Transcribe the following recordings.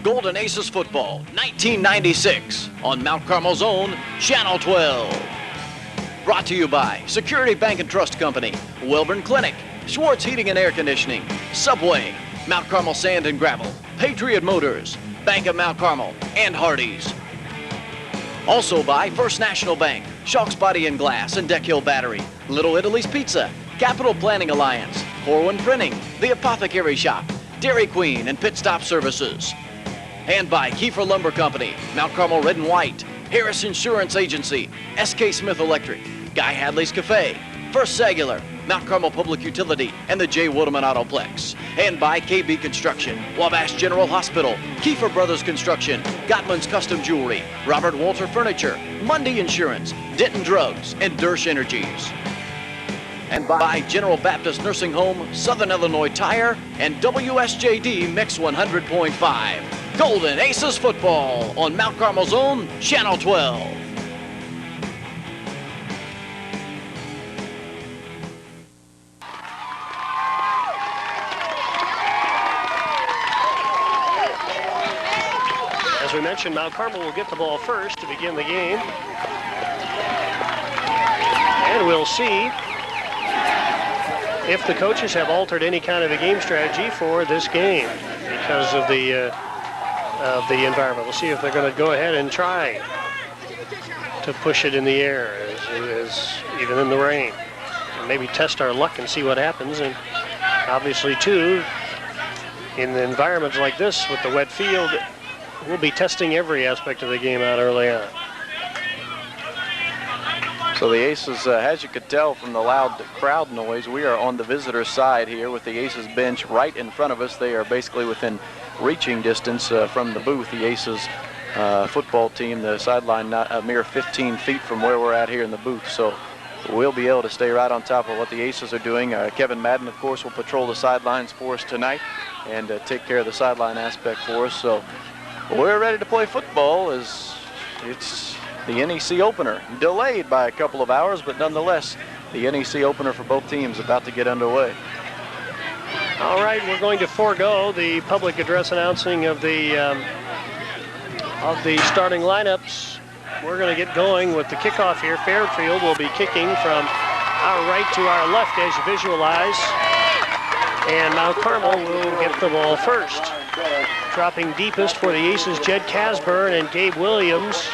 Golden Aces Football, 1996, on Mount Carmel's own Channel 12. Brought to you by Security Bank and Trust Company, Welborn Clinic, Schwartz Heating and Air Conditioning, Subway, Mount Carmel Sand and Gravel, Patriot Motors, Bank of Mount Carmel, and Hardee's. Also by First National Bank, Shawks Body and Glass and Deck Hill Battery, Little Italy's Pizza, Capital Planning Alliance, Corwin Printing, The Apothecary Shop, Dairy Queen, and Pit Stop Services. And by Kiefer Lumber Company, Mount Carmel Red and White, Harris Insurance Agency, SK Smith Electric, Guy Hadley's Cafe, First Cellular, Mount Carmel Public Utility, and the J. Woodman Autoplex. And by KB Construction, Wabash General Hospital, Kiefer Brothers Construction, Gottman's Custom Jewelry, Robert Walter Furniture, Mundy Insurance, Denton Drugs, and Dersch Energies. And by General Baptist Nursing Home, Southern Illinois Tire, and WSJD Mix 100.5. Golden Aces Football on Mount Carmel's own Channel 12. As we mentioned, Mount Carmel will get the ball first to begin the game. And we'll see if the coaches have altered any kind of a game strategy for this game because of the environment. We'll see if they're going to go ahead and try to push it in the air, as even in the rain. And maybe test our luck and see what happens. And obviously, too, in the environments like this with the wet field, we'll be testing every aspect of the game out early on. So the Aces, as you could tell from the loud crowd noise, we are on the visitor side here with the Aces bench right in front of us. They are basically within reaching distance from the booth. The Aces football team, the sideline not a mere 15 feet from where we're at here in the booth. So we'll be able to stay right on top of what the Aces are doing. Kevin Madden, of course, will patrol the sidelines for us tonight and take care of the sideline aspect for us. So we're ready to play football as it's the NEC opener. Delayed by a couple of hours, but nonetheless, the NEC opener for both teams about to get underway. All right, we're going to forego the public address announcing of the starting lineups. We're going to get going with the kickoff here. Fairfield will be kicking from our right to our left as you visualize. And Mount Carmel will get the ball first. Dropping deepest for the Aces, Jed Casburn and Gabe Williams.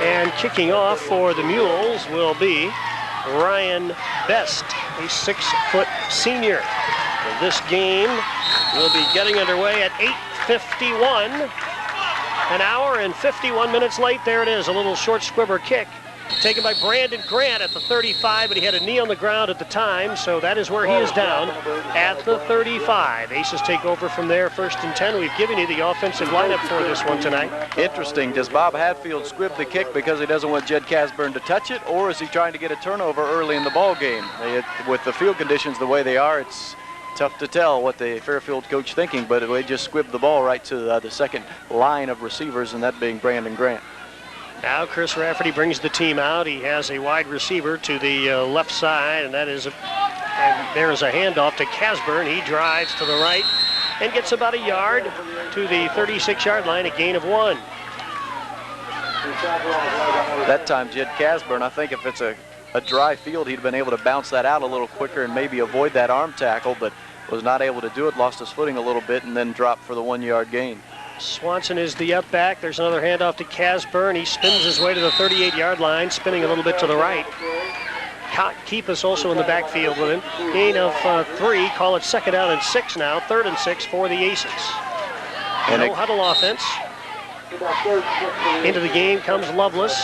And kicking off for the Mules will be Ryan Best, a 6-foot senior. And this game will be getting underway at 8:51. An hour and 51 minutes late. There it is, a little short squibber kick taken by Brandon Grant at the 35, but he had a knee on the ground at the time, so that is where he is down at the 35. Aces take over from there, 1st and 10. We've given you the offensive lineup for this one tonight. Interesting. Does Bob Hatfield squib the kick because he doesn't want Jed Casburn to touch it, or is he trying to get a turnover early in the ball game? With the field conditions the way they are, it's tough to tell what the Fairfield coach thinking, but they just squibbed the ball right to the second line of receivers, and that being Brandon Grant. Now Chris Rafferty brings the team out. He has a wide receiver to the left side, and there is a handoff to Casburn. He drives to the right and gets about a yard to the 36-yard line, a gain of 1. That time, Jed Casburn, I think if it's a dry field, he'd have been able to bounce that out a little quicker and maybe avoid that arm tackle, but was not able to do it, lost his footing a little bit, and then dropped for the 1-yard gain. Swanson is the up back. There's another handoff to Casburn. He spins his way to the 38-yard line, spinning a little bit to the right. Keepus also in the backfield with him. Gain of 3. Call it 2nd down and 6 now. 3rd and 6 for the Aces. And no huddle offense. Into the game comes Lovelace.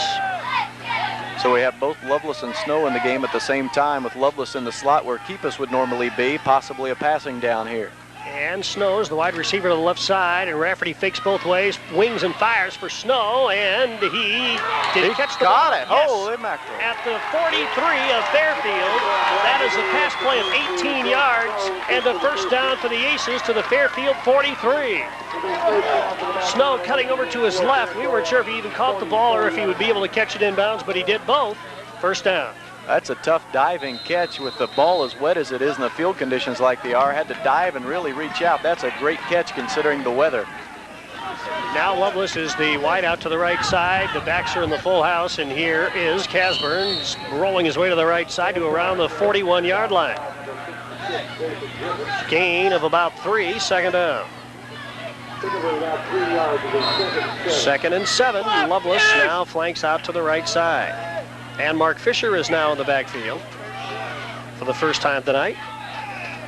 So we have both Lovelace and Snow in the game at the same time, with Lovelace in the slot where Keepus would normally be, possibly a passing down here. And Snow's the wide receiver to the left side, and Rafferty fakes both ways, wings and fires for Snow, and he did catch the ball. Got it. Yes. Holy mackerel. At the 43 of Fairfield. That is a pass play of 18 yards and a 1st down for the Aces to the Fairfield 43. Snow cutting over to his left. We weren't sure if he even caught the ball or if he would be able to catch it inbounds, but he did both. 1st down. That's a tough diving catch with the ball as wet as it is in the field conditions like they are. Had to dive and really reach out. That's a great catch considering the weather. Now Lovelace is the wide out to the right side. The backs are in the full house, and here is Casburn rolling his way to the right side to around the 41-yard line. Gain of about 3, second down. 2nd and 7. Lovelace now flanks out to the right side. And Mark Fisher is now in the backfield for the first time tonight.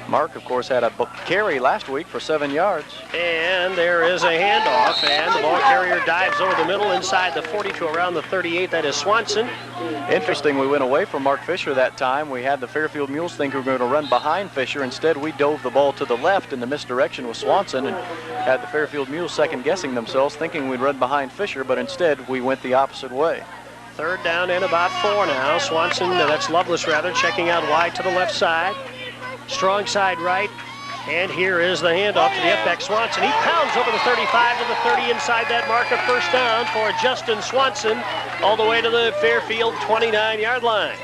Mark, of course, had a carry last week for 7 yards. And there is a handoff, and the ball carrier dives over the middle inside the 40 to around the 38. That is Swanson. Interesting, we went away from Mark Fisher that time. We had the Fairfield Mules think we were going to run behind Fisher. Instead, we dove the ball to the left in the misdirection with Swanson and had the Fairfield Mules second-guessing themselves, thinking we'd run behind Fisher, but instead we went the opposite way. 3rd down and about 4 now. Swanson, that's Lovelace rather, checking out wide to the left side. Strong side right. And here is the handoff to the F-back Swanson. He pounds over the 35 to the 30 inside that mark of first down for Justin Swanson all the way to the Fairfield 29-yard line.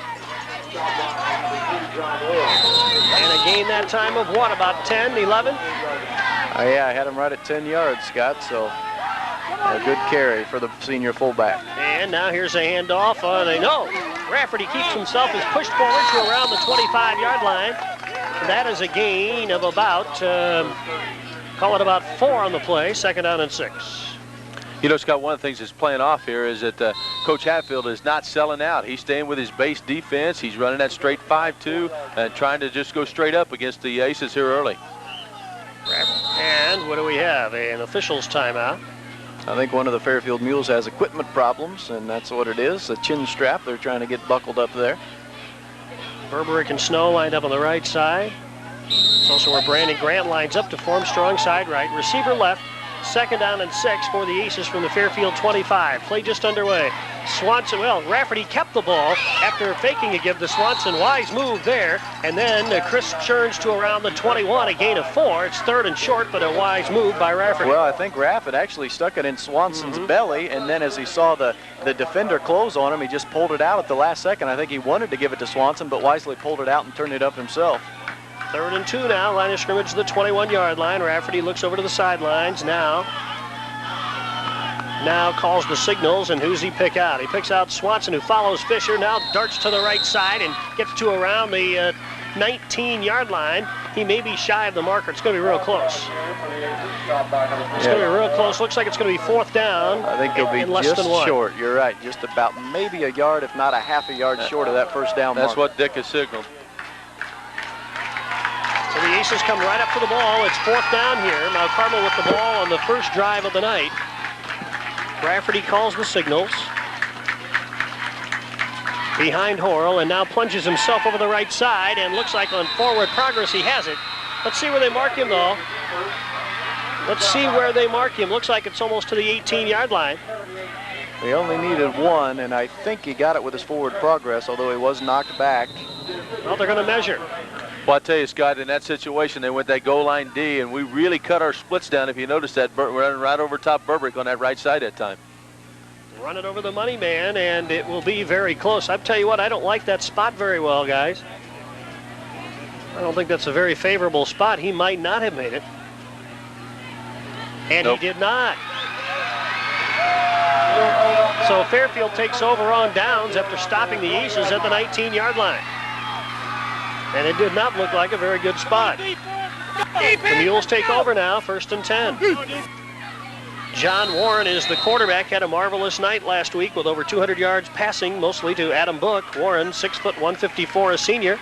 And a gain that time of what, about 10, 11? Yeah, I had him right at 10 yards, Scott, so a good carry for the senior fullback. And now here's a handoff. Rafferty keeps himself, is pushed forward to around the 25-yard line. That is a gain of about, call it about 4 on the play, 2nd down and 6. You know, Scott, one of the things that's playing off here is that Coach Hatfield is not selling out. He's staying with his base defense. He's running that straight 5-2 and trying to just go straight up against the Aces here early. And what do we have? An official's timeout. I think one of the Fairfield Mules has equipment problems, and that's what it is, a chin strap. They're trying to get buckled up there. Berberick and Snow lined up on the right side. It's also where Brandon Grant lines up to form strong side right. Receiver left. 2nd down and 6 for the Aces from the Fairfield 25. Play just underway. Swanson, Rafferty kept the ball after faking a give to Swanson. Wise move there. And then Chris churns to around the 21, a gain of 4. It's 3rd and short, but a wise move by Rafferty. Well, I think Raff had actually stuck it in Swanson's belly, and then as he saw the defender close on him, he just pulled it out at the last second. I think he wanted to give it to Swanson, but wisely pulled it out and turned it up himself. 3rd and 2 now, line of scrimmage to the 21-yard line. Rafferty looks over to the sidelines now calls the signals, and who's he pick out? He picks out Swanson, who follows Fisher, now darts to the right side and gets to around the 19-yard line. He may be shy of the marker. It's going to be real close. It's going to be real close. Looks like it's going to be 4th down. I think he'll be just short. You're right, just about maybe a yard, if not a half a yard short of that first down mark. That's what Dick has signaled. So the Aces come right up to the ball. It's 4th down here. Now Carmel with the ball on the first drive of the night. Rafferty calls the signals. Behind Horrell, and now plunges himself over the right side, and looks like on forward progress he has it. Let's see where they mark him, though. Let's see where they mark him. Looks like it's almost to the 18-yard line. They only needed 1, and I think he got it with his forward progress, although he was knocked back. Well, they're going to measure. Well, I tell you, Scott, in that situation, they went that goal line D, and we really cut our splits down. If you notice that, we're running right over top Burbrick on that right side that time. Run it over the money man, and it will be very close. I tell you what, I don't like that spot very well, guys. I don't think that's a very favorable spot. He might not have made it. And He did not. So Fairfield takes over on downs after stopping the Aces at the 19-yard line. And it did not look like a very good spot. The Mules take over now, 1st and 10. John Warren is the quarterback. Had a marvelous night last week with over 200 yards passing, mostly to Adam Book. Warren, 6 foot 154, a senior.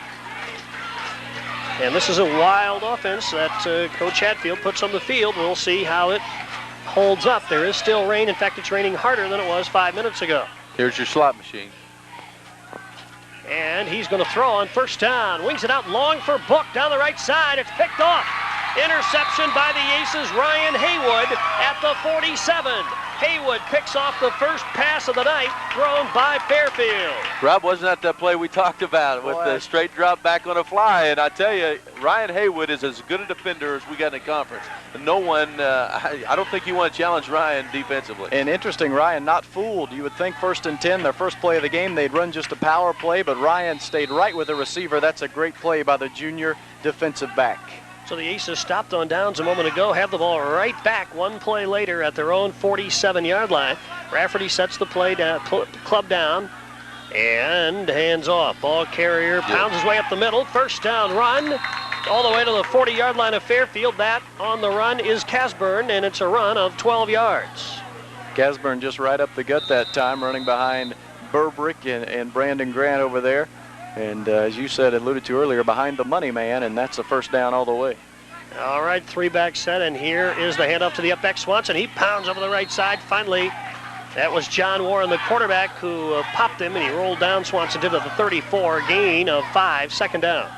And this is a wild offense that Coach Hatfield puts on the field. We'll see how it holds up. There is still rain. In fact, it's raining harder than it was 5 minutes ago. Here's your slot machine. And he's going to throw on 1st down. Wings it out long for Book down the right side. It's picked off. Interception by the Aces, Ryan Haywood at the 47. Haywood picks off the first pass of the night, thrown by Fairfield. Rob, wasn't that the play we talked about with the straight drop back on a fly? And I tell you, Ryan Haywood is as good a defender as we got in the conference. No one, I don't think you want to challenge Ryan defensively. And interesting, Ryan not fooled. You would think 1st and 10, their first play of the game, they'd run just a power play, but Ryan stayed right with the receiver. That's a great play by the junior defensive back. So the Aces stopped on downs a moment ago, have the ball right back one play later at their own 47-yard line. Rafferty sets the play down, club down, and hands off. Ball carrier pounds his way up the middle. First down run all the way to the 40-yard line of Fairfield. That on the run is Casburn, and it's a run of 12 yards. Casburn just right up the gut that time, running behind Burbrick and Brandon Grant over there. And as you said, alluded to earlier, behind the money man, and that's a first down all the way. All right, three-back set, and here is the handoff to the up back Swanson. He pounds over the right side. Finally, that was John Warren, the quarterback, who popped him, and he rolled down Swanson to the 34, gain of 5, second down.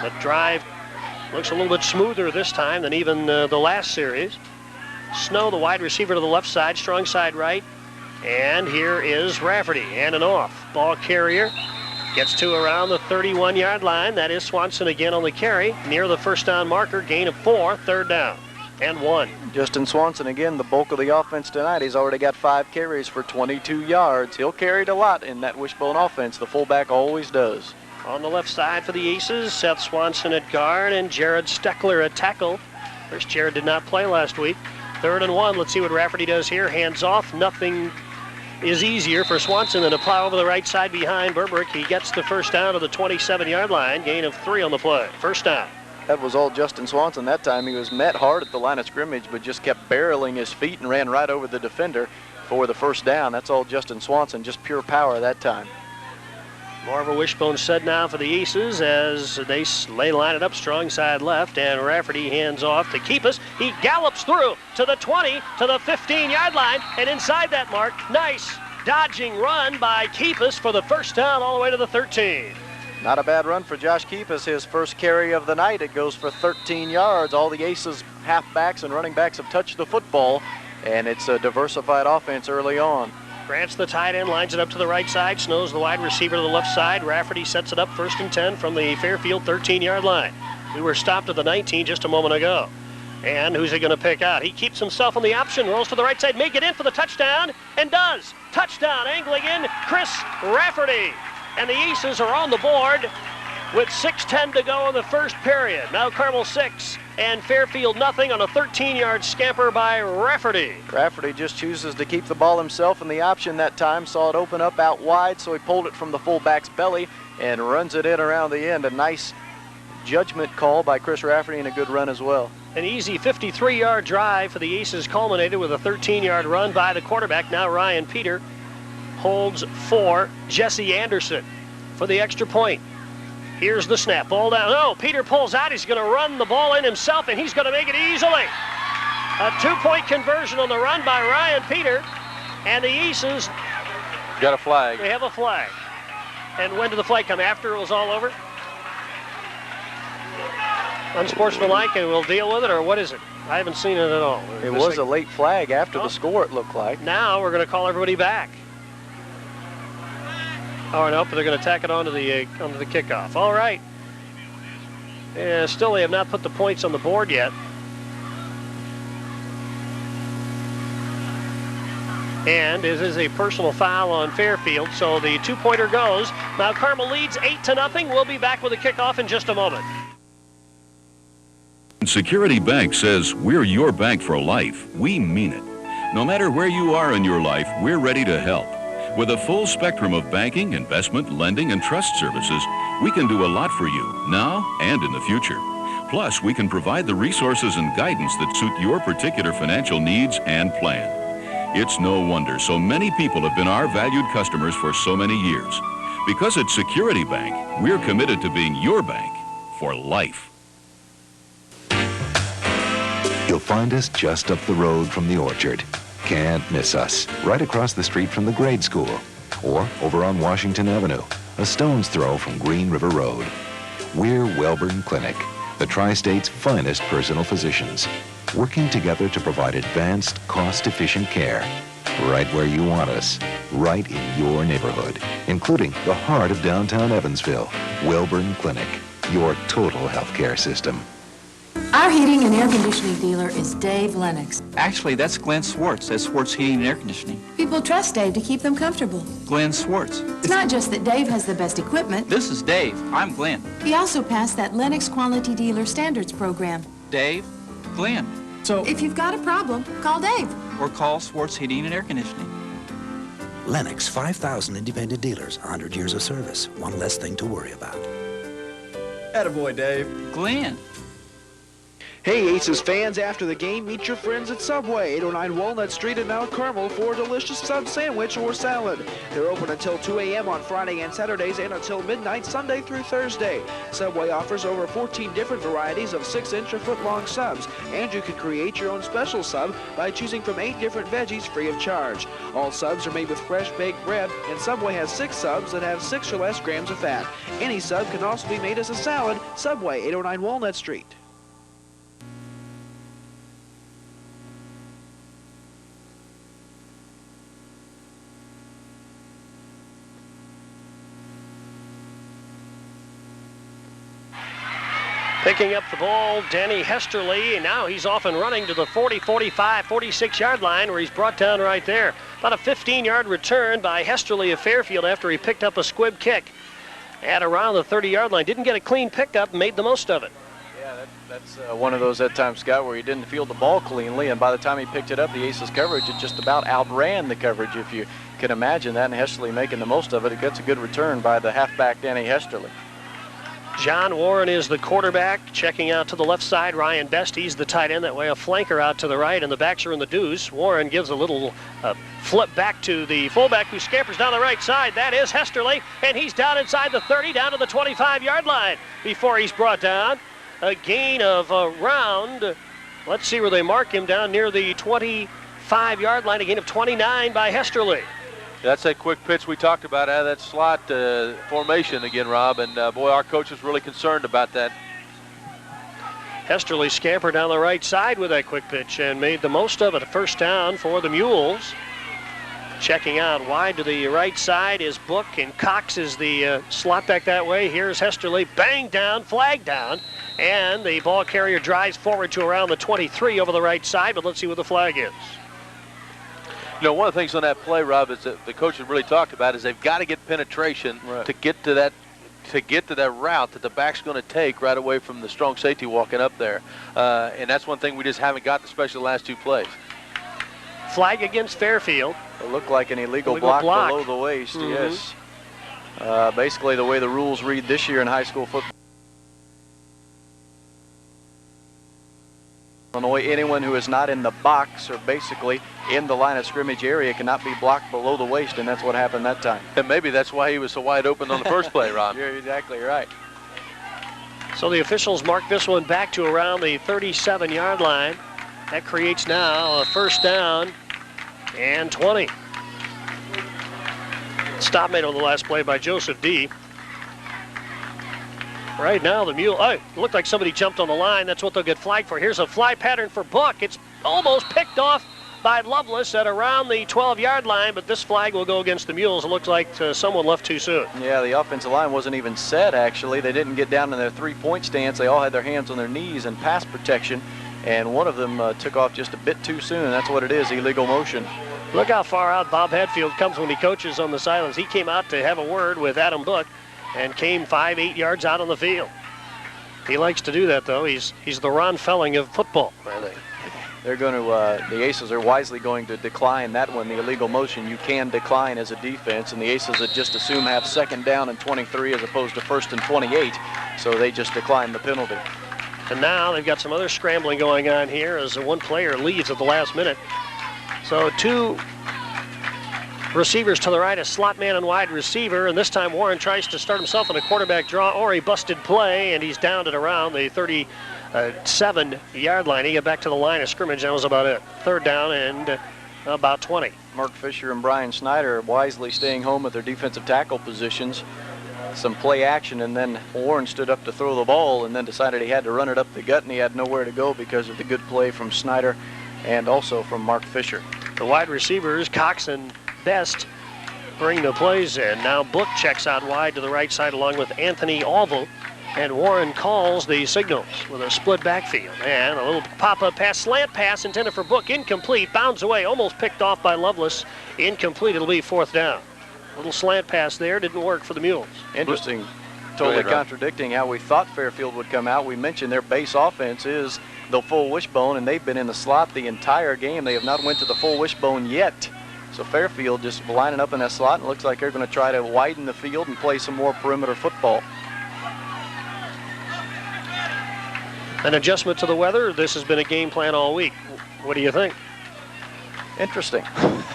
The drive looks a little bit smoother this time than even the last series. Snow, the wide receiver to the left side, strong side right. And here is Rafferty, and an off. Ball carrier gets to around the 31-yard line. That is Swanson again on the carry, near the first down marker, gain of 4, third down, and 1. Justin Swanson, again, the bulk of the offense tonight. He's already got 5 carries for 22 yards. He'll carry it a lot in that wishbone offense. The fullback always does. On the left side for the Aces, Seth Swanson at guard and Jared Steckler at tackle. Of course, Jared did not play last week. 3rd and 1. Let's see what Rafferty does here. Hands off. Nothing is easier for Swanson than to plow over the right side behind Burbrick. He gets the first down to the 27-yard line. Gain of 3 on the play. First down. That was all Justin Swanson that time. He was met hard at the line of scrimmage, but just kept barreling his feet and ran right over the defender for the first down. That's all Justin Swanson, just pure power that time. More of a wishbone set now for the Aces as they line it up strong side left, and Rafferty hands off to Keepus. He gallops through to the 20, to the 15-yard line, and inside that mark, nice dodging run by Keepus for the first down all the way to the 13. Not a bad run for Josh Keepus, his first carry of the night. It goes for 13 yards. All the Aces halfbacks and running backs have touched the football, and it's a diversified offense early on. Grant's the tight end, lines it up to the right side. Snow's the wide receiver to the left side. Rafferty sets it up 1st and 10 from the Fairfield 13-yard line. We were stopped at the 19 just a moment ago. And who's he going to pick out? He keeps himself on the option, rolls to the right side, may get in for the touchdown, and does. Touchdown, angling in, Chris Rafferty. And the Aces are on the board with 6:10 to go in the first period. Now Carmel 6 and Fairfield nothing on a 13-yard scamper by Rafferty. Rafferty just chooses to keep the ball himself in the option that time. Saw it open up out wide, so he pulled it from the fullback's belly and runs it in around the end. A nice judgment call by Chris Rafferty and a good run as well. An easy 53-yard drive for the Aces culminated with a 13-yard run by the quarterback. Now Ryan Peter holds for Jesse Anderson for the extra point. Here's the snap, ball down. Oh, Peter pulls out. He's going to run the ball in himself, and he's going to make it easily. A 2-point conversion on the run by Ryan Peter, and the Aces got a flag. They have a flag. And when did the flag come? After it was all over? Unsportsmanlike, and we'll deal with it, or what is it? I haven't seen it at all. It was a late flag after the score, it looked like. Now we're going to call everybody back. Oh, no, but they're going to tack it onto the kickoff. All right. Still, they have not put the points on the board yet. And it is a personal foul on Fairfield, so the 2-pointer goes. Now Carmel leads 8-0. We'll be back with a kickoff in just a moment. Security Bank says we're your bank for life. We mean it. No matter where you are in your life, we're ready to help. With a full spectrum of banking, investment, lending, and trust services, we can do a lot for you now and in the future. Plus, we can provide the resources and guidance that suit your particular financial needs and plan. It's no wonder so many people have been our valued customers for so many years. Because at Security Bank, we're committed to being your bank for life. You'll find us just up the road from the orchard. Can't miss us. Right across the street from the grade school. Or over on Washington Avenue, a stone's throw from Green River Road. We're Welborn Clinic, the Tri-State's finest personal physicians. working together to provide advanced, cost-efficient care right where you want us, right in your neighborhood, including the heart of downtown Evansville, Wilburn Clinic, your total healthcare system. Our heating and air conditioning dealer is Dave Lennox. Actually, that's Glenn Swartz at Swartz Heating and Air Conditioning. People trust Dave to keep them comfortable. Glenn Swartz. It's not just that Dave has the best equipment. This is Dave. I'm Glenn. He also passed that Lennox Quality Dealer Standards program. Dave, Glenn. So, if you've got a problem, call Dave. Or call Swartz Heating and Air Conditioning. Lennox, 5,000 independent dealers, 100 years of service. One less thing to worry about. Attaboy, Dave. Glenn. Hey, Aces fans, after the game, meet your friends at Subway, 809 Walnut Street in Mount Carmel for a delicious sub sandwich or salad. They're open until 2 a.m. on Friday and Saturdays and until midnight Sunday through Thursday. Subway offers over 14 different varieties of 6-inch or foot-long subs, and you can create your own special sub by choosing from 8 different veggies free of charge. All subs are made with fresh baked bread, and Subway has 6 subs that have 6 or less grams of fat. Any sub can also be made as a salad. Subway, 809 Walnut Street. Picking up the ball, Danny Hesterly, and now he's off and running to the 40, 45, 46-yard line where he's brought down right there. About a 15-yard return by Hesterly of Fairfield after he picked up a squib kick at around the 30-yard line. Didn't get a clean pickup, made the most of it. Yeah, that's one of those at times, Scott, where he didn't field the ball cleanly, and by the time he picked it up, the Aces coverage, it just about outran the coverage, if you can imagine that, and Hesterly making the most of it. It gets a good return by the halfback, Danny Hesterly. John Warren is the quarterback, checking out to the left side. Ryan Best, he's the tight end that way. A flanker out to the right, and the backs are in the deuce. Warren gives a little flip back to the fullback who scampers down the right side. That is Hesterly, and he's down inside the 30, down to the 25-yard line before he's brought down. A gain of around, let's see where they mark him, down near the 25-yard line. A gain of 29 by Hesterly. That's that quick pitch we talked about out of that slot formation again, Rob. And, boy, our coach is really concerned about that. Hesterly scampered down the right side with that quick pitch and made the most of it. A first down for the Mules. Checking out wide to the right side is Book, and Cox is the slot back that way. Here's Hesterly, bang down, flag down, and the ball carrier drives forward to around the 23 over the right side, but let's see what the flag is. You know, one of the things on that play, Rob, is that the coach has really talked about is they've got to get penetration to get to that route that the back's going to take right away from the strong safety walking up there. And that's one thing we just haven't got, especially the last 2 plays. Flag against Fairfield. It looked like an illegal block below the waist, yes. Basically the way the rules read this year in high school football. Illinois, anyone who is not in the box or basically in the line of scrimmage area cannot be blocked below the waist, and that's what happened that time. And maybe that's why he was so wide open on the first play, Rob. You're exactly right. So the officials mark this one back to around the 37-yard line. That creates now a first down and 20. Stop made on the last play by Joseph D. Right now, the Mule, it looked like somebody jumped on the line. That's what they'll get flagged for. Here's a fly pattern for Book. It's almost picked off by Lovelace at around the 12-yard line, but this flag will go against the Mules. It looks like someone left too soon. Yeah, the offensive line wasn't even set, actually. They didn't get down in their three-point stance. They all had their hands on their knees in pass protection, and one of them took off just a bit too soon. That's what it is, illegal motion. Look how far out Bob Hatfield comes when he coaches on the sidelines. He came out to have a word with Adam Book and came 5-8 yards out on the field. He likes to do that, though. He's the Ron Felling of football, I think. They're going to, the Aces are wisely going to decline that one, the illegal motion. You can decline as a defense, and the Aces would just assume have second down and 23 as opposed to first and 28, so they just decline the penalty. And now they've got some other scrambling going on here as one player leaves at the last minute. So 2 receivers to the right, a slot man and wide receiver, and this time Warren tries to start himself in a quarterback draw or a busted play, and he's down at around the 37-yard line. He got back to the line of scrimmage. That was about it. Third down and about 20. Mark Fisher and Brian Snyder wisely staying home at their defensive tackle positions. some play action, and then Warren stood up to throw the ball and then decided he had to run it up the gut, and he had nowhere to go because of the good play from Snyder and also from Mark Fisher. The wide receivers, Cox and Best, bring the plays in. Now Book checks out wide to the right side along with Anthony Alvo, and Warren calls the signals with a split backfield. And a little pop-up pass, slant pass intended for Book, incomplete, bounds away, almost picked off by Lovelace, incomplete. It'll be 4th down. A little slant pass there, didn't work for the Mules. Interesting, totally contradicting how we thought Fairfield would come out. We mentioned their base offense is the full wishbone, and they've been in the slot the entire game. They have not went to the full wishbone yet. So Fairfield just lining up in that slot, and it looks like they're going to try to widen the field and play some more perimeter football. An adjustment to the weather. This has been a game plan all week. What do you think? Interesting.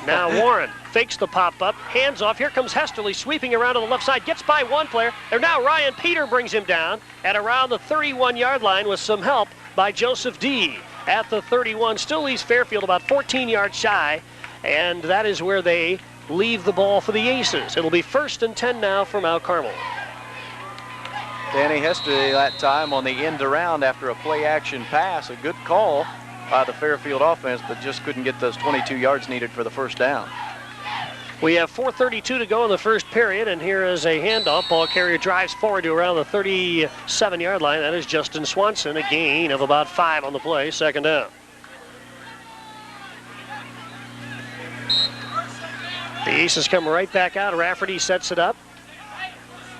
Now Warren fakes the pop-up, hands off. Here comes Hesterly sweeping around to the left side, gets by one player. And now Ryan Peter brings him down at around the 31-yard line with some help by Joseph D. At the 31, still leaves Fairfield about 14 yards shy, and that is where they leave the ball for the Aces. It'll be 1st and 10 now for Mount Carmel. Danny Hesterly that time on the end around after a play-action pass. A good call by the Fairfield offense, but just couldn't get those 22 yards needed for the 1st down. We have 4:32 to go in the first period, and here is a handoff. Ball carrier drives forward to around the 37-yard line. That is Justin Swanson, a gain of about 5 on the play, 2nd down. The Aces come right back out. Rafferty sets it up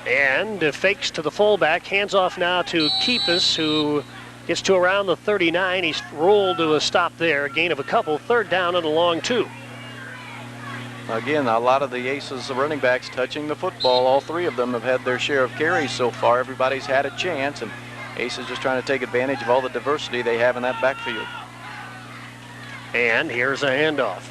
and fakes to the fullback. Hands off now to Keepus, who gets to around the 39. He's rolled to a stop there. A gain of a couple. 3rd down and a long 2. Again, a lot of the Aces running backs touching the football. All 3 of them have had their share of carries so far. Everybody's had a chance, and Aces just trying to take advantage of all the diversity they have in that backfield. And here's a handoff.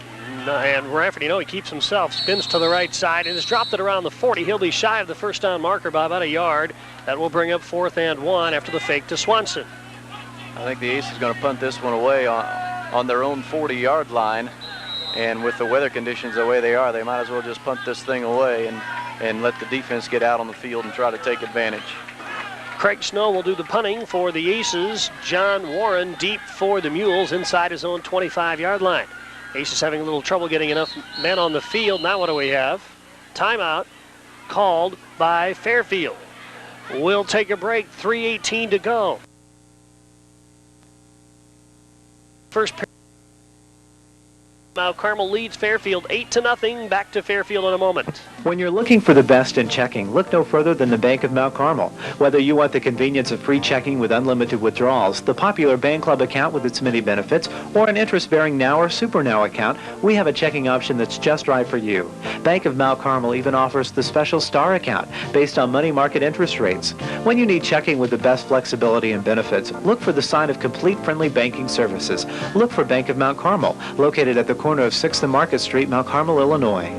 And Rafferty, he keeps himself, spins to the right side, and has dropped it around the 40. He'll be shy of the 1st down marker by about a yard. That will bring up 4th and 1 after the fake to Swanson. I think the Aces is going to punt this one away on their own 40-yard line. And with the weather conditions the way they are, they might as well just punt this thing away and let the defense get out on the field and try to take advantage. Craig Snow will do the punting for the Aces. John Warren deep for the Mules inside his own 25-yard line. Aces having a little trouble getting enough men on the field. Now what do we have? Timeout called by Fairfield. We'll take a break. 3:18 to go. First period. Mount Carmel leads Fairfield 8-0. Back to Fairfield in a moment. When you're looking for the best in checking, look no further than the Bank of Mount Carmel. Whether you want the convenience of free checking with unlimited withdrawals, the popular Bank Club account with its many benefits, or an interest-bearing Now or Super Now account, we have a checking option that's just right for you. Bank of Mount Carmel even offers the special Star account based on money market interest rates. When you need checking with the best flexibility and benefits, look for the sign of complete friendly banking services. Look for Bank of Mount Carmel, located at the corner of 6th and Market Street, Mount Carmel, Illinois.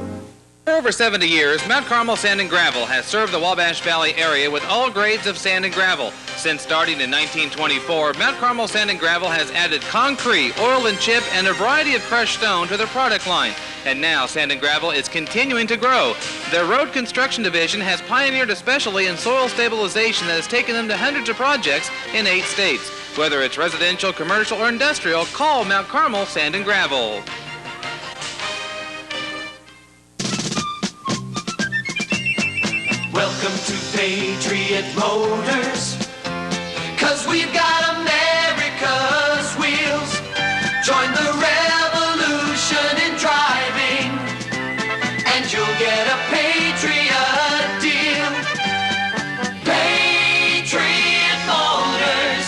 For over 70 years, Mount Carmel Sand and Gravel has served the Wabash Valley area with all grades of sand and gravel. Since starting in 1924, Mount Carmel Sand and Gravel has added concrete, oil and chip, and a variety of crushed stone to their product line. And now Sand and Gravel is continuing to grow. Their road construction division has pioneered a specialty in soil stabilization that has taken them to hundreds of projects in 8 states. Whether it's residential, commercial, or industrial, call Mount Carmel Sand and Gravel. Welcome to Patriot Motors, 'cause we've got America's wheels. Join the revolution in driving, and you'll get a Patriot deal. Patriot Motors,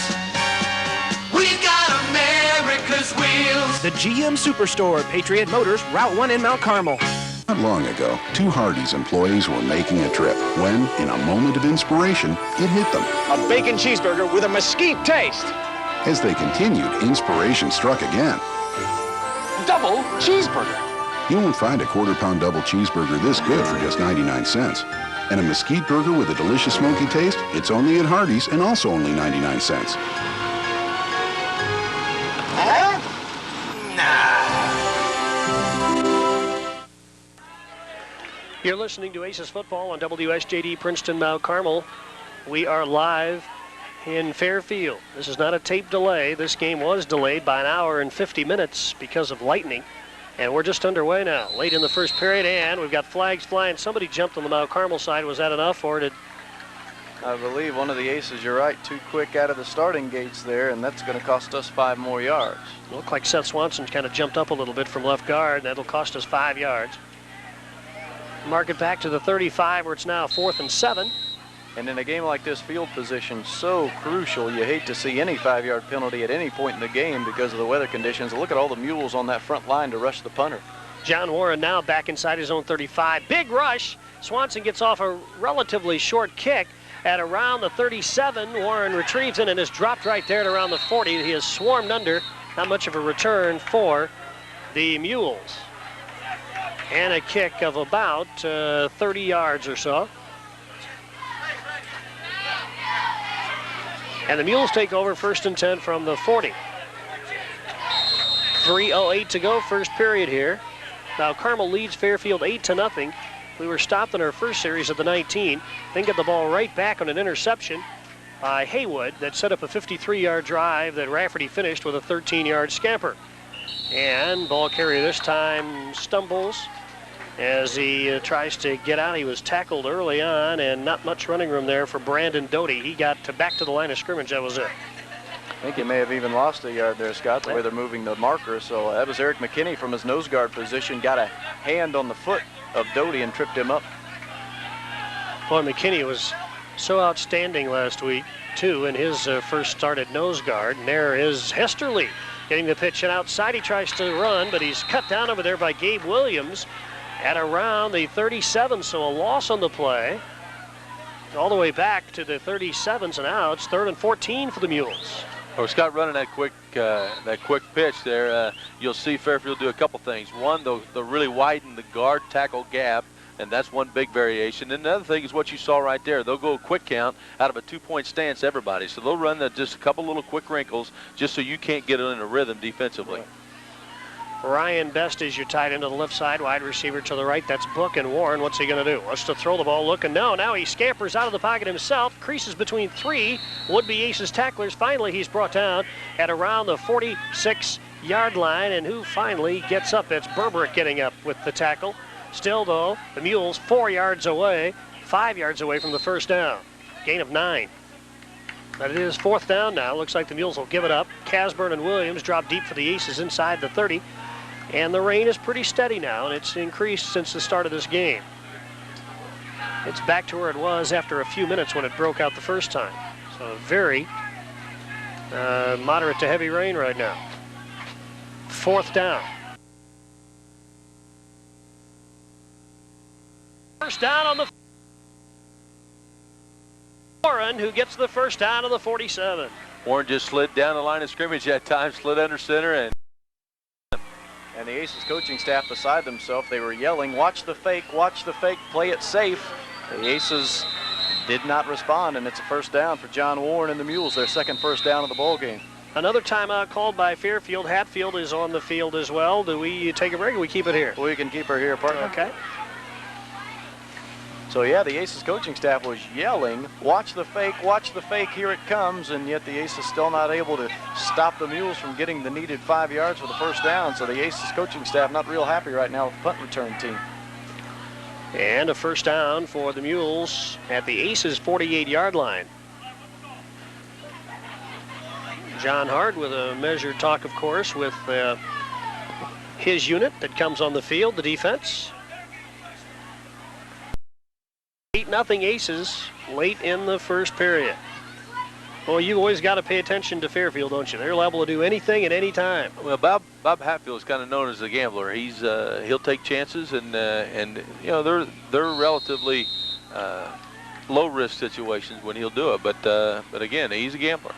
we've got America's wheels. The GM Superstore, Patriot Motors, Route 1 in Mount Carmel. Not long ago, 2 Hardee's employees were making a trip when, in a moment of inspiration, it hit them. A bacon cheeseburger with a mesquite taste. As they continued, inspiration struck again. Double cheeseburger. You won't find a quarter-pound double cheeseburger this good for just 99 cents. And a mesquite burger with a delicious smoky taste, it's only at Hardee's and also only 99 cents. Huh? Nah. You're listening to Aces Football on WSJD Princeton Mount Carmel. We are live in Fairfield. This is not a tape delay. This game was delayed by an hour and 50 minutes because of lightning. And we're just underway now, late in the first period, and we've got flags flying. Somebody jumped on the Mount Carmel side. Was that enough, or did... I believe one of the Aces, you're right, too quick out of the starting gates there, and that's going to cost us 5 more yards. Looked like Seth Swanson kind of jumped up a little bit from left guard, and that'll cost us 5 yards. Mark it back to the 35, where it's now 4th and 7. And in a game like this, field position so crucial. You hate to see any 5-yard penalty at any point in the game because of the weather conditions. Look at all the mules on that front line to rush the punter. John Warren now back inside his own 35. Big rush. Swanson gets off a relatively short kick at around the 37. Warren retrieves it and is dropped right there at around the 40. He is swarmed under. Not much of a return for the Mules. And a kick of about 30 yards or so. And the Mules take over 1st and 10 from the 40. 3:08 to go, first period here. Now Carmel leads Fairfield 8-0. We were stopped in our first series at the 19, then get the ball right back on an interception by Haywood that set up a 53-yard drive that Rafferty finished with a 13-yard scamper. And ball carrier this time stumbles as he tries to get out. He was tackled early on, and not much running room there for Brandon Doty. He got back to the line of scrimmage. That was it. I think he may have even lost a yard there, Scott, the way they're moving the marker. So that was Eric McKinney from his nose guard position. Got a hand on the foot of Doty and tripped him up. Boy, McKinney was so outstanding last week, too, in his first start at nose guard. And there is Hesterly getting the pitch, and outside he tries to run, but he's cut down over there by Gabe Williams at around the 37, so a loss on the play. All the way back to the 37s, and now it's 3rd and 14 for the Mules. Oh, Scott, running that quick pitch there, you'll see Fairfield do a couple things. One, they'll really widen the guard tackle gap, and that's one big variation. And another thing is what you saw right there. They'll go quick count out of a 2-point stance, everybody. So they'll run just a couple little quick wrinkles just so you can't get in a rhythm defensively. Ryan Best is your tight end to the left side, wide receiver to the right. That's Book, and Warren, what's he going to do? Wants to throw the ball, looking. No, now he scampers out of the pocket himself, creases between 3 would-be Aces tacklers. Finally, he's brought down at around the 46-yard line, and who finally gets up? It's Berberick getting up with the tackle. Still, though, the Mules 4 yards away, 5 yards away from the first down. Gain of 9. But it is 4th down now. Looks like the Mules will give it up. Casburn and Williams drop deep for the Aces inside the 30. And the rain is pretty steady now, and it's increased since the start of this game. It's back to where it was after a few minutes when it broke out the first time. So very moderate to heavy rain right now. 4th down. First down on the Warren, who gets the first down on the 47. Warren just slid down the line of scrimmage that time, slid under center, and the Aces coaching staff beside themselves, they were yelling, watch the fake, play it safe. The Aces did not respond, and it's a first down for John Warren and the Mules, their second first down of the ball game. Another timeout called by Fairfield. Hatfield is on the field as well. Do we take a break or we keep it here? We can keep her here, partner. Okay. So yeah, the Aces coaching staff was yelling, watch the fake, here it comes, and yet the Aces still not able to stop the Mules from getting the needed 5 yards for the first down. So the Aces coaching staff not real happy right now with the punt return team. And a first down for the Mules at the Aces 48-yard line. John Hart with a measured talk, of course, with his unit that comes on the field, the defense. 8-0 Aces late in the first period. Well, you've always got to pay attention to Fairfield, don't you? They're liable to do anything at any time. Well, Bob Hatfield is kind of known as a gambler. He'll take chances, and you know they're relatively low risk situations when he'll do it. But again, he's a gambler.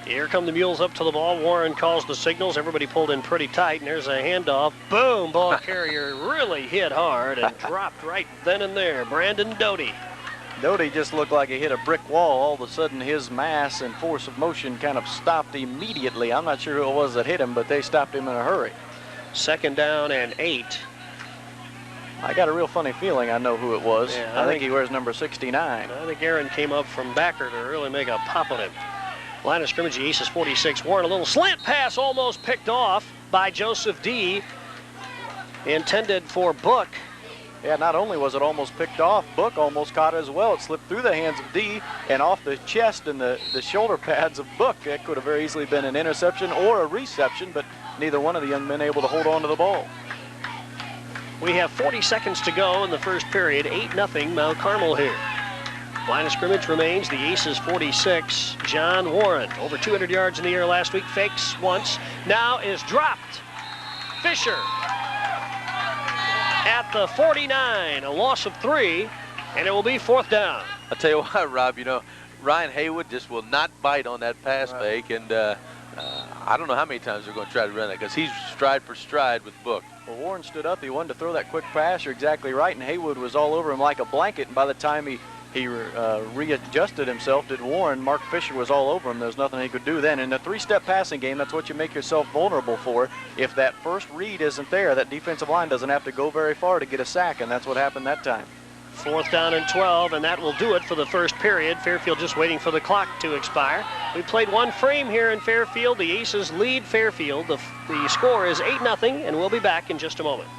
Here come the Mules up to the ball. Warren calls the signals. Everybody pulled in pretty tight, and there's a handoff. Boom! Ball carrier really hit hard and dropped right then and there. Brandon Doty. Doty just looked like he hit a brick wall. All of a sudden, his mass and force of motion kind of stopped immediately. I'm not sure who it was that hit him, but they stopped him in a hurry. 2nd down and 8. I got a real funny feeling I know who it was. Yeah, I think he wears number 69. I think Aaron came up from backer to really make a pop on him. Line of scrimmage, the Aces 46. Warren, a little slant pass almost picked off by Joseph D. Intended for Book. Yeah, not only was it almost picked off, Book almost caught it as well. It slipped through the hands of D and off the chest and the shoulder pads of Book. It could have very easily been an interception or a reception, but neither one of the young men able to hold on to the ball. We have 40 seconds to go in the first period. 8-0 Mount Carmel here. Line of scrimmage remains the Aces 46. John Warren, over 200 yards in the air last week, fakes once, now is dropped. Fisher at the 49, a loss of 3, and it will be 4th down. I'll tell you what, Rob, you know, Ryan Haywood just will not bite on that pass fake, and I don't know how many times they're going to try to run that because he's stride for stride with Book. Well, Warren stood up. He wanted to throw that quick pass. You're exactly right, and Haywood was all over him like a blanket, and by the time he readjusted himself, did Warren, Mark Fisher was all over him. There was nothing he could do then. In a 3-step passing game, that's what you make yourself vulnerable for. If that first read isn't there, that defensive line doesn't have to go very far to get a sack, and that's what happened that time. 4th down and 12, and that will do it for the first period. Fairfield just waiting for the clock to expire. We played one frame here in Fairfield. The Aces lead Fairfield. The score is 8-0, and we'll be back in just a moment.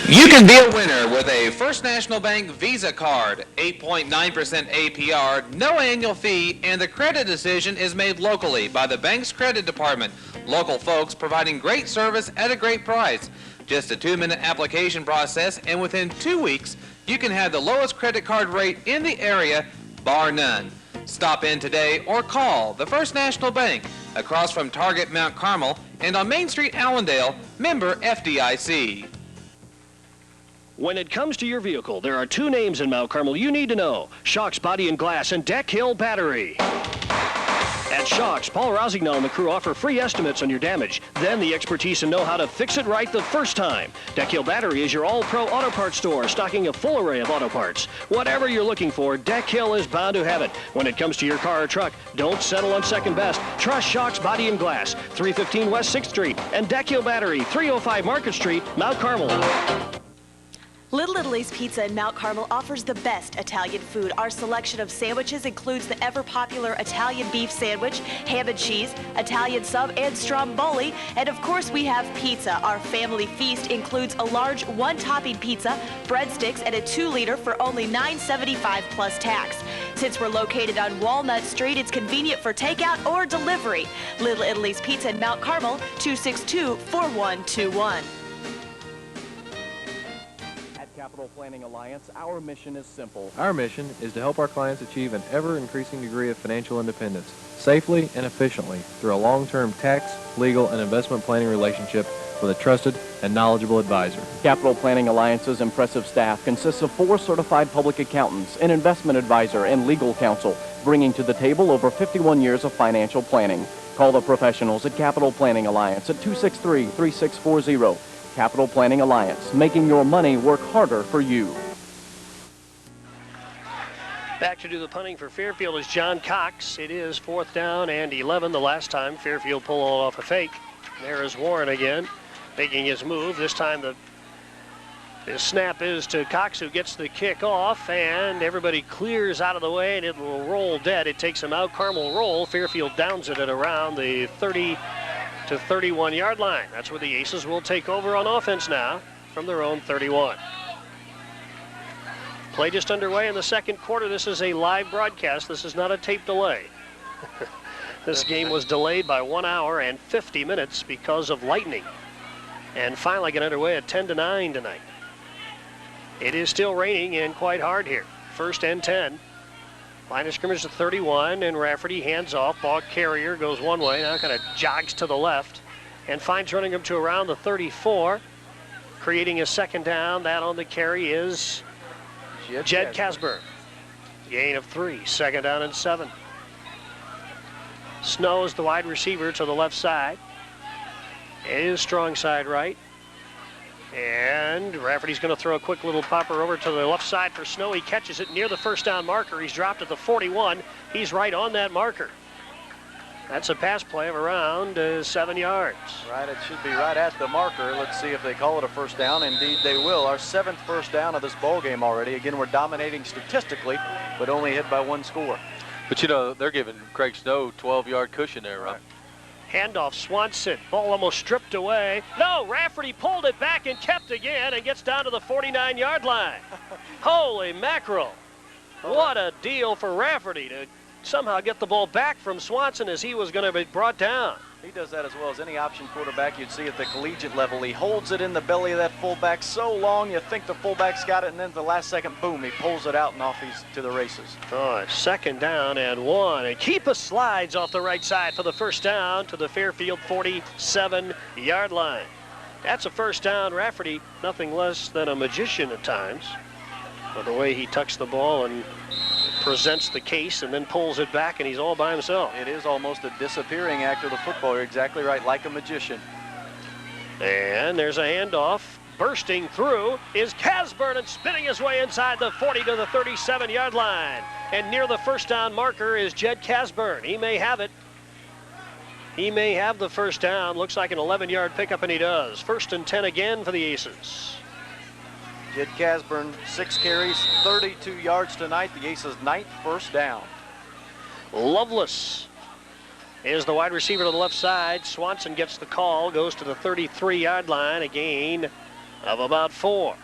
You can be a winner with a First National Bank Visa card, 8.9% APR, no annual fee, and the credit decision is made locally by the bank's credit department. Local folks providing great service at a great price. Just a 2-minute application process, and within 2 weeks, you can have the lowest credit card rate in the area, bar none. Stop in today or call the First National Bank across from Target Mount Carmel and on Main Street, Allendale, member FDIC. When it comes to your vehicle, there are 2 names in Mount Carmel you need to know: Shocks Body and Glass and Deck Hill Battery. At Shocks, Paul Rossignol and the crew offer free estimates on your damage, then the expertise and know-how to fix it right the first time. Deck Hill Battery is your all-pro auto parts store, stocking a full array of auto parts. Whatever you're looking for, Deck Hill is bound to have it. When it comes to your car or truck, don't settle on second best. Trust Shocks Body and Glass, 315 West 6th Street, and Deck Hill Battery, 305 Market Street, Mount Carmel. Little Italy's Pizza in Mount Carmel offers the best Italian food. Our selection of sandwiches includes the ever-popular Italian beef sandwich, ham and cheese, Italian sub, and stromboli. And of course, we have pizza. Our family feast includes a large 1-topping pizza, breadsticks, and a 2-liter for only $9.75 plus tax. Since we're located on Walnut Street, it's convenient for takeout or delivery. Little Italy's Pizza in Mount Carmel, 262-4121. Capital Planning Alliance, our mission is simple. Our mission is to help our clients achieve an ever-increasing degree of financial independence, safely and efficiently, through a long-term tax, legal, and investment planning relationship with a trusted and knowledgeable advisor. Capital Planning Alliance's impressive staff consists of 4 certified public accountants, an investment advisor, and legal counsel, bringing to the table over 51 years of financial planning. Call the professionals at Capital Planning Alliance at 263-3640. Capital Planning Alliance, making your money work harder for you. Back to do the punting for Fairfield is John Cox. It is 4th down and 11. The last time Fairfield pulled off a fake. There is Warren again, making his move. This time the snap is to Cox, who gets the kick off, and everybody clears out of the way, and it will roll dead. It takes a Mount Carmel roll. Fairfield downs it at around the 30 to 31-yard line. That's where the Aces will take over on offense now from their own 31. Play just underway in the second quarter. This is a live broadcast. This is not a tape delay. This game was delayed by 1 hour and 50 minutes because of lightning, and finally get underway at 10-9 tonight. It is still raining and quite hard here. 1st and 10. Line of scrimmage to 31, and Rafferty hands off. Ball carrier goes one way, now kind of jogs to the left, and finds running him to around the 34, creating a 2nd down. That on the carry is Jed Casburn. Gain of 3, 2nd down and 7. Snow is the wide receiver to the left side. It is strong side right. And Rafferty's going to throw a quick little popper over to the left side for Snow. He catches it near the 1st down marker. He's dropped at the 41. He's right on that marker. That's a pass play of around 7 yards. Right, it should be right at the marker. Let's see if they call it a first down. Indeed, they will. Our 7th first down of this ball game already. Again, we're dominating statistically, but only hit by 1 score. But, you know, they're giving Craig Snow 12-yard cushion there, right? Handoff, Swanson. Ball almost stripped away. No, Rafferty pulled it back and kept again and gets down to the 49-yard line. Holy mackerel. What a deal for Rafferty to somehow get the ball back from Swanson as he was going to be brought down. He does that as well as any option quarterback you'd see at the collegiate level. He holds it in the belly of that fullback so long you think the fullback's got it, and then at the last second, boom, he pulls it out and off he's to the races. Oh, 2nd down and 1. And Keepa slides off the right side for the first down to the Fairfield 47-yard line. That's a first down. Rafferty, nothing less than a magician at times. But the way he tucks the ball and presents the case and then pulls it back, and he's all by himself. It is almost a disappearing act of the football. You're exactly right, like a magician. And there's a handoff. Bursting through is Casburn and spinning his way inside the 40 to the 37-yard line. And near the first down marker is Jed Casburn. He may have it. He may have the first down. Looks like an 11-yard pickup, and he does. 1st and 10 again for the Aces. Jed Casburn, 6 carries, 32 yards tonight. The Aces' 9th first down. Loveless is the wide receiver to the left side. Swanson gets the call, goes to the 33-yard line, a gain of about 4.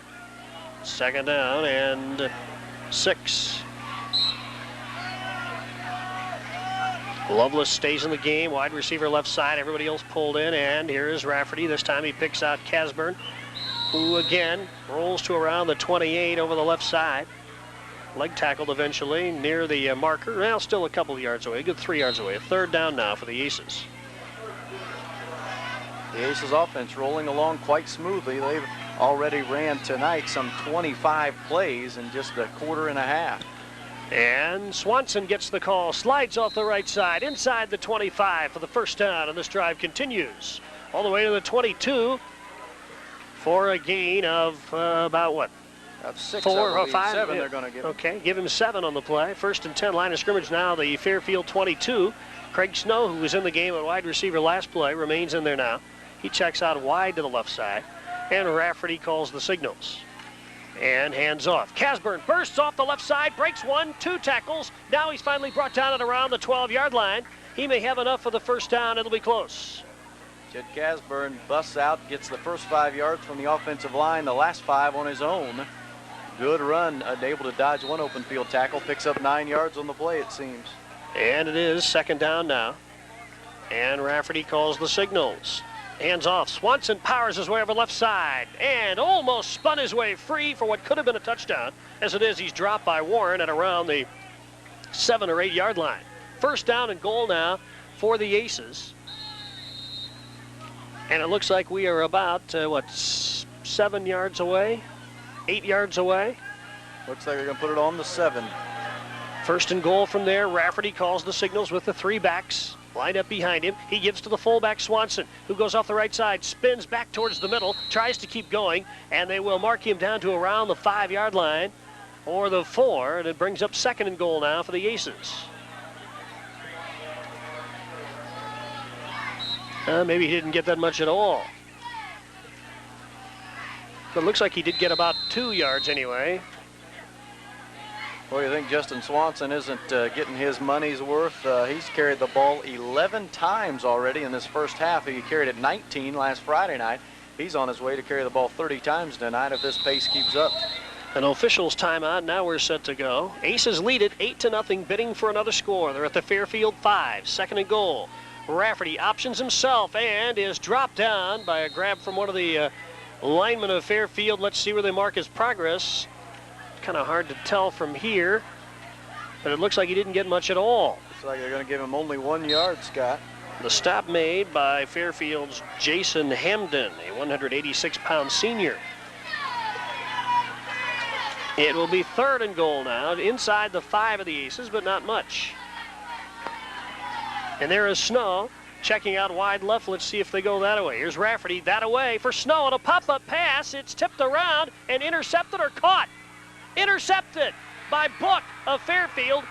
2nd down and 6. Loveless stays in the game, wide receiver left side, everybody else pulled in, and here is Rafferty. This time he picks out Casburn, who again rolls to around the 28 over the left side. Leg tackled eventually near the marker. Well, still a couple of yards away, a good 3 yards away. A 3rd down now for the Aces. The Aces offense rolling along quite smoothly. They've already ran tonight some 25 plays in just a quarter and a half. And Swanson gets the call, slides off the right side, inside the 25 for the first down, and this drive continues all the way to the 22 for a gain of about what? Of 6, 4 or 5? 7 they're going to give him. Okay, give him 7 on the play. 1st and 10, line of scrimmage now, the Fairfield 22. Craig Snow, who was in the game at wide receiver last play, remains in there now. He checks out wide to the left side, and Rafferty calls the signals. And hands off. Casburn bursts off the left side, breaks 1, 2 tackles. Now he's finally brought down at around the 12-yard line. He may have enough for the first down. It'll be close. Jed Casburn busts out, gets the first 5 yards from the offensive line, the last 5 on his own. Good run, able to dodge 1 open field tackle, picks up 9 yards on the play, it seems. And it is 2nd down now. And Rafferty calls the signals. Hands off. Swanson powers his way over left side and almost spun his way free for what could have been a touchdown. As it is, he's dropped by Warren at around the 7 or 8 yard line. First down and goal now for the Aces. And it looks like we are about, 7 yards away? 8 yards away? Looks like they're going to put it on the 7. 1st and goal from there. Rafferty calls the signals with the 3 backs. Lined up behind him. He gives to the fullback Swanson, who goes off the right side, spins back towards the middle, tries to keep going, and they will mark him down to around the 5-yard line or the 4, and it brings up 2nd and goal now for the Aces. Maybe he didn't get that much at all. But it looks like he did get about 2 yards anyway. Well, you think Justin Swanson isn't getting his money's worth? He's carried the ball 11 times already in this first half. He carried it 19 last Friday night. He's on his way to carry the ball 30 times tonight if this pace keeps up. An official's timeout. Now we're set to go. Aces lead it 8-0, bidding for another score. They're at the Fairfield 5. 2nd and goal. Rafferty options himself and is dropped down by a grab from one of the linemen of Fairfield. Let's see where they mark his progress. Kind of hard to tell from here, but it looks like he didn't get much at all. Looks like they're going to give him only 1 yard, Scott. The stop made by Fairfield's Jason Hamden, a 186-pound senior. It will be 3rd and goal now, inside the 5 of the Aces, but not much. And there is Snow checking out wide left. Let's see if they go that way. Here's Rafferty, that away for Snow on a pop-up pass. It's tipped around and intercepted or caught. Intercepted by Book of Fairfield,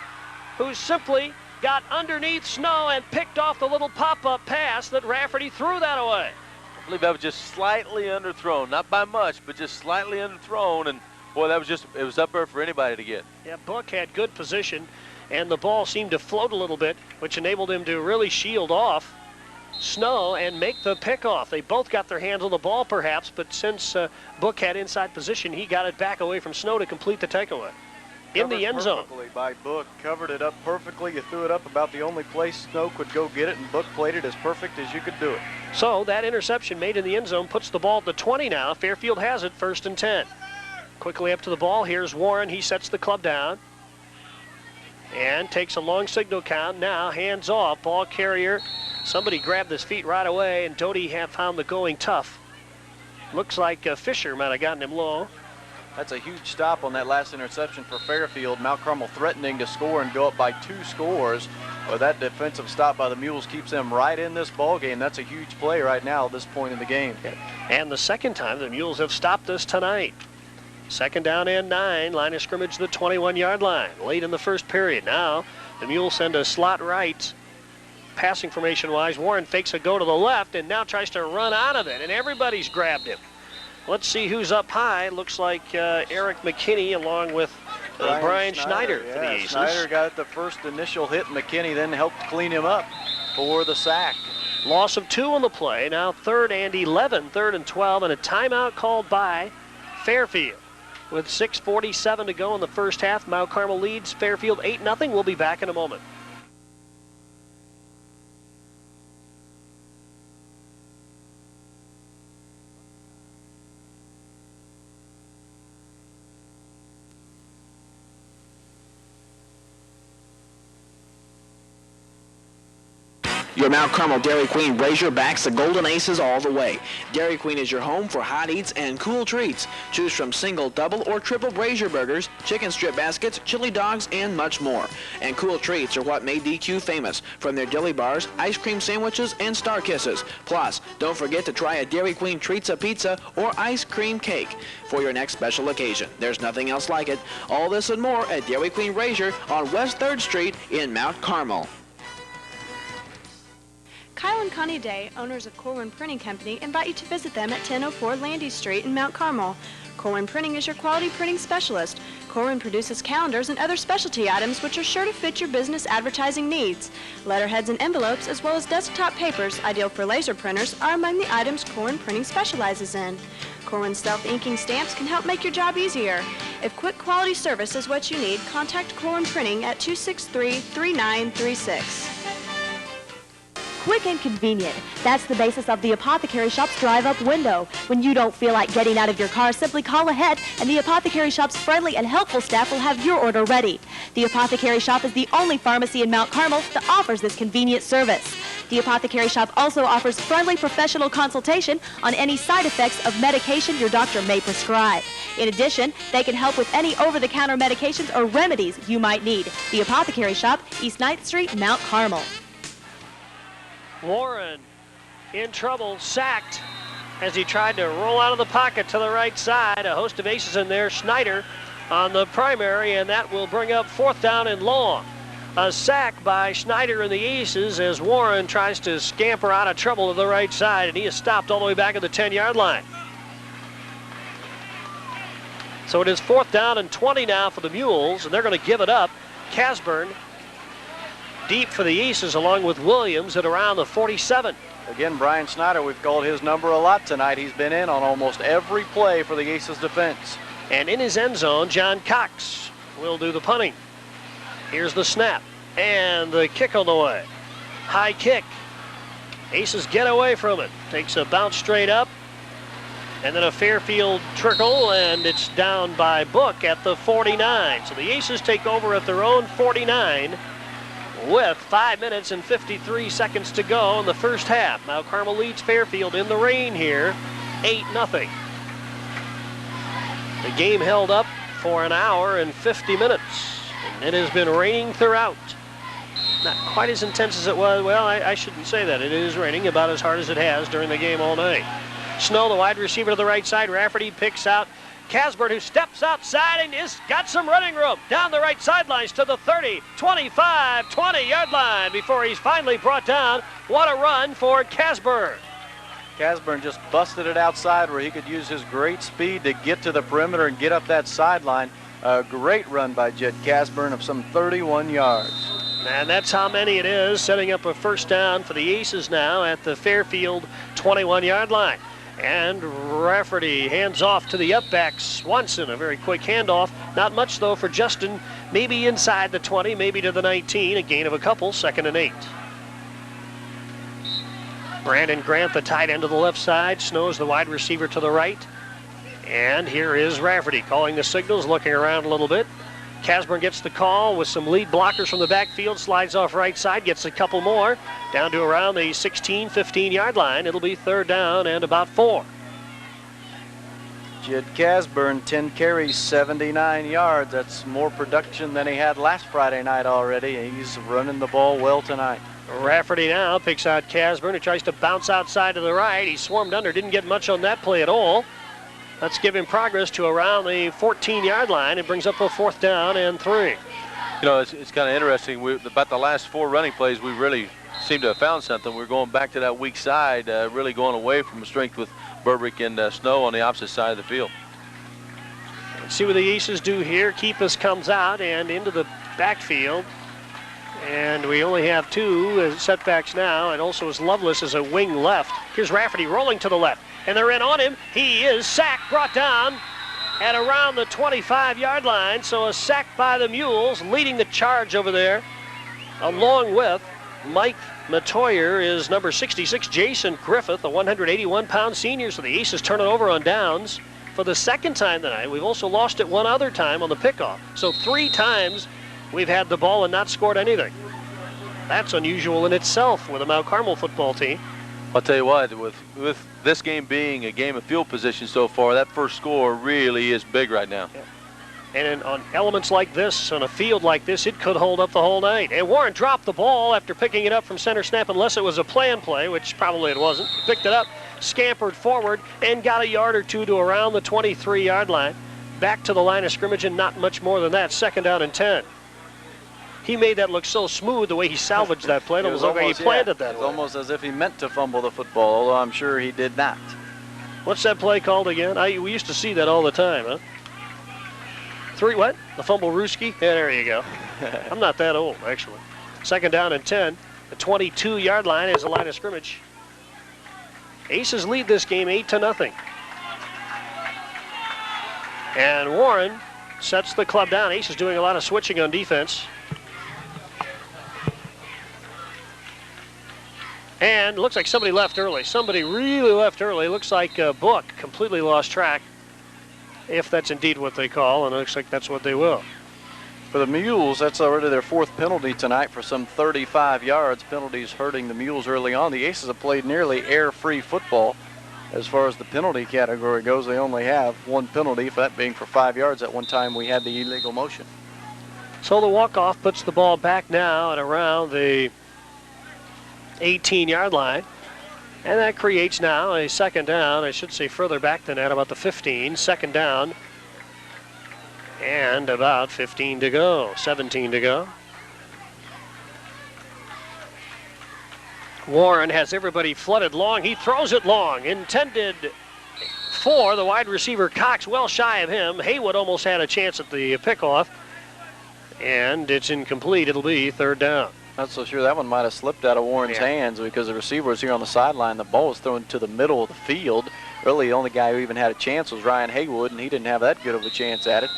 who simply got underneath Snow and picked off the little pop-up pass that Rafferty threw that away. I believe that was just slightly underthrown, not by much, but just slightly underthrown, and boy, that was just, it was up there for anybody to get. Yeah, Book had good position, and the ball seemed to float a little bit, which enabled him to really shield off Snow and make the pickoff. They both got their hands on the ball, perhaps, but since Book had inside position, he got it back away from Snow to complete the takeaway. In the end zone. Perfectly by Book, covered it up perfectly. You threw it up about the only place Snow could go get it, and Book played it as perfect as you could do it. So that interception made in the end zone puts the ball at the 20 now. Fairfield has it, 1st and 10. Quickly up to the ball. Here's Warren. He sets the club down and takes a long signal count. Now hands off. Ball carrier. Somebody grabbed his feet right away, and Doty have found the going tough. Looks like Fisher might have gotten him low. That's a huge stop on that last interception for Fairfield. Mount Carmel threatening to score and go up by 2 scores. But that defensive stop by the Mules keeps them right in this ball game. That's a huge play right now at this point in the game. And the second time the Mules have stopped us tonight. 2nd down and 9. Line of scrimmage the 21-yard line. Late in the first period. Now the Mules send a slot right. Passing formation-wise, Warren fakes a go to the left and now tries to run out of it. And everybody's grabbed him. Let's see who's up high. Looks like Eric McKinney along with Brian Schneider for the Aces. Schneider got the first initial hit. McKinney then helped clean him up for the sack. Loss of 2 on the play. Now 3rd and 11, 3rd and 12, and a timeout called by Fairfield. With 6:47 to go in the first half, Mount Carmel leads Fairfield 8-0. We'll be back in a moment. Your Mount Carmel Dairy Queen Razorbacks, the Golden Aces all the way. Dairy Queen is your home for hot eats and cool treats. Choose from single, double, or triple brazier burgers, chicken strip baskets, chili dogs, and much more. And cool treats are what made DQ famous, from their deli bars, ice cream sandwiches, and star kisses. Plus, don't forget to try a Dairy Queen Treats-a Pizza or ice cream cake for your next special occasion. There's nothing else like it. All this and more at Dairy Queen Razor on West 3rd Street in Mount Carmel. Kyle and Connie Day, owners of Corwin Printing Company, invite you to visit them at 1004 Landy Street in Mount Carmel. Corwin Printing is your quality printing specialist. Corwin produces calendars and other specialty items which are sure to fit your business advertising needs. Letterheads and envelopes, as well as desktop papers, ideal for laser printers, are among the items Corwin Printing specializes in. Corwin self-inking stamps can help make your job easier. If quick quality service is what you need, contact Corwin Printing at 263-3936. Quick and convenient. That's the basis of the Apothecary Shop's drive-up window. When you don't feel like getting out of your car, simply call ahead, and the Apothecary Shop's friendly and helpful staff will have your order ready. The Apothecary Shop is the only pharmacy in Mount Carmel that offers this convenient service. The Apothecary Shop also offers friendly professional consultation on any side effects of medication your doctor may prescribe. In addition, they can help with any over-the-counter medications or remedies you might need. The Apothecary Shop, East 9th Street, Mount Carmel. Warren in trouble, sacked as he tried to roll out of the pocket to the right side. A host of aces in there. Schneider on the primary, and that will bring up 4th down and long. A sack by Schneider and the Aces as Warren tries to scamper out of trouble to the right side, and he is stopped all the way back at the 10-yard line. So it is 4th down and 20 now for the Mules, and they're going to give it up. Casburn deep for the Aces along with Williams at around the 47. Again, Brian Schneider, we've called his number a lot tonight. He's been in on almost every play for the Aces defense. And in his end zone, John Cox will do the punting. Here's the snap and the kick on the way. High kick. Aces get away from it. Takes a bounce straight up. And then a Fairfield trickle, and it's down by Book at the 49. So the Aces take over at their own 49 with 5 minutes and 53 seconds to go in the first half. Mount Carmel leads Fairfield in the rain here, 8-0. The game held up for an hour and 50 minutes, and it has been raining throughout. Not quite as intense as it was. Well, I shouldn't say that. It is raining about as hard as it has during the game all night. Snow, the wide receiver to the right side. Rafferty picks out Casburn, who steps outside and has got some running room. Down the right sidelines to the 30, 25, 20-yard line before he's finally brought down. What a run for Casburn. Casburn just busted it outside where he could use his great speed to get to the perimeter and get up that sideline. A great run by Jed Casburn of some 31 yards. And that's how many it is, setting up a first down for the Aces now at the Fairfield 21-yard line. And Rafferty hands off to the up-back Swanson, a very quick handoff. Not much, though, for Justin. Maybe inside the 20, maybe to the 19, a gain of a couple, 2nd and 8. Brandon Grant, the tight end to the left side. Snow's the wide receiver to the right. And here is Rafferty calling the signals, looking around a little bit. Casburn gets the call with some lead blockers from the backfield, slides off right side, gets a couple more, down to around the 16, 15-yard line. It'll be 3rd down and about 4. Jed Casburn, 10 carries, 79 yards. That's more production than he had last Friday night already. He's running the ball well tonight. Rafferty now picks out Casburn, who tries to bounce outside to the right. He swarmed under, didn't get much on that play at all. Let's give him progress to around the 14-yard line. It brings up a 4th down and 3. You know, it's kind of interesting. About the last 4 running plays, we really seem to have found something. We're going back to that weak side, really going away from strength with Burbrick and Snow on the opposite side of the field. Let's see what the Aces do here. Keepus comes out and into the backfield. And we only have 2 setbacks now, and also as Lovelace as a wing left. Here's Rafferty rolling to the left, and they're in on him. He is sacked, brought down at around the 25-yard line. So a sack by the Mules, leading the charge over there, along with Mike Matoyer is number 66, Jason Griffith, a 181-pound senior. So the Aces turn it over on downs for the 2nd time tonight. We've also lost it 1 other time on the pickoff. So 3 times we've had the ball and not scored anything. That's unusual in itself with a Mount Carmel football team. I'll tell you what, with this game being a game of field position so far, that first score really is big right now. Yeah. And on elements like this, on a field like this, it could hold up the whole night. And Warren dropped the ball after picking it up from center snap, unless it was a planned play, which probably it wasn't. Picked it up, scampered forward, and got a yard or 2 to around the 23-yard line. Back to the line of scrimmage, and not much more than that. 2nd down and 10. He made that look so smooth, the way he salvaged that play. It was like he planned it that way. It was almost as if he meant to fumble the football, although I'm sure he did not. What's that play called again? We used to see that all the time, huh? 3 what? The fumble Ruski? Yeah, there you go. I'm not that old, actually. 2nd down and 10. The 22-yard line is the line of scrimmage. Aces lead this game 8-0. And Warren sets the club down. Aces doing a lot of switching on defense. And looks like somebody left early. Somebody really left early. Looks like Book completely lost track, if that's indeed what they call, and it looks like that's what they will. For the Mules, that's already their 4th penalty tonight for some 35 yards. Penalties hurting the Mules early on. The Aces have played nearly air-free football. As far as the penalty category goes, they only have 1 penalty, that being for 5 yards. At one time, we had the illegal motion. So the walk-off puts the ball back now at around the 18-yard line. And that creates now a 2nd down. I should say further back than that, about the 15. 2nd down. And about 15 to go, 17 to go. Warren has everybody flooded long. He throws it long. Intended for the wide receiver Cox, well shy of him. Haywood almost had a chance at the pickoff. And it's incomplete. It'll be 3rd down. Not so sure that one might have slipped out of Warren's hands because the receiver was here on the sideline. The ball was thrown to the middle of the field. Really, the only guy who even had a chance was Ryan Haywood, and he didn't have that good of a chance at it.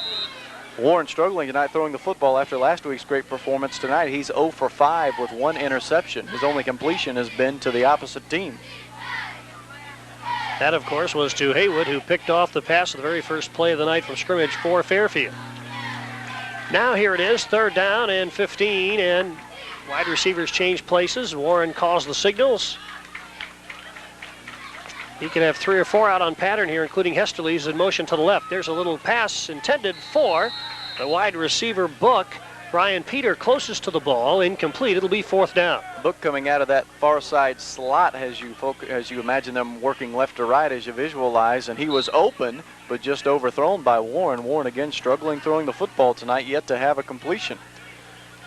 Warren struggling tonight throwing the football after last week's great performance tonight. He's 0 for 5 with 1 interception. His only completion has been to the opposite team. That, of course, was to Haywood, who picked off the pass of the very first play of the night from scrimmage for Fairfield. Now here it is, 3rd down and 15, and wide receivers change places. Warren calls the signals. He can have 3 or 4 out on pattern here, including Hesterly's in motion to the left. There's a little pass intended for the wide receiver Book, Brian Peter closest to the ball, incomplete. It'll be 4th down. Book coming out of that far side slot as you imagine them working left to right as you visualize, and he was open but just overthrown by Warren. Warren again struggling throwing the football tonight, yet to have a completion.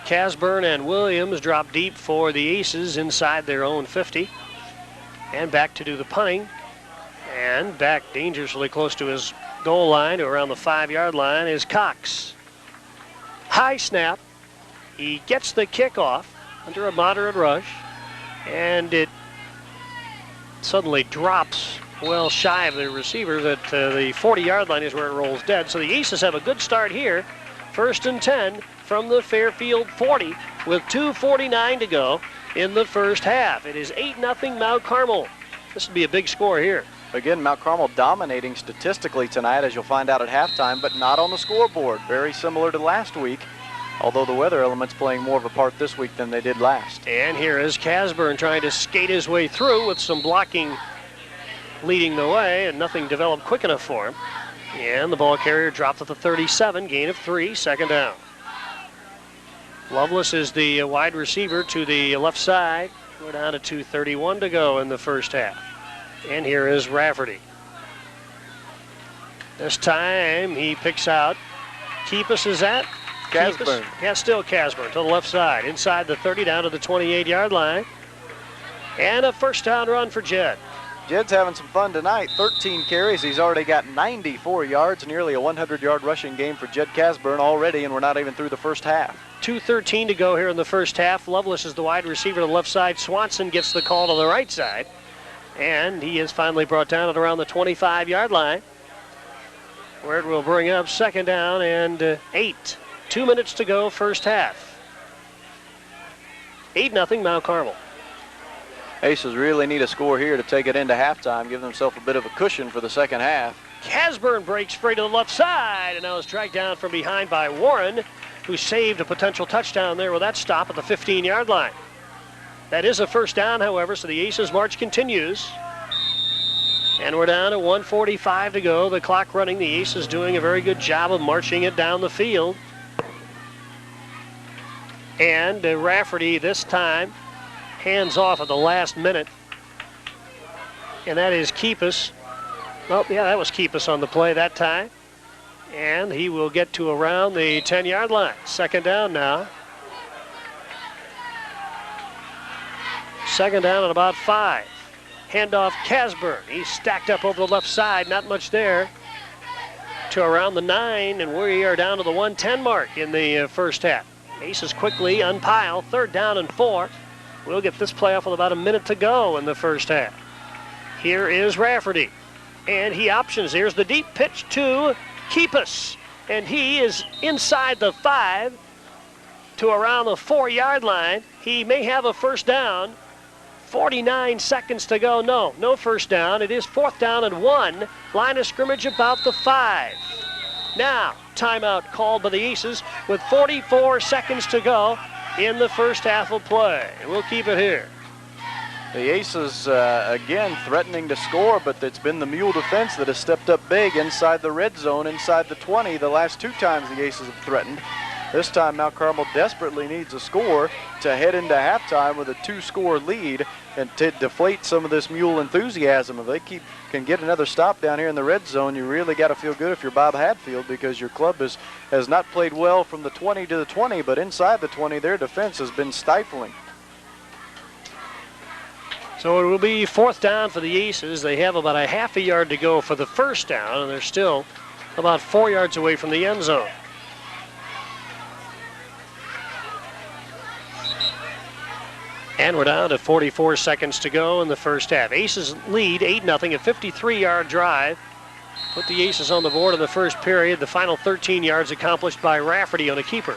Casburn and Williams drop deep for the Aces inside their own 50. And back to do the punting. And back dangerously close to his goal line, to around the 5-yard line, is Cox. High snap. He gets the kickoff under a moderate rush, and it suddenly drops well shy of the receivers at the 40-yard line is where it rolls dead. So the Aces have a good start here. 1st and 10 from the Fairfield 40 with 2:49 to go in the first half. It is 8-0 Mount Carmel. This would be a big score here. Again, Mount Carmel dominating statistically tonight, as you'll find out at halftime, but not on the scoreboard. Very similar to last week, although the weather element's playing more of a part this week than they did last. And here is Casburn trying to skate his way through with some blocking leading the way, and nothing developed quick enough for him. And the ball carrier dropped at the 37, gain of 3, 2nd down. Lovelace is the wide receiver to the left side. We're down to 2:31 to go in the first half. And here is Rafferty. This time he picks out Keepus, is that? Casburn. Yeah, still Casburn to the left side. Inside the 30 down to the 28-yard line. And a first down run for Jed. Jed's having some fun tonight. 13 carries. He's already got 94 yards, nearly a 100-yard rushing game for Jed Casburn already, and we're not even through the first half. 2:13 to go here in the first half. Lovelace is the wide receiver to the left side. Swanson gets the call to the right side. And he is finally brought down at around the 25-yard line, where it will bring up 2nd down and 8. 2 minutes to go, first half. 8-0 Mount Carmel. Aces really need a score here to take it into halftime, give themselves a bit of a cushion for the second half. Casburn breaks free to the left side, and now is tracked down from behind by Warren, who saved a potential touchdown there with that stop at the 15-yard line. That is a first down, however, so the Aces march continues. And we're down to 1:45 to go. The clock running. The Aces doing a very good job of marching it down the field. And Rafferty this time hands off at the last minute. And that is Keepus. Well, yeah, that was Keepus on the play that time. And he will get to around the 10-yard line. 2nd down now. 2nd down at about 5. Handoff Casburn. He's stacked up over the left side. Not much there. To around the 9, and we are down to the 1:10 mark in the first half. Aces quickly unpile. 3rd down and 4. We'll get this play off with about a minute to go in the first half. Here is Rafferty. And he options. Here's the deep pitch to Keepus. And he is inside the 5 to around the 4-yard line. He may have a first down. 49 seconds to go. No first down. It is 4th down and 1. Line of scrimmage about the 5. Now, timeout called by the Aces with 44 seconds to go in the first half of play. We'll keep it here. The Aces, again, threatening to score, but it's been the Mule defense that has stepped up big inside the red zone, inside the 20. The last 2 times the Aces have threatened. This time, Mount Carmel desperately needs a score to head into halftime with a 2-score lead and to deflate some of this Mule enthusiasm. If they can get another stop down here in the red zone, you really got to feel good if you're Bob Hatfield, because your club has not played well from the 20 to the 20, but inside the 20, their defense has been stifling. So it will be 4th down for the Aces. They have about a half a yard to go for the first down, and they're still about 4 yards away from the end zone. And we're down to 44 seconds to go in the first half. Aces lead 8-0, a 53-yard drive. Put the Aces on the board in the first period. The final 13 yards accomplished by Rafferty on a keeper.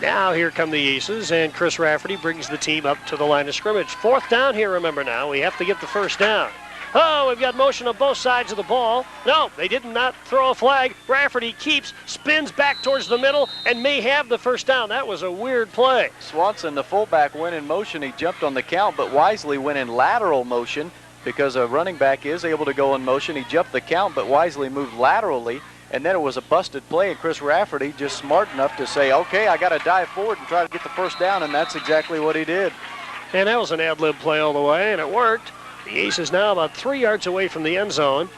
Now here come the Aces, and Chris Rafferty brings the team up to the line of scrimmage. 4th down here, remember now. We have to get the first down. Oh, we've got motion on both sides of the ball. No, they did not throw a flag. Rafferty keeps, spins back towards the middle, and may have the first down. That was a weird play. Swanson, the fullback, went in motion. He jumped on the count, but wisely went in lateral motion because a running back is able to go in motion. He jumped the count, but wisely moved laterally And then it was a busted play, and Chris Rafferty just smart enough to say, okay, I got to dive forward and try to get the first down, and that's exactly what he did. And that was an ad-lib play all the way, and it worked. The Aces now about 3 yards away from the end zone.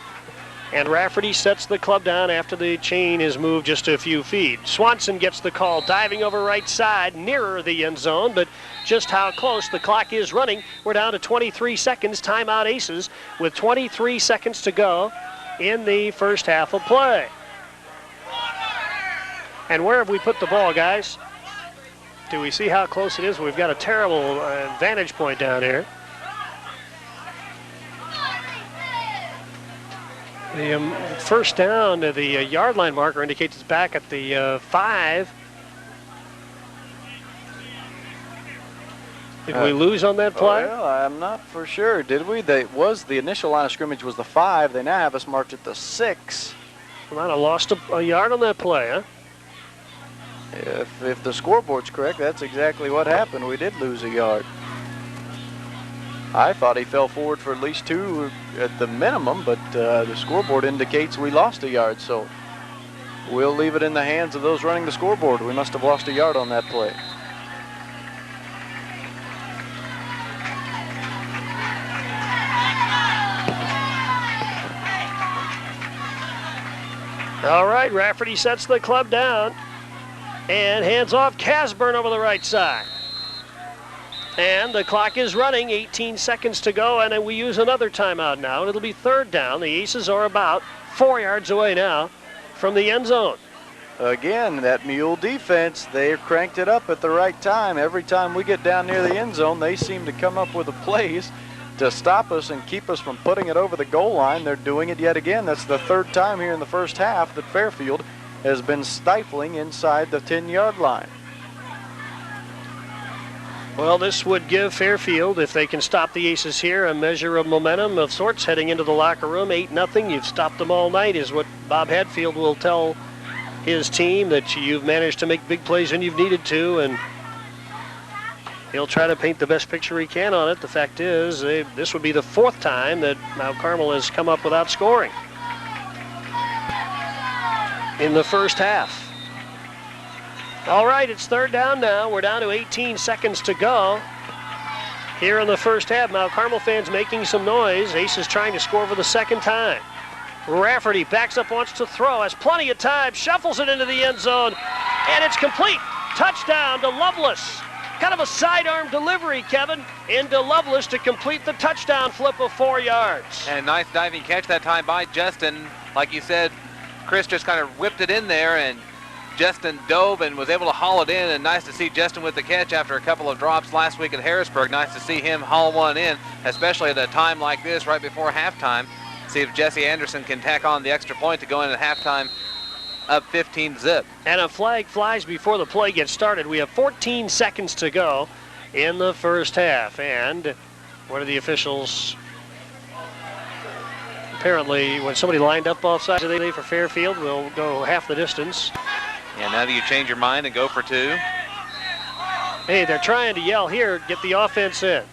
And Rafferty sets the club down after the chain is moved just a few feet. Swanson gets the call, diving over right side, nearer the end zone, but just how close. The clock is running. We're down to 23 seconds. Timeout Aces with 23 seconds to go in the first half of play. And where have we put the ball, guys? Do we see how close it is? We've got a terrible vantage point down here. The first down, the yard line marker indicates it's back at the 5. Did we lose on that play? Well, I'm not for sure. Did we? The initial line of scrimmage was the 5. They now have us marked at the 6. We might have lost a yard on that play, huh? If the scoreboard's correct, that's exactly what happened. We did lose a yard. I thought he fell forward for at least 2 at the minimum, but the scoreboard indicates we lost a yard, so we'll leave it in the hands of those running the scoreboard. We must have lost a yard on that play. All right, Rafferty sets the club down and hands off Casburn over the right side. And the clock is running, 18 seconds to go, and then we use another timeout now, and it'll be third down. The Aces are about 4 yards away now from the end zone. Again, that mule defense, they cranked it up at the right time. Every time we get down near the end zone, they seem to come up with the plays to stop us and keep us from putting it over the goal line. They're doing it yet again. That's the third time here in the first half that Fairfield has been stifling inside the 10-yard line. Well, this would give Fairfield, if they can stop the Aces here, a measure of momentum of sorts heading into the locker room. 8-0. You've stopped them all night is what Bob Hatfield will tell his team, that you've managed to make big plays when you've needed to, and he'll try to paint the best picture he can on it. The fact is, this would be the 4th time that Mount Carmel has come up without scoring in the first half. All right, it's third down now. We're down to 18 seconds to go here in the first half. Mount Carmel fans making some noise. Aces trying to score for the second time. Rafferty backs up, wants to throw, has plenty of time, shuffles it into the end zone, and it's complete. Touchdown to Lovelace. Kind of a sidearm delivery, Kevin, into Lovelace to complete the touchdown flip of 4 yards. And a nice diving catch that time by Justin. Like you said, Chris just kind of whipped it in there, and Justin dove and was able to haul it in, and nice to see Justin with the catch after a couple of drops last week at Harrisburg. Nice to see him haul one in, especially at a time like this right before halftime. See if Jesse Anderson can tack on the extra point to go in at halftime up 15-zip. And a flag flies before the play gets started. We have 14 seconds to go in the first half. And what are the officials? Apparently, when somebody lined up off sides today for Fairfield, we'll go half the distance. Yeah, now do you change your mind and go for 2? Hey, they're trying to yell here, get the offense in.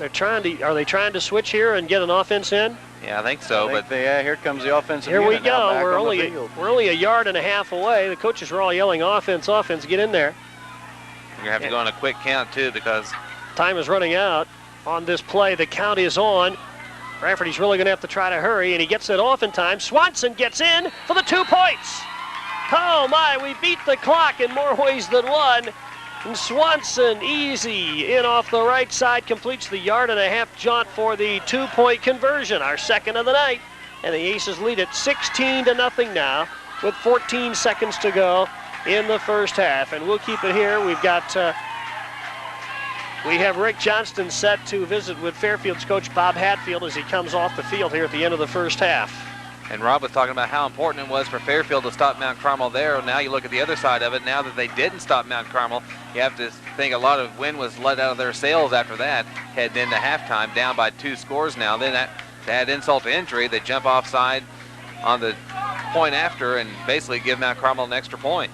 Are they trying to switch here and get an offense in? Yeah, I think so. Here comes the offensive Here we unit now go. back We're on the only field. we're only a yard and a half away. The coaches are all yelling, offense, offense, get in there. You're going to have to go on a quick count, too, because time is running out on this play. The count is on. Rafferty's really going to have to try to hurry, and he gets it off in time. Swanson gets in for the 2 points. Oh, my, we beat the clock in more ways than one. And Swanson, easy, in off the right side, completes the yard-and-a-half jaunt for the 2-point conversion, our second of the night. And the Aces lead it 16-0 now with 14 seconds to go in the first half. And we'll keep it here. We've got... We have Rick Johnston set to visit with Fairfield's coach Bob Hatfield as he comes off the field here at the end of the first half. And Rob was talking about how important it was for Fairfield to stop Mount Carmel there. Now you look at the other side of it. Now that they didn't stop Mount Carmel, you have to think a lot of wind was let out of their sails after that, heading into halftime, down by 2 scores now. Then that, to add insult to injury, they jump offside on the point after and basically give Mount Carmel an extra point.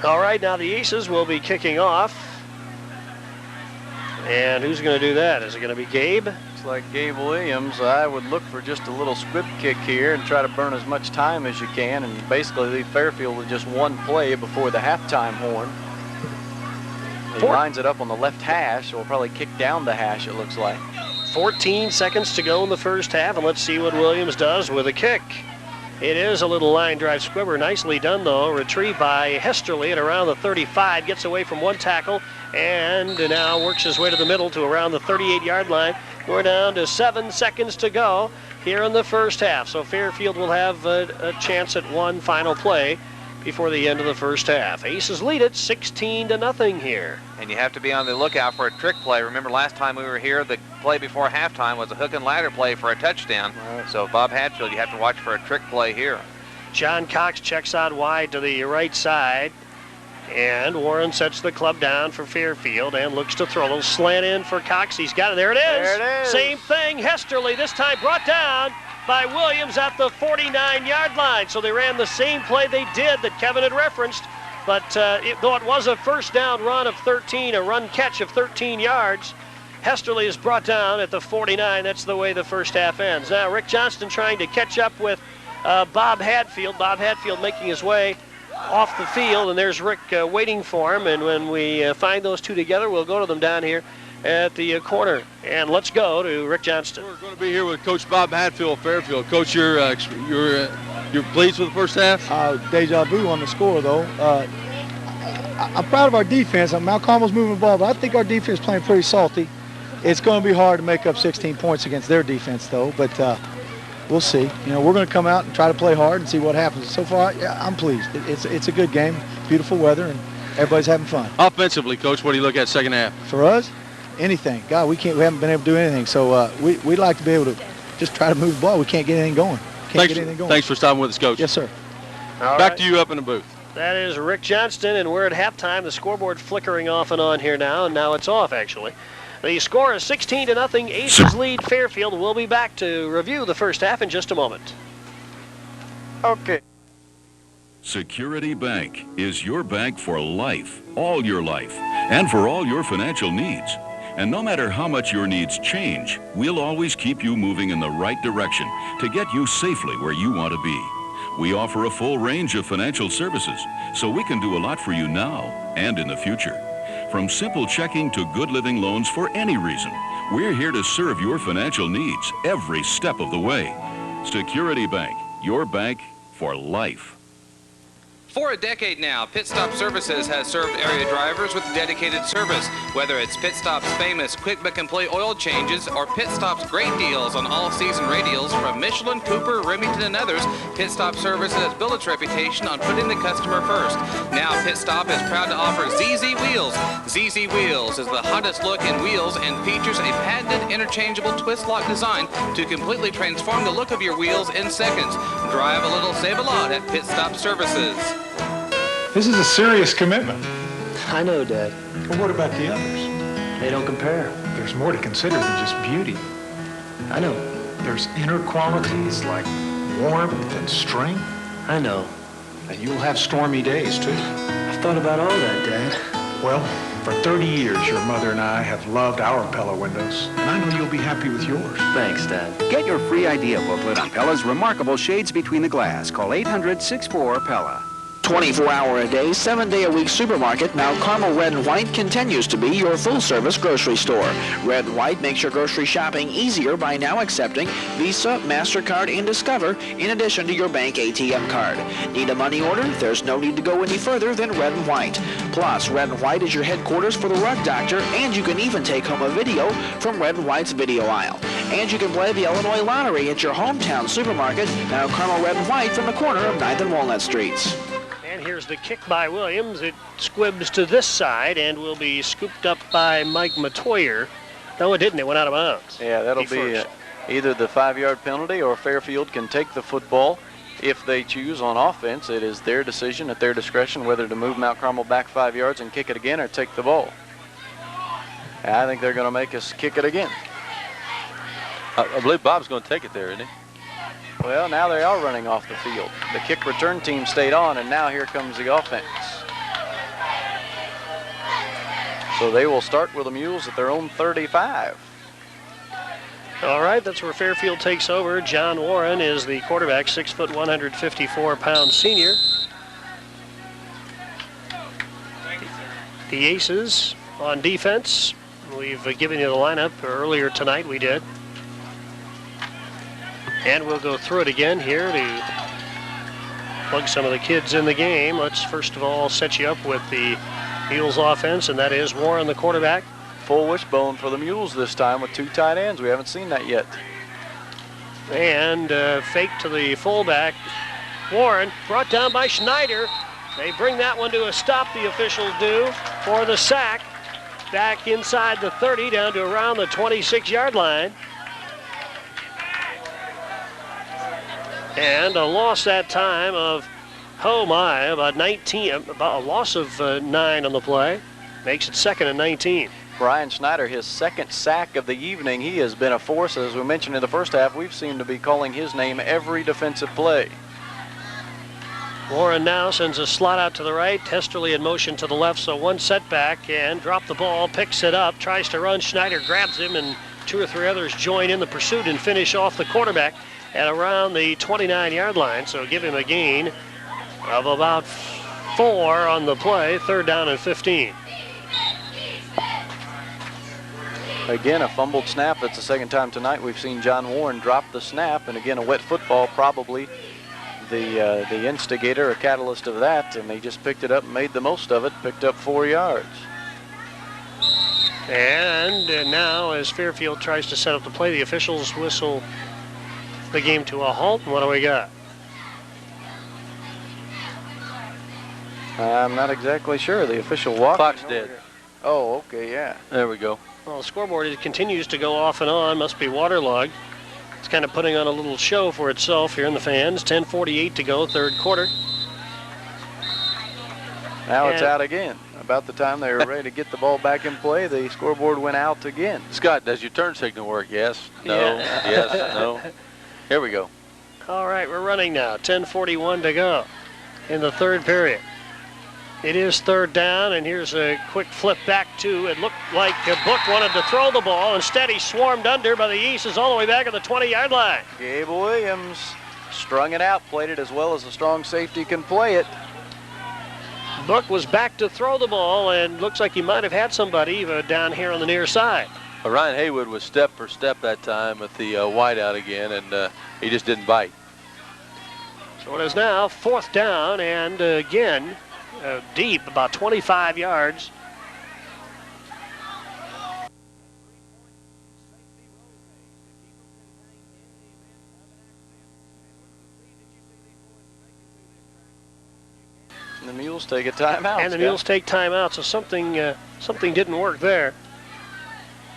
All right, now the Aces will be kicking off. And who's going to do that? Is it going to be Gabe? Looks like Gabe Williams. I would look for just a little squib kick here and try to burn as much time as you can, and basically leave Fairfield with just one play before the halftime horn. He lines it up on the left hash. Will probably kick down the hash, it looks like. 14 seconds to go in the first half, and let's see what Williams does with a kick. It is a little line drive squibber. Nicely done, though. Retrieved by Hesterly at around the 35. Gets away from one tackle and now works his way to the middle to around the 38-yard line. We're down to 7 seconds to go here in the first half. So Fairfield will have a chance at one final play before the end of the first half. Aces lead it 16-0 here. And you have to be on the lookout for a trick play. Remember last time we were here, the play before halftime was a hook and ladder play for a touchdown. So Bob Hatfield, you have to watch for a trick play here. John Cox checks out wide to the right side. And Warren sets the club down for Fairfield and looks to throw. A little slant in for Cox. He's got it. There it is. There it is. Same thing. Hesterly this time brought down by Williams at the 49-yard line. So they ran the same play they did that Kevin had referenced. But though it was a first down run of 13, a run catch of 13 yards, Hesterly is brought down at the 49. That's the way the first half ends. Now Rick Johnston trying to catch up with Bob Hatfield. Bob Hatfield making his way off the field, and there's Rick waiting for him. And when we find those two together, we'll go to them down here at the corner. And let's go to Rick Johnston. We're going to be here with Coach Bob Hatfield, Fairfield. Coach, you're pleased with the first half? Deja vu on the score, though. I'm proud of our defense. Mount Carmel's moving the ball, but I think our defense is playing pretty salty. It's going to be hard to make up 16 points against their defense, though. But we'll see. You know, we're going to come out and try to play hard and see what happens. So far, yeah, I'm pleased. It's a good game, beautiful weather, and everybody's having fun. Offensively, Coach, what do you look at second half? For us, anything. God, we haven't been able to do anything. So we'd like to be able to just try to move the ball. We can't get anything going. Thanks for stopping with us, Coach. Yes, sir. Back to you up in the booth. That is Rick Johnston, and we're at halftime. The scoreboard flickering off and on here now, and now it's off, actually. The score is 16-0. Aces lead Fairfield. We'll be back to review the first half in just a moment. Okay. Security Bank is your bank for life, all your life, and for all your financial needs. And no matter how much your needs change, we'll always keep you moving in the right direction to get you safely where you want to be. We offer a full range of financial services, so we can do a lot for you now and in the future. From simple checking to good living loans for any reason, we're here to serve your financial needs every step of the way. Security Bank, your bank for life. For a decade now, Pit Stop Services has served area drivers with dedicated service. Whether it's Pit Stop's famous quick but complete oil changes or Pit Stop's great deals on all-season radials from Michelin, Cooper, Remington, and others, Pit Stop Services has built its reputation on putting the customer first. Now Pit Stop is proud to offer ZZ Wheels. ZZ Wheels is the hottest look in wheels and features a patented interchangeable twist lock design to completely transform the look of your wheels in seconds. Drive a little, save a lot at Pit Stop Services. This is a serious commitment. I know, Dad. Well, what about the others? They don't compare. There's more to consider than just beauty. I know. There's inner qualities like warmth and strength. I know. And you'll have stormy days, too. I've thought about all that, Dad. Well, for 30 years, your mother and I have loved our Pella windows, and I know you'll be happy with yours. Thanks, Dad. Get your free idea booklet on Pella's remarkable shades between the glass. Call 800-64-PELLA. 24-hour-a-day, 7-day-a-week supermarket, Mount Carmel Red and White continues to be your full-service grocery store. Red and White makes your grocery shopping easier by now accepting Visa, MasterCard, and Discover, in addition to your bank ATM card. Need a money order? There's no need to go any further than Red and White. Plus, Red and White is your headquarters for the Rug Doctor, and you can even take home a video from Red and White's video aisle. And you can play the Illinois Lottery at your hometown supermarket, Mount Carmel Red and White, from the corner of 9th and Walnut Streets. And here's the kick by Williams. It squibs to this side and will be scooped up by Mike Matoyer. No, it didn't. It went out of bounds. Yeah, that'll be either the 5-yard penalty or Fairfield can take the football. If they choose on offense, it is their decision at their discretion whether to move Mount Carmel back 5 yards and kick it again or take the ball. I think they're going to make us kick it again. I believe Bob's going to take it there, isn't he? Well, now they are running off the field. The kick return team stayed on, and now here comes the offense. So they will start with the Mules at their own 35. All right, that's where Fairfield takes over. John Warren is the quarterback, 6 foot, 154-pound senior. The Aces on defense. We've given you the lineup earlier tonight, we did. And we'll go through it again here to plug some of the kids in the game. Let's first of all set you up with the Mules offense, and that is Warren, the quarterback. Full wishbone for the Mules this time with 2 tight ends. We haven't seen that yet. And fake to the fullback. Warren brought down by Schneider. They bring that one to a stop, the officials do, for the sack. Back inside the 30, down to around the 26-yard line. And a loss that time of, oh my, about 19, about a loss of 9 on the play. Makes it 2nd and 19. Brian Schneider, his 2nd sack of the evening. He has been a force. As we mentioned in the first half, we've seemed to be calling his name every defensive play. Warren now sends a slot out to the right. Testerly in motion to the left, so one setback and drop the ball, picks it up, tries to run. Schneider grabs him, and 2 or 3 others join in the pursuit and finish off the quarterback at around the 29-yard line. So give him a gain of about 4 on the play, 3rd down and 15. Again, a fumbled snap. That's the 2nd time tonight we've seen John Warren drop the snap. And again, a wet football, probably the instigator or catalyst of that. And he just picked it up and made the most of it, picked up 4 yards. And now as Fairfield tries to set up the play, the officials whistle the game to a halt. And what do we got? I'm not exactly sure. The official walk. Clock's dead. Oh, okay, yeah. There we go. Well, the scoreboard it continues to go off and on. Must be waterlogged. It's kind of putting on a little show for itself here in the fans. 10:48 to go, 3rd quarter. Now it's out again. About the time they were ready to get the ball back in play, the scoreboard went out again. Scott, does your turn signal work? Yes, no, Yeah. yes, no. Here we go. All right, we're running now. 10:41 to go in the 3rd period. It is 3rd down, and here's a quick flip back to, it looked like Book wanted to throw the ball. Instead, he swarmed under by the Aces all the way back at the 20-yard line. Gabe Williams strung it out, played it as well as a strong safety can play it. Book was back to throw the ball, and looks like he might have had somebody down here on the near side. Ryan Haywood was step for step that time with the wideout again, and he just didn't bite. So it is now 4th down, and again, deep, about 25 yards. And the Mules take a timeout. And the Mules take timeout, so something didn't work there.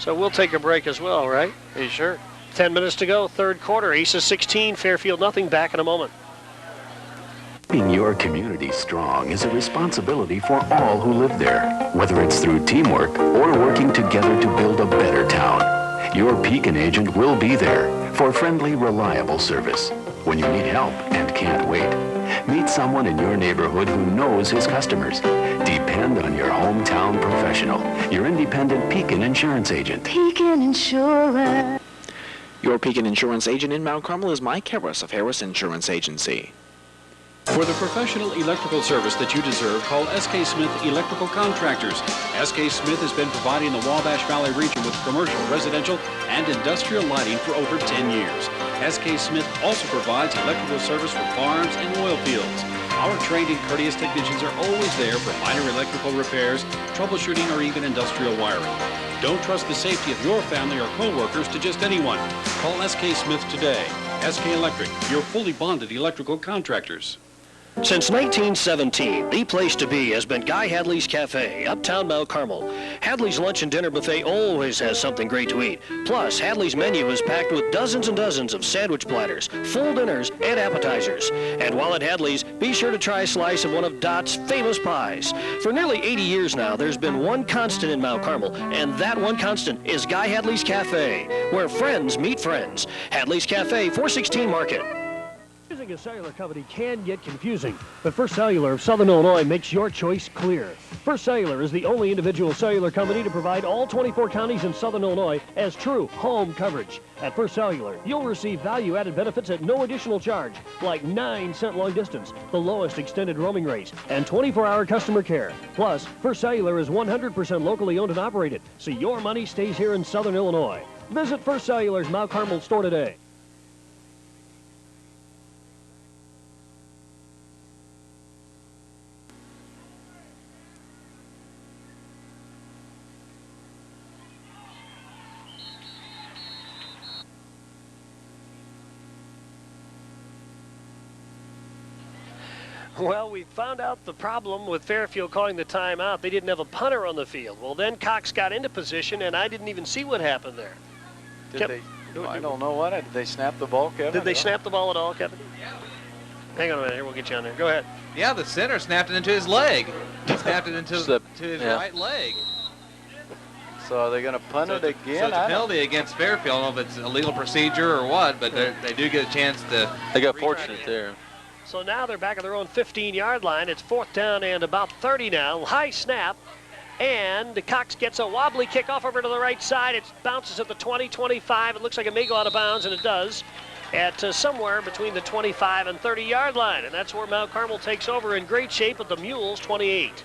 So we'll take a break as well, right? Hey, sure. 10 minutes to go, 3rd quarter. Aces 16, Fairfield nothing. Back in a moment. Keeping your community strong is a responsibility for all who live there, whether it's through teamwork or working together to build a better town. Your Pekin agent will be there for friendly, reliable service. When you need help and can't wait, meet someone in your neighborhood who knows his customers. Depend on your hometown professional, your independent Pekin insurance agent. Pekin Insurance. Your Pekin insurance agent in Mount Carmel is Mike Harris of Harris Insurance Agency. For the professional electrical service that you deserve, call S.K. Smith Electrical Contractors. S.K. Smith has been providing the Wabash Valley region with commercial, residential, and industrial lighting for over 10 years. S.K. Smith also provides electrical service for farms and oil fields. Our trained and courteous technicians are always there for minor electrical repairs, troubleshooting, or even industrial wiring. Don't trust the safety of your family or co-workers to just anyone. Call S.K. Smith today. S.K. Electric, your fully bonded electrical contractors. Since 1917, the place to be has been Guy Hadley's Cafe, uptown Mount Carmel. Hadley's lunch and dinner buffet always has something great to eat. Plus, Hadley's menu is packed with dozens and dozens of sandwich platters, full dinners, and appetizers. And while at Hadley's, be sure to try a slice of one of Dot's famous pies. For nearly 80 years now, there's been one constant in Mount Carmel, and that one constant is Guy Hadley's Cafe, where friends meet friends. Hadley's Cafe, 416 Market. Choosing a cellular company can get confusing, but First Cellular of Southern Illinois makes your choice clear. First Cellular is the only individual cellular company to provide all 24 counties in southern Illinois as true home coverage. At First Cellular, you'll receive value-added benefits at no additional charge, like 9-cent long distance, the lowest extended roaming rates, and 24-hour customer care. Plus, First Cellular is 100% locally owned and operated, so your money stays here in southern Illinois. Visit First Cellular's Mount Carmel store today. Well, we found out the problem with Fairfield calling the timeout. They didn't have a punter on the field. Well, then Cox got into position, and I didn't even see what happened there. I don't know what. Did they snap the ball, Kevin? Did they snap the ball at all, Kevin? Hang on a minute here. We'll get you on there. Go ahead. Yeah, the center snapped it into his leg. He snapped it into his right leg. So are they going to punt it again? So it's a penalty against Fairfield. I don't know if it's a legal procedure or what, but they do get a chance to. They got fortunate there. So now they're back at their own 15-yard line. It's 4th down and about 30 now. High snap. And Cox gets a wobbly kickoff over to the right side. It bounces at the 20, 25. It looks like it may go out of bounds, and it does, at somewhere between the 25 and 30-yard line. And that's where Mount Carmel takes over in great shape at the Mules 28.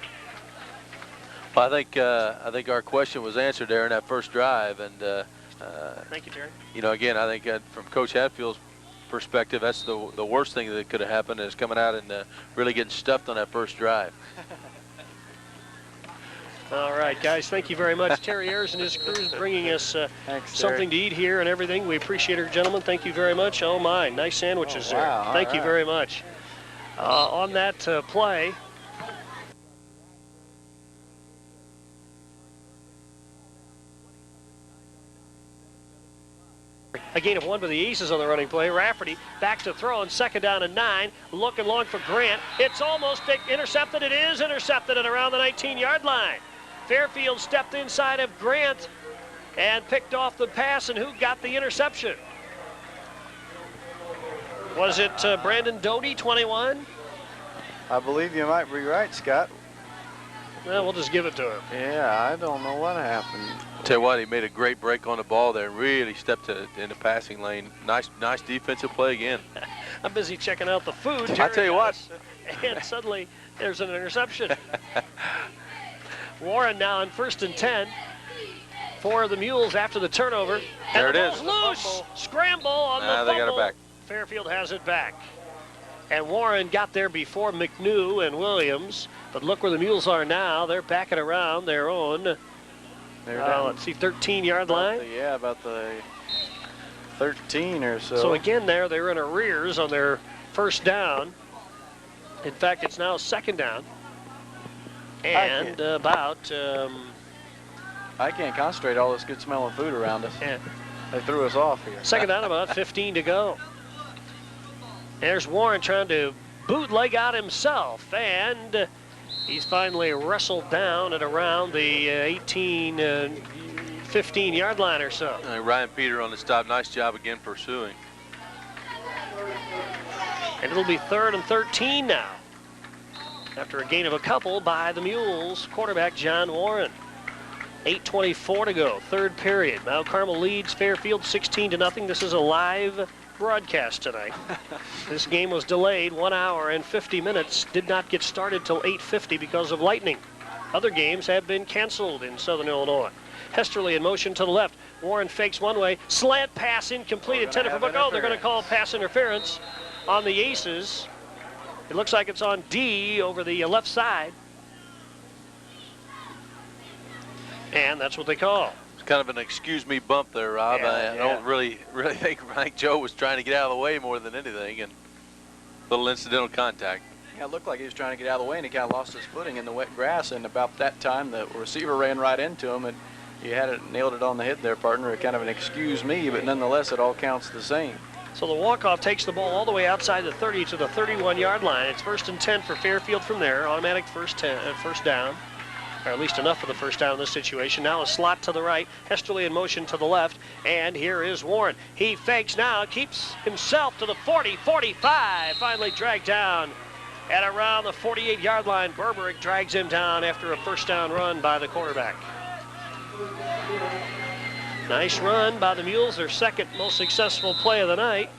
Well, I think our question was answered there in that first drive. And thank you, Terry. You know, again, I think from Coach Hatfield's perspective, that's the worst thing that could have happened is coming out and really getting stuffed on that first drive. All right, guys, thank you very much. Terry Ayers and his crew is bringing us something to eat here and everything. We appreciate it, gentlemen. Thank you very much. Oh, my, nice sandwiches there. Thank you very much. On that play, a gain of 1 by the Aces on the running play. Rafferty back to throw on 2nd down and 9. Looking long for Grant. It's almost intercepted. It is intercepted at around the 19-yard line. Fairfield stepped inside of Grant and picked off the pass, and who got the interception? Was it Brandon Doty, 21? I believe you might be right, Scott. Well, we'll just give it to him. Yeah, I don't know what happened. Tell you what, he made a great break on the ball there and really stepped in the passing lane. Nice defensive play again. I'm busy checking out the food. I tell you what. And suddenly there's an interception. Warren now on 1st and 10 for the Mules after the turnover. There and it the is. Loose. Scramble on the fumble. They got it back. Fairfield has it back. And Warren got there before McNew and Williams. But look where the Mules are now. They're backing around their own, let's see, 13-yard line. About the 13 or so. So again they're in arrears on their first down. In fact, it's now 2nd down. And I can't concentrate all this good smelling food around us. Yeah. They threw us off here. 2nd down, about 15 to go. There's Warren trying to bootleg out himself, and he's finally wrestled down at around the 15-yard line or so. Ryan Peter on the stop. Nice job again pursuing. And it'll be 3rd and 13 now, after a gain of a couple by the Mules quarterback John Warren. 8:24 to go, 3rd period. Mount Carmel leads Fairfield 16-0. This is a live broadcast tonight. This game was delayed 1 hour and 50 minutes. Did not get started till 8:50 because of lightning. Other games have been canceled in southern Illinois. Hesterly in motion to the left. Warren fakes one way. Slant pass incomplete. Intended for Buck. Oh, they're going to call pass interference on the Aces. It looks like it's on D over the left side. And that's what they call. It's kind of an excuse me bump there, Rob. I don't really think Joe was trying to get out of the way more than anything, and a little incidental contact. Yeah, it looked like he was trying to get out of the way, and he kind of lost his footing in the wet grass, and about that time the receiver ran right into him, and you had it, nailed it on the head there, partner. Kind of an excuse me, but nonetheless it all counts the same. So the walk-off takes the ball all the way outside the 30 to the 31-yard line. It's 1st and 10 for Fairfield from there. Automatic first down, or at least enough for the first down in this situation. Now a slot to the right, Hesterly in motion to the left, and here is Warren. He fakes now, keeps himself to the 40, 45, finally dragged down at around the 48-yard line. Berberick drags him down after a first down run by the quarterback. Nice run by the Mules, their second most successful play of the night.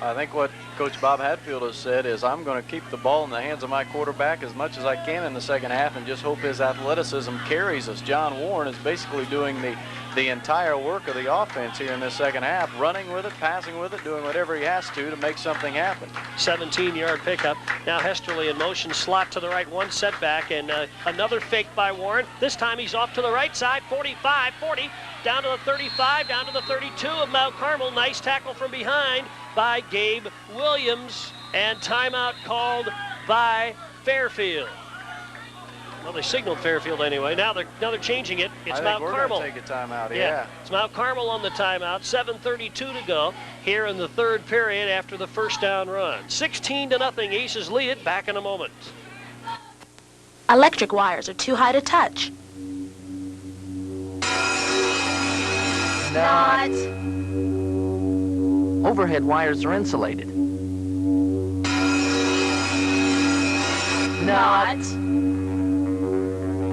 I think what Coach Bob Hatfield has said is I'm going to keep the ball in the hands of my quarterback as much as I can in the second half and just hope his athleticism carries us. John Warren is basically doing the entire work of the offense here in this second half, running with it, passing with it, doing whatever he has to make something happen. 17-yard pickup. Now Hesterly in motion, slot to the right, one setback, and another fake by Warren. This time he's off to the right side, 45, 40, down to the 35, down to the 32 of Mount Carmel. Nice tackle from behind by Gabe Williams, and timeout called by Fairfield. Well, they signaled Fairfield anyway. Now they're changing it. It's Mount Carmel. Take a timeout. Yeah. It's Mount Carmel on the timeout. 7:32 to go here in the third period after the first down run. 16-0. Aces lead it. Back in a moment. Electric wires are too high to touch. Not. Overhead wires are insulated. Not.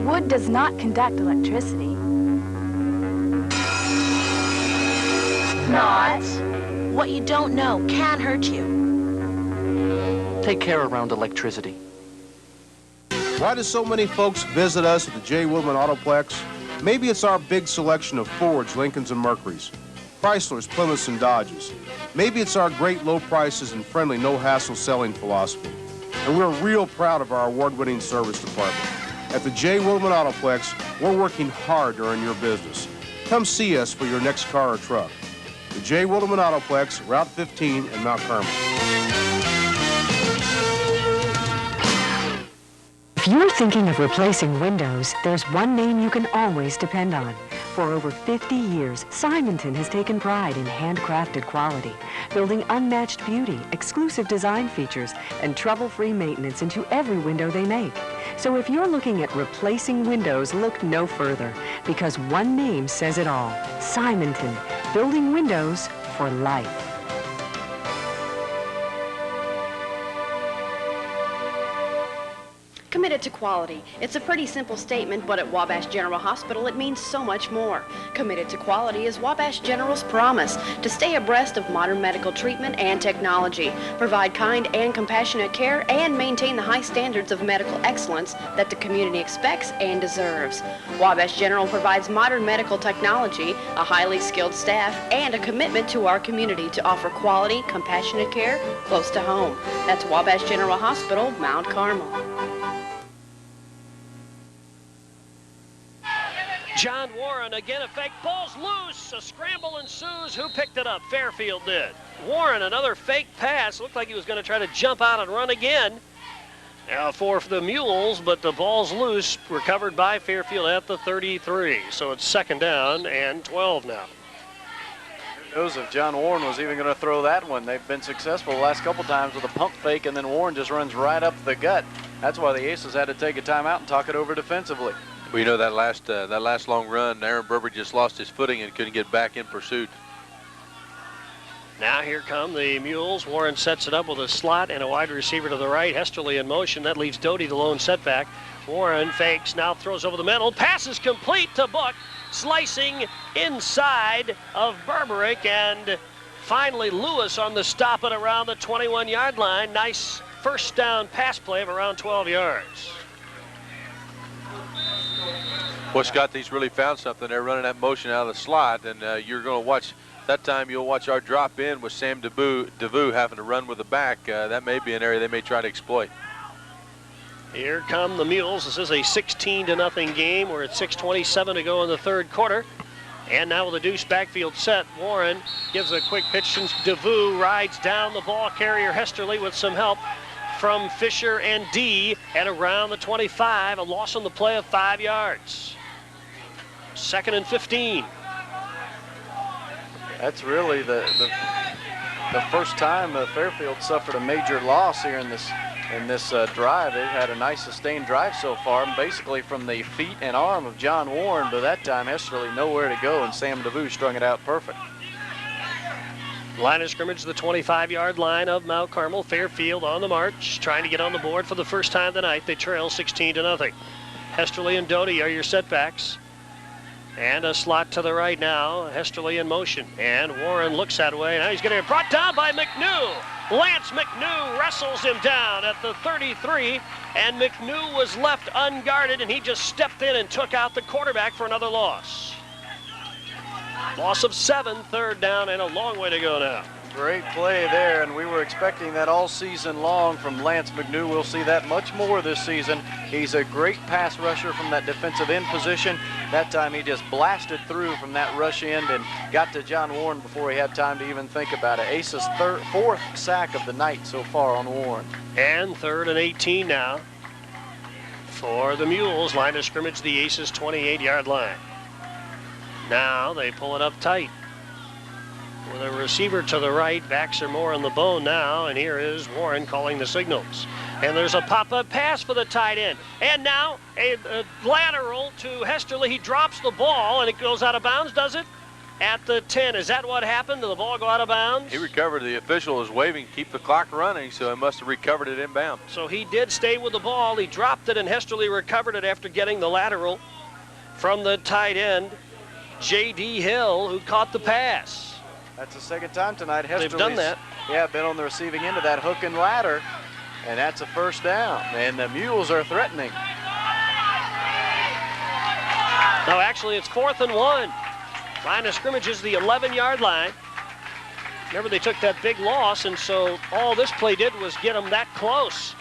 Wood does not conduct electricity. Not. What you don't know can hurt you. Take care around electricity. Why do so many folks visit us at the J. Woodman Autoplex? Maybe it's our big selection of Fords, Lincolns, and Mercurys, Chryslers, Plymouths, and Dodges. Maybe it's our great low prices and friendly, no-hassle selling philosophy. And we're real proud of our award-winning service department. At the J. Woodman Autoplex, we're working hard to earn your business. Come see us for your next car or truck. The J. Woodman Autoplex, Route 15 in Mount Carmel. If you're thinking of replacing windows, there's one name you can always depend on. For over 50 years, Simonton has taken pride in handcrafted quality, building unmatched beauty, exclusive design features, and trouble-free maintenance into every window they make. So if you're looking at replacing windows, look no further, because one name says it all. Simonton, building windows for life. Committed to quality. It's a pretty simple statement, but at Wabash General Hospital, it means so much more. Committed to quality is Wabash General's promise to stay abreast of modern medical treatment and technology, provide kind and compassionate care, and maintain the high standards of medical excellence that the community expects and deserves. Wabash General provides modern medical technology, a highly skilled staff, and a commitment to our community to offer quality, compassionate care close to home. That's Wabash General Hospital, Mount Carmel. John Warren, again a fake, ball's loose, a scramble ensues. Who picked it up? Fairfield did. Warren, another fake pass. Looked like he was going to try to jump out and run again for the Mules, but the ball's loose, recovered by Fairfield at the 33. So it's second down and 12 now. Who knows if John Warren was even going to throw that one. They've been successful the last couple times with a pump fake, and then Warren just runs right up the gut. That's why the Aces had to take a timeout and talk it over defensively. Well, you know, that last long run, Aaron Berberick just lost his footing and couldn't get back in pursuit. Now here come the Mules. Warren sets it up with a slot and a wide receiver to the right. Hesterly in motion. That leaves Doty the lone setback. Warren fakes, now throws over the middle. Pass is complete to Book, slicing inside of Berberick, and finally Lewis on the stop at around the 21-yard line. Nice first down pass play of around 12 yards. Well, Scott, these really found something. They're running that motion out of the slot, and you're going to watch, that time you'll watch our drop in with Sam DeVue having to run with the back. That may be an area they may try to exploit. Here come the Mules. This is a 16-0 game. We're at 6:27 to go in the third quarter. And now with a deuce backfield set, Warren gives a quick pitch since DeVue rides down the ball carrier Hesterly with some help from Fisher and D at around the 25. A loss on the play of 5 yards. Second and 15. That's really the first time Fairfield suffered a major loss here in this drive. They've had a nice sustained drive so far, basically from the feet and arm of John Warren, but that time Hesterly nowhere to go, and Sam DeVue strung it out perfect. Line of scrimmage, the 25-yard line of Mount Carmel. Fairfield on the march, trying to get on the board for the first time tonight. They trail 16-0. Hesterly and Doty are your setbacks. And a slot to the right now. Hesterly in motion. And Warren looks that way. Now he's going to get brought down by McNew. Lance McNew wrestles him down at the 33. And McNew was left unguarded, and he just stepped in and took out the quarterback for another loss. Loss of 7, third down, and a long way to go now. Great play there, and we were expecting that all season long from Lance McNew. We'll see that much more this season. He's a great pass rusher from that defensive end position. That time he just blasted through from that rush end and got to John Warren before he had time to even think about it. Ace's fourth sack of the night so far on Warren. And 3rd and 18 now for the Mules. Line of scrimmage, the Aces 28-yard line. Now they pull it up tight. With a receiver to the right, backs are more on the bone now, and here is Warren calling the signals. And there's a pop-up pass for the tight end. And now a lateral to Hesterly. He drops the ball, and it goes out of bounds, does it? At the 10. Is that what happened? Did the ball go out of bounds? He recovered. The official was waving, keep the clock running, so he must have recovered it inbound. So he did stay with the ball. He dropped it, and Hesterly recovered it after getting the lateral from the tight end, J.D. Hill, who caught the pass. That's the second time tonight. They've done that. Yeah, been on the receiving end of that hook and ladder, and that's a first down. And the Mules are threatening. No, actually, it's 4th and 1. Line of scrimmage is the 11-yard line. Remember, they took that big loss, and so all this play did was get them that close.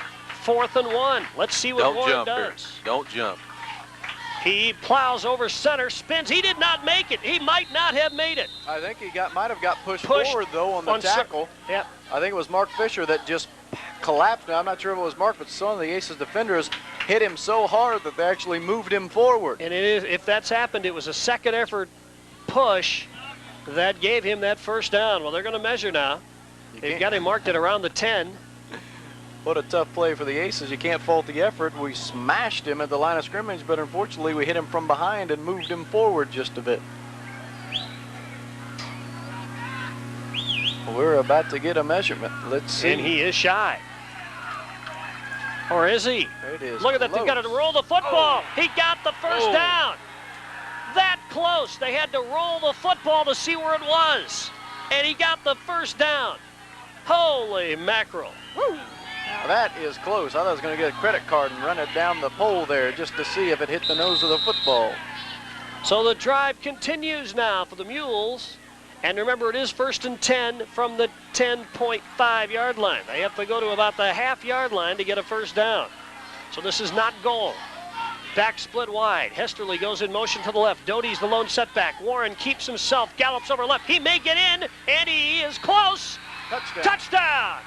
4th and 1. Let's see what Warren does. Don't jump. He plows over center, spins. He did not make it. He might not have made it. I think he might have got pushed forward, though, on the tackle. Yep. I think it was Mark Fisher that just collapsed. Now, I'm not sure if it was Mark, but some of the Aces defenders hit him so hard that they actually moved him forward. And it is, if that's happened, it was a second effort push that gave him that first down. Well, they're going to measure now. They've got him marked at around the 10. What a tough play for the Aces. You can't fault the effort. We smashed him at the line of scrimmage, but unfortunately we hit him from behind and moved him forward just a bit. We're about to get a measurement. Let's see. And he is shy. Or is he? It is. Look at that. They've got to roll the football. He got the first down. That close. They had to roll the football to see where it was. And he got the first down. Holy mackerel. Woo. Now that is close. I thought I was going to get a credit card and run it down the pole there just to see if it hit the nose of the football. So the drive continues now for the Mules. And remember, it is 1st and 10 from the 10.5-yard line. They have to go to about the half-yard line to get a first down. So this is not goal. Back split wide. Hesterly goes in motion to the left. Doty's the lone setback. Warren keeps himself, gallops over left. He may get in, and he is close. Touchdown. Touchdown.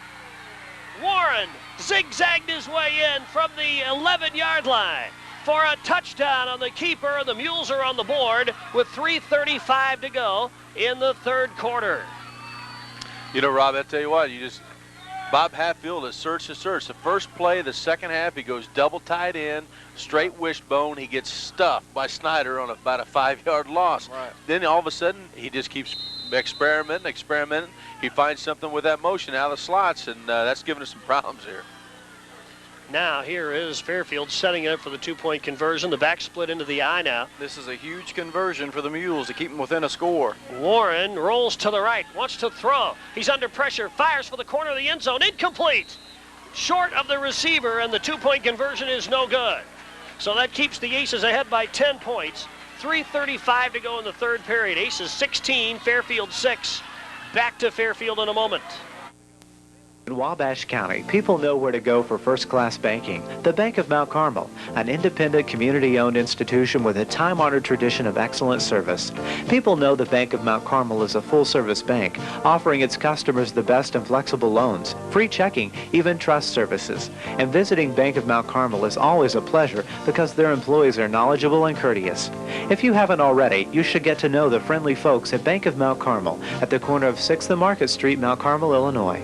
Warren zigzagged his way in from the 11-yard line for a touchdown on the keeper. The Mules are on the board with 3:35 to go in the third quarter. You know, Rob, I tell you what, Bob Hatfield has searched and searched. The first play, the second half, he goes double tight end, straight wishbone. He gets stuffed by Snyder on about a 5-yard loss. Right. Then all of a sudden, he just keeps experimenting. He finds something with that motion out of the slots, and that's giving us some problems here. Now here is Fairfield setting it up for the 2-point conversion. The back split into the eye now. This is a huge conversion for the Mules to keep them within a score. Warren rolls to the right, wants to throw. He's under pressure, fires for the corner of the end zone. Incomplete. Short of the receiver, and the 2-point conversion is no good. So that keeps the Aces ahead by 10 points. 3:35 to go in the third period. Aces 16, Fairfield 6. Back to Fairfield in a moment. In Wabash County, people know where to go for first-class banking. The Bank of Mount Carmel, an independent, community-owned institution with a time-honored tradition of excellent service. People know the Bank of Mount Carmel is a full-service bank, offering its customers the best and flexible loans, free checking, even trust services. And visiting Bank of Mount Carmel is always a pleasure because their employees are knowledgeable and courteous. If you haven't already, you should get to know the friendly folks at Bank of Mount Carmel at the corner of 6th and Market Street, Mount Carmel, Illinois.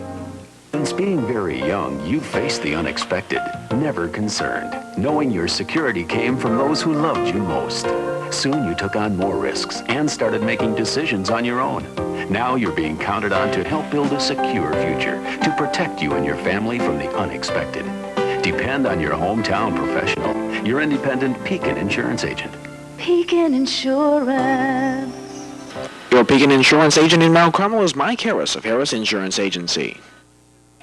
Since being very young, you faced the unexpected, never concerned, knowing your security came from those who loved you most. Soon you took on more risks and started making decisions on your own. Now you're being counted on to help build a secure future, to protect you and your family from the unexpected. Depend on your hometown professional, your independent Pekin insurance agent. Pekin Insurance. Your Pekin Insurance agent in Mount Carmel is Mike Harris of Harris Insurance Agency.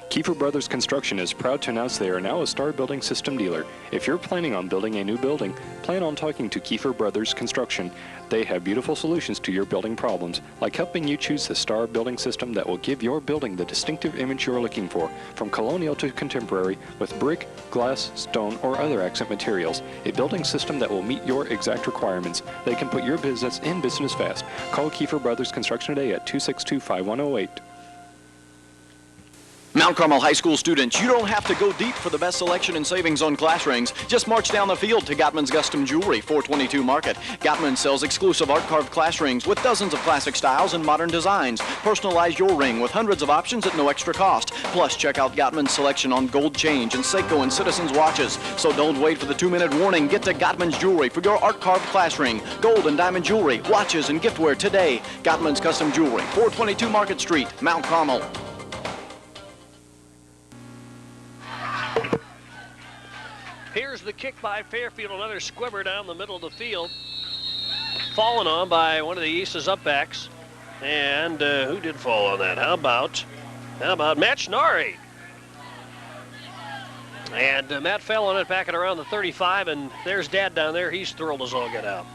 Kiefer Brothers Construction is proud to announce they are now a Star Building System dealer. If you're planning on building a new building, plan on talking to Kiefer Brothers Construction. They have beautiful solutions to your building problems, like helping you choose the Star Building System that will give your building the distinctive image you're looking for, from colonial to contemporary, with brick, glass, stone, or other accent materials. A building system that will meet your exact requirements. They can put your business in business fast. Call Kiefer Brothers Construction today at 262-5108. Mount Carmel High School students, you don't have to go deep for the best selection and savings on class rings. Just march down the field to Gottman's Custom Jewelry, 422 Market. Gottman sells exclusive art-carved class rings with dozens of classic styles and modern designs. Personalize your ring with hundreds of options at no extra cost. Plus, check out Gottman's selection on gold change and Seiko and Citizens watches. So don't wait for the 2-minute warning. Get to Gottman's Jewelry for your art-carved class ring, gold and diamond jewelry, watches, and giftware today. Gottman's Custom Jewelry, 422 Market Street, Mount Carmel. Here's the kick by Fairfield, another squibber down the middle of the field. Fallen on by one of the Aces upbacks. And who did fall on that? How about Matt Schnarry? And Matt fell on it back at around the 35, and there's Dad down there. He's thrilled as all get out.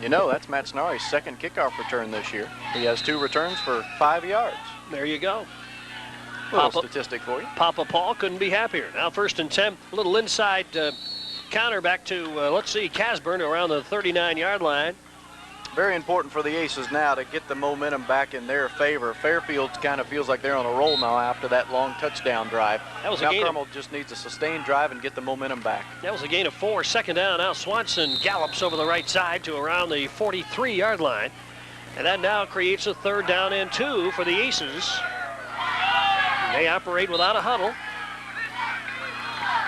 You know, that's Matt Schnarry's second kickoff return this year. He has 2 returns for 5 yards. There you go. Little statistic for you. Papa Paul couldn't be happier. Now 1st and 10, a little inside counter back to, let's see, Casburn around the 39-yard line. Very important for the Aces now to get the momentum back in their favor. Fairfield kind of feels like they're on a roll now after that long touchdown drive. That was Mount a gain Carmel just needs a sustained drive and get the momentum back. That was a gain of 4, 2nd down. Now Swanson gallops over the right side to around the 43-yard line. And that now creates a 3rd down and 2 for the Aces. They operate without a huddle.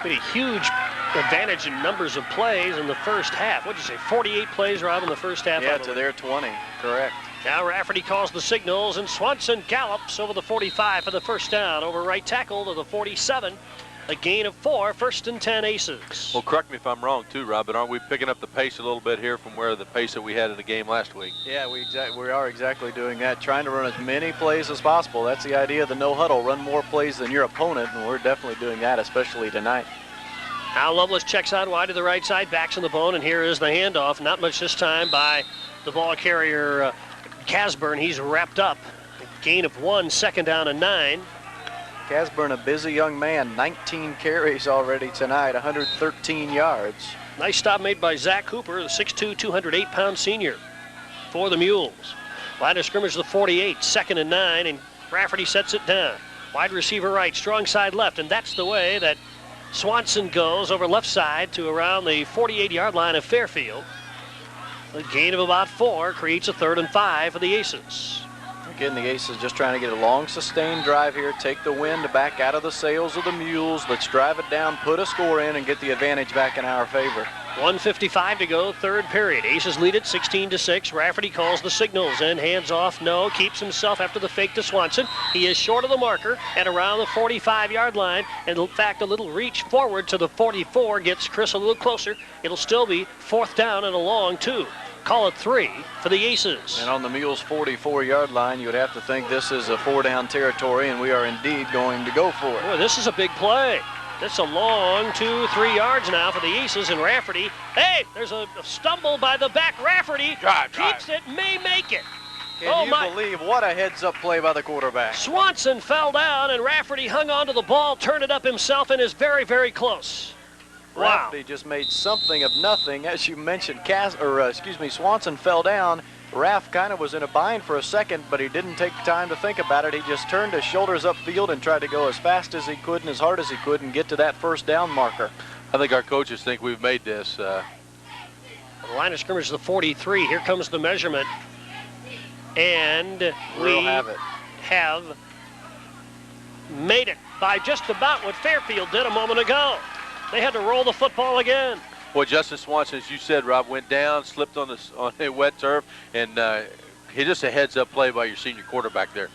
Been a huge advantage in numbers of plays in the first half. What'd you say, 48 plays, Rob, in the first half? Yeah, to their 20, correct. Now Rafferty calls the signals, and Swanson gallops over the 45 for the 1st down, over right tackle to the 47. A gain of 4, 1st and 10 Aces. Well, correct me if I'm wrong too, Rob, but aren't we picking up the pace a little bit here from where the pace that we had in the game last week? Yeah, we are exactly doing that, trying to run as many plays as possible. That's the idea of the no huddle. Run more plays than your opponent, and we're definitely doing that, especially tonight. Now Lovelace checks out wide to the right side, backs in the bone, and here is the handoff. Not much this time by the ball carrier, Casburn. He's wrapped up. A gain of 1, 2nd down and 9. Casburn, a busy young man, 19 carries already tonight, 113 yards. Nice stop made by Zach Cooper, the 6'2", 208-pound senior for the Mules. Line of scrimmage, the 48, 2nd and 9, and Rafferty sets it down. Wide receiver right, strong side left, and that's the way that Swanson goes over left side to around the 48-yard line of Fairfield. A gain of about 4 creates a 3rd and 5 for the Aces. Again, the Aces just trying to get a long, sustained drive here, take the wind back out of the sails of the Mules. Let's drive it down, put a score in, and get the advantage back in our favor. 1:55 to go, 3rd period. Aces lead it 16-6. Rafferty calls the signals and hands off. No, keeps himself after the fake to Swanson. He is short of the marker at around the 45-yard line. And in fact, a little reach forward to the 44 gets Chris a little closer. It'll still be 4th down and a long 2. Call it 3 for the Aces. And on the Mules' 44-yard line, you would have to think this is a 4-down territory, and we are indeed going to go for it. Boy, this is a big play. That's a long 2-3 yards now for the Aces, and Rafferty. Hey, there's a stumble by the back. Rafferty keeps it, may make it. Can you believe what a heads-up play by the quarterback? Swanson fell down, and Rafferty hung onto the ball, turned it up himself, and is very, very close. Wow. Rafferty just made something of nothing. As you mentioned, Swanson fell down. Raff kind of was in a bind for a second, but he didn't take time to think about it. He just turned his shoulders upfield and tried to go as fast as he could and as hard as he could and get to that 1st down marker. I think our coaches think we've made this. The line of scrimmage is the 43. Here comes the measurement. And we have made it by just about what Fairfield did a moment ago. They had to roll the football again. Boy, Justin Swanson, as you said, Rob, went down, slipped on a wet turf, and hit just a heads-up play by your senior quarterback there.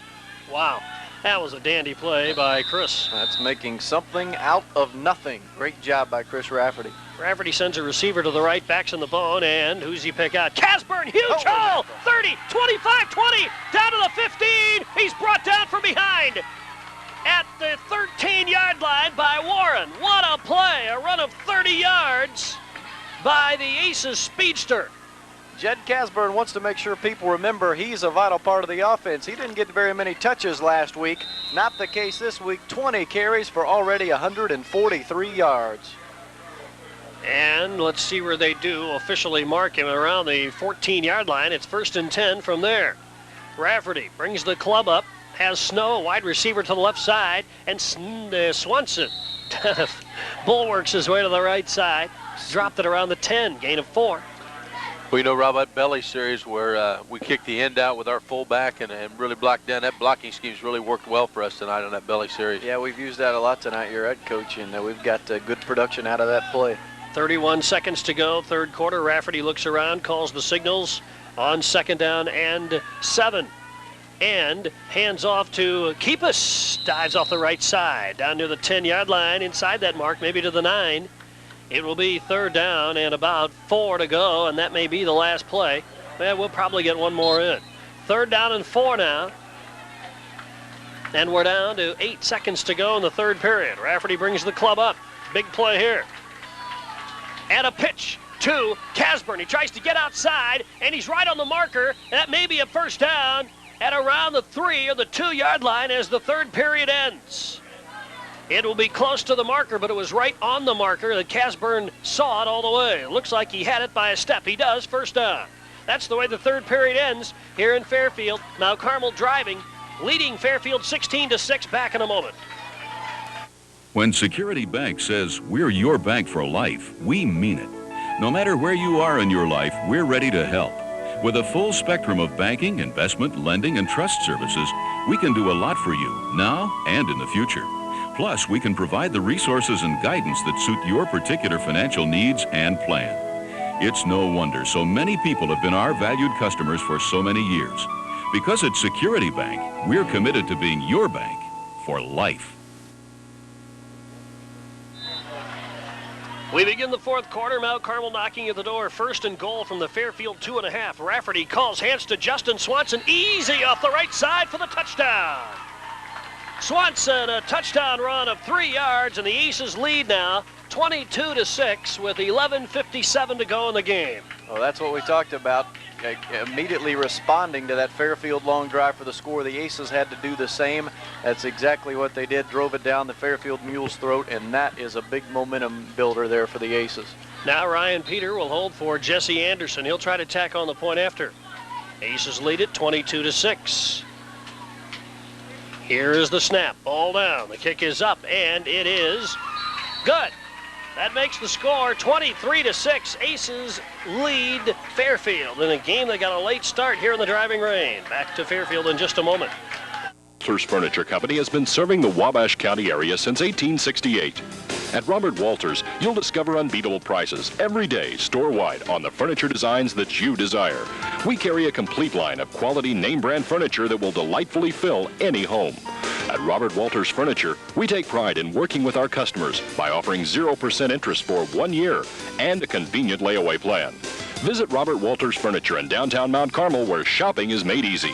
Wow, that was a dandy play by Chris. That's making something out of nothing. Great job by Chris Rafferty. Rafferty sends a receiver to the right, backs in the bone, and who's he pick out? Casburn, huge hole! 30, 25, 20, down to the 15. He's brought down from behind at the 13-yard line by Warren. What a play, a run of 30 yards by the Aces speedster. Jed Casburn wants to make sure people remember he's a vital part of the offense. He didn't get very many touches last week. Not the case this week. 20 carries for already 143 yards. And let's see where they do officially mark him around the 14-yard line. It's 1st and 10 from there. Rafferty brings the club up, has Snow, wide receiver to the left side, and Swanson bulwarks his way to the right side. Dropped it around the 10, gain of 4. Well, you know, Rob, that belly series where we kicked the end out with our fullback and really blocked down, that blocking scheme's really worked well for us tonight on that belly series. Yeah, we've used that a lot tonight, your head coach, and we've got good production out of that play. 31 seconds to go, third quarter. Rafferty looks around, calls the signals on 2nd down and 7. And hands off to Keepus. Dives off the right side, down near the 10-yard line, inside that mark, maybe to the 9. It will be 3rd down and about 4 to go, and that may be the last play. Well, we'll probably get one more in. 3rd down and 4 now. And we're down to 8 seconds to go in the 3rd period. Rafferty brings the club up. Big play here. And a pitch to Casburn. He tries to get outside, and he's right on the marker. That may be a 1st down at around the 3 or the 2-yard line as the 3rd period ends. It will be close to the marker, but it was right on the marker that Casburn saw it all the way. It looks like he had it by a step. He does, 1st down. That's the way the 3rd period ends here in Fairfield. Mount Carmel driving, leading Fairfield 16-6. Back in a moment. When Security Bank says we're your bank for life, we mean it. No matter where you are in your life, we're ready to help. With a full spectrum of banking, investment, lending, and trust services, we can do a lot for you now and in the future. Plus, we can provide the resources and guidance that suit your particular financial needs and plan. It's no wonder so many people have been our valued customers for so many years. Because at Security Bank, we're committed to being your bank for life. We begin the 4th quarter. Mount Carmel knocking at the door. 1st and goal from the Fairfield 2.5. Rafferty calls, hands to Justin Swanson. Easy off the right side for the touchdown. Swanson, a touchdown run of 3 yards, and the Aces lead now 22-6 with 11:57 to go in the game. Well, that's what we talked about. Immediately responding to that Fairfield long drive for the score, the Aces had to do the same. That's exactly what they did. Drove it down the Fairfield Mule's throat, and that is a big momentum builder there for the Aces. Now Ryan Peter will hold for Jesse Anderson. He'll try to tack on the point after. Aces lead it 22-6. Here is the snap. Ball down. The kick is up, and it is good. That makes the score 23-6. Aces lead Fairfield in a game that got a late start here in the driving rain. Back to Fairfield in just a moment. Walters Furniture Company has been serving the Wabash County area since 1868. At Robert Walters, you'll discover unbeatable prices every day store-wide on the furniture designs that you desire. We carry a complete line of quality name-brand furniture that will delightfully fill any home. At Robert Walters Furniture, we take pride in working with our customers by offering 0% interest for 1 year and a convenient layaway plan. Visit Robert Walters Furniture in downtown Mount Carmel, where shopping is made easy.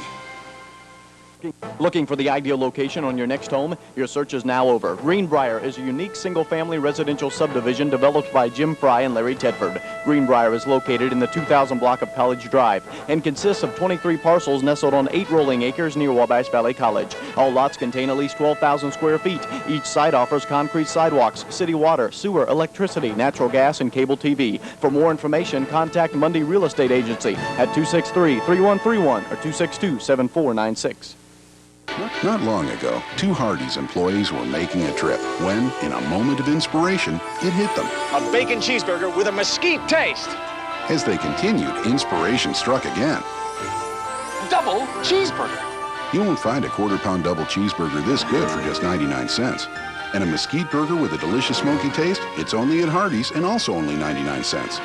Looking for the ideal location on your next home? Your search is now over. Greenbrier is a unique single-family residential subdivision developed by Jim Fry and Larry Tedford. Greenbrier is located in the 2000 block of College Drive and consists of 23 parcels nestled on 8 rolling acres near Wabash Valley College. All lots contain at least 12,000 square feet. Each site offers concrete sidewalks, city water, sewer, electricity, natural gas, and cable TV. For more information, contact Mundy Real Estate Agency at 263-3131 or 262-7496. Not long ago, 2 Hardee's employees were making a trip when, in a moment of inspiration, it hit them. A bacon cheeseburger with a mesquite taste. As they continued, inspiration struck again. Double cheeseburger. You won't find a quarter-pound double cheeseburger this good for just 99 cents. And a mesquite burger with a delicious smoky taste, it's only at Hardee's and also only 99 cents.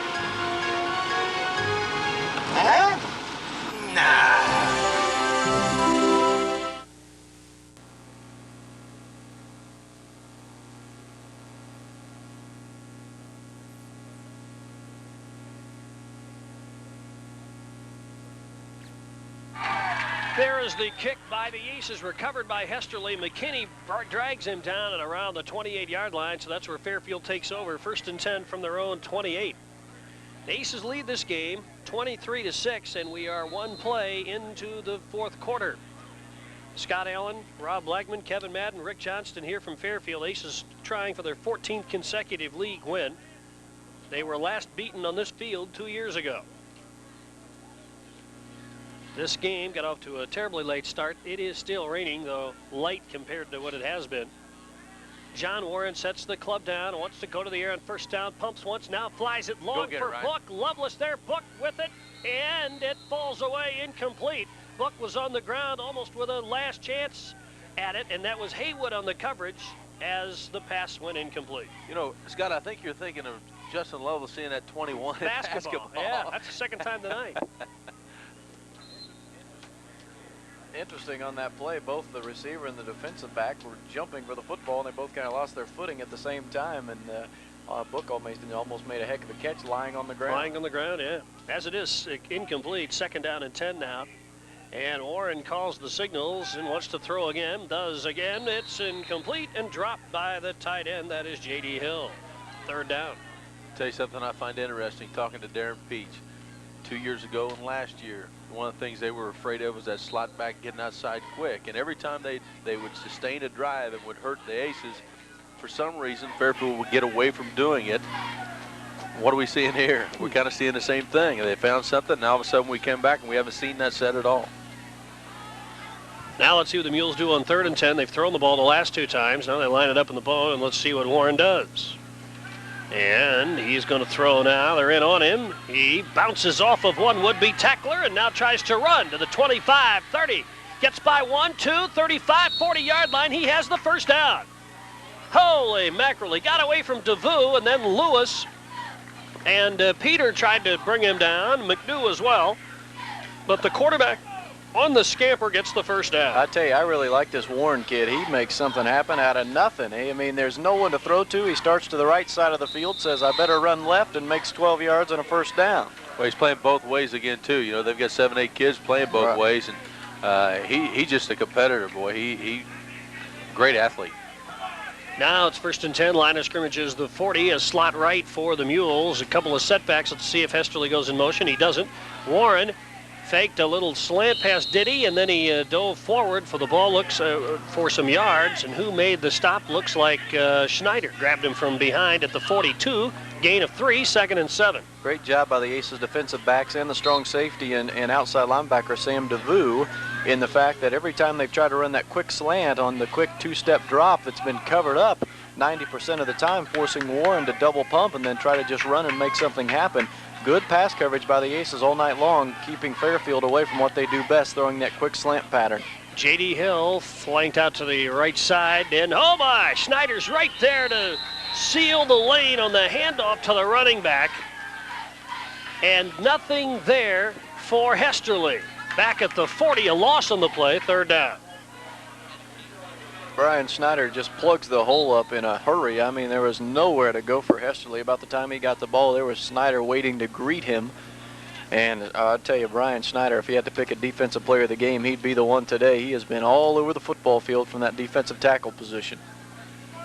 There is the kick by the Aces, recovered by Hesterly. McKinney drags him down at around the 28-yard line, so that's where Fairfield takes over. 1st and 10 from their own 28. The Aces lead this game 23-6, and we are one play into the 4th quarter. Scott Allen, Rob Blackman, Kevin Madden, Rick Johnston here from Fairfield. Aces trying for their 14th consecutive league win. They were last beaten on this field 2 years ago. This game got off to a terribly late start. It is still raining, though light compared to what it has been. John Warren sets the club down, wants to go to the air on 1st down, pumps once, now flies it long for Book. Loveless there, Book with it, and it falls away incomplete. Book was on the ground almost with a last chance at it, and that was Haywood on the coverage as the pass went incomplete. You know, Scott, I think you're thinking of Justin Lovelace seeing that 21 in basketball. Yeah, that's the second time tonight. Interesting on that play, both the receiver and the defensive back were jumping for the football, and they both kind of lost their footing at the same time, and Book almost made a heck of a catch lying on the ground. Lying on the ground, yeah. As it is incomplete, 2nd down and 10 now. And Warren calls the signals and wants to throw again, does again. It's incomplete and dropped by the tight end. That is J.D. Hill. 3rd down. Tell you something I find interesting, talking to Darren Peach 2 years ago and last year. One of the things they were afraid of was that slot back getting outside quick. And every time they would sustain a drive and would hurt the Aces, for some reason, Fairfield would get away from doing it. What are we seeing here? We're kind of seeing the same thing. They found something, and all of a sudden we came back and we haven't seen that set at all. Now let's see what the Mules do on 3rd and 10. They've thrown the ball the last 2 times. Now they line it up in the ball, and let's see what Warren does. And he's going to throw now. They're in on him. He bounces off of one would-be tackler and now tries to run to the 25, 30. Gets by 1, 2, 35, 40-yard line. He has the 1st down. Holy mackerel. He got away from DeVoe, and then Lewis and Peter tried to bring him down. McNew as well. But the quarterback on the scamper gets the 1st down. I tell you, I really like this Warren kid. He makes something happen out of nothing. I mean, there's no one to throw to. He starts to the right side of the field, says, I better run left, and makes 12 yards and a 1st down. Well, he's playing both ways again, too. You know, they've got 7, 8 kids playing both ways, and he's just a competitor, boy. He great athlete. Now it's 1st and 10. Line of scrimmage is the 40. A slot right for the Mules. A couple of setbacks. Let's see if Hesterly goes in motion. He doesn't. Warren faked a little slant past Diddy, and then he dove forward for the ball, looks for some yards, and who made the stop looks like Schneider. Grabbed him from behind at the 42, gain of 3, 2nd and 7. Great job by the Aces defensive backs and the strong safety and outside linebacker Sam DeVoe in the fact that every time they've tried to run that quick slant on the quick 2-step drop that's been covered up 90% of the time, forcing Warren to double pump and then try to just run and make something happen. Good pass coverage by the Aces all night long, keeping Fairfield away from what they do best, throwing that quick slant pattern. J.D. Hill flanked out to the right side, and oh my, Schneider's right there to seal the lane on the handoff to the running back. And nothing there for Hesterly. Back at the 40, a loss on the play, 3rd down. Brian Schneider just plugs the hole up in a hurry. I mean, there was nowhere to go for Hesterly. About the time he got the ball, there was Schneider waiting to greet him. And I'll tell you, Brian Schneider, if he had to pick a defensive player of the game, he'd be the one today. He has been all over the football field from that defensive tackle position.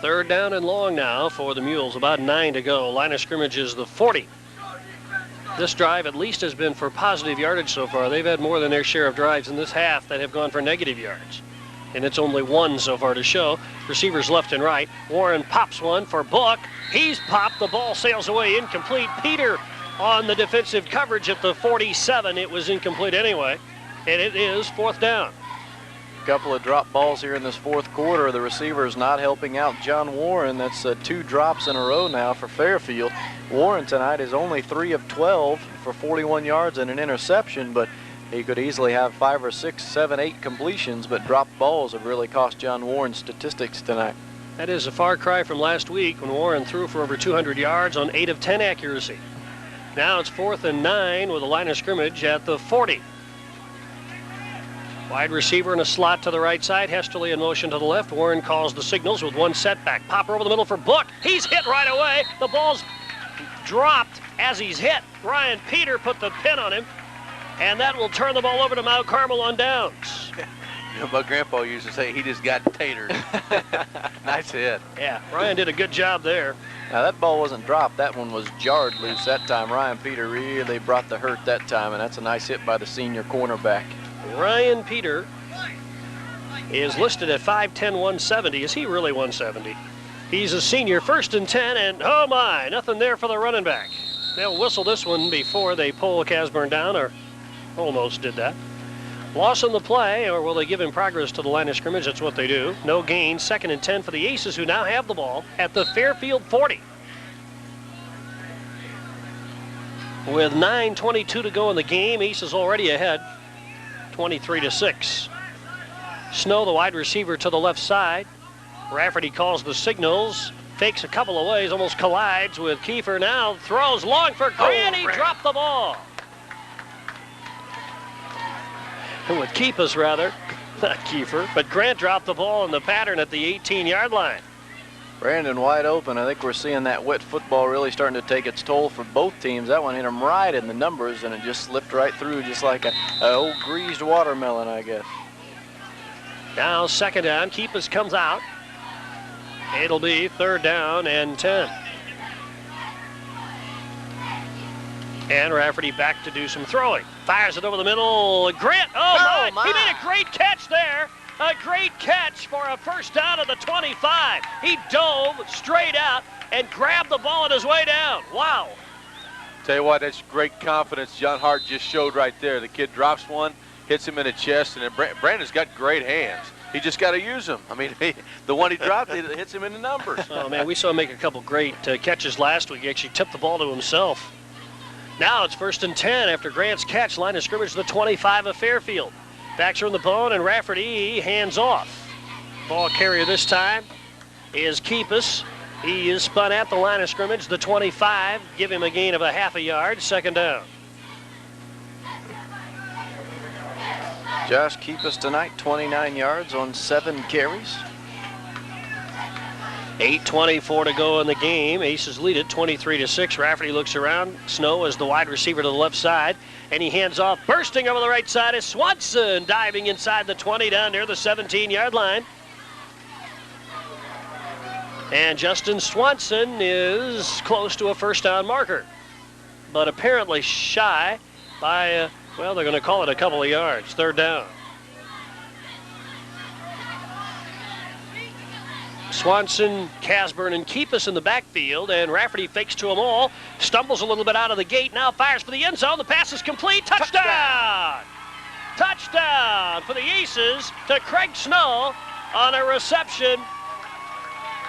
3rd down and long now for the Mules. About 9 to go. Line of scrimmage is the 40. This drive at least has been for positive yardage so far. They've had more than their share of drives in this half that have gone for negative yards. And it's only 1 so far to show. Receivers left and right. Warren pops one for Book. He's popped. The ball sails away incomplete. Peter on the defensive coverage at the 47. It was incomplete anyway. And it is 4th down. Couple of drop balls here in this 4th quarter. The receivers not helping out John Warren. That's 2 drops in a row now for Fairfield. Warren tonight is only 3 of 12 for 41 yards and an interception, but He could easily have 5 or 6, 7, 8 completions, but dropped balls have really cost John Warren statistics tonight. That is a far cry from last week when Warren threw for over 200 yards on 8 of 10 accuracy. Now it's 4th and 9 with a line of scrimmage at the 40. Wide receiver in a slot to the right side. Hesterly in motion to the left. Warren calls the signals with one setback. Popper over the middle for Book. He's hit right away. The ball's dropped as he's hit. Ryan Peter put the pin on him, and that will turn the ball over to Mount Carmel on downs. You know, my grandpa used to say he just got tatered. Nice hit. Yeah, Ryan did a good job there. Now that ball wasn't dropped. That one was jarred loose that time. Ryan Peter really brought the hurt that time, and that's a nice hit by the senior cornerback. Ryan Peter is listed at 5'10", 170. Is he really 170? He's a senior, 1st and 10, and oh my, nothing there for the running back. They'll whistle this one before they pull Casburn down, or almost did that. Loss on the play, or will they give him progress to the line of scrimmage? That's what they do. No gain, 2nd and 10 for the Aces, who now have the ball at the Fairfield 40. With 9:22 to go in the game, Aces already ahead, 23-6. Snow, the wide receiver, to the left side. Rafferty calls the signals, fakes a couple of ways, almost collides with Kiefer. Now throws long for Grant. He dropped the ball. With Keepus, rather, not Kiefer, but Grant dropped the ball in the pattern at the 18-yard line. Brandon wide open. I think we're seeing that wet football really starting to take its toll for both teams. That one hit him right in the numbers, and it just slipped right through, just like a old greased watermelon, I guess. Now 2nd down. Keepus comes out. It'll be 3rd down and 10. And Rafferty back to do some throwing. Fires it over the middle. Grant, oh my! He made a great catch there. A great catch for a 1st down at the 25. He dove straight out and grabbed the ball on his way down. Wow. Tell you what, that's great confidence John Hart just showed right there. The kid drops one, hits him in the chest, and then Brandon's got great hands. He just got to use them. I mean, the one he dropped, it hits him in the numbers. Oh, man, we saw him make a couple great catches last week. He actually tipped the ball to himself. Now it's 1st and 10 after Grant's catch. Line of scrimmage to the 25 of Fairfield. Backs are in the bone, and Rafferty hands off. Ball carrier this time is Keepus. He is spun at the line of scrimmage, the 25. Give him a gain of a half a yard. 2nd down. Josh Keepus tonight, 29 yards on 7 carries. 8:24 to go in the game. Aces lead it 23-6. Rafferty looks around. Snow is the wide receiver to the left side, and he hands off. Bursting over the right side is Swanson, diving inside the 20 down near the 17-yard line. And Justin Swanson is close to a 1st down marker, but apparently shy by, well, they're going to call it a couple of yards. 3rd down. Swanson, Casburn, and Keepus in the backfield, and Rafferty fakes to them all, stumbles a little bit out of the gate, now fires for the end zone. The pass is complete. Touchdown! Touchdown for the Aces to Craig Snow on a reception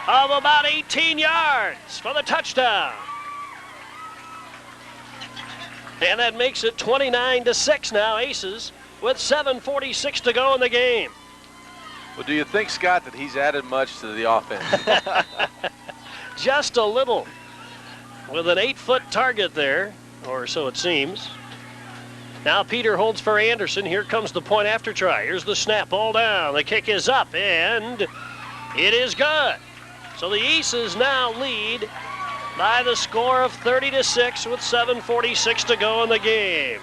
of about 18 yards for the touchdown. And that makes it 29-6 now, Aces, with 7:46 to go in the game. Well, do you think, Scott, that he's added much to the offense? Just a little. With an 8-foot target there, or so it seems. Now Peter holds for Anderson. Here comes the point after try. Here's the snap, ball down. The kick is up, and it is good. So the Aces now lead by the score of 30-6 with 7:46 to go in the game.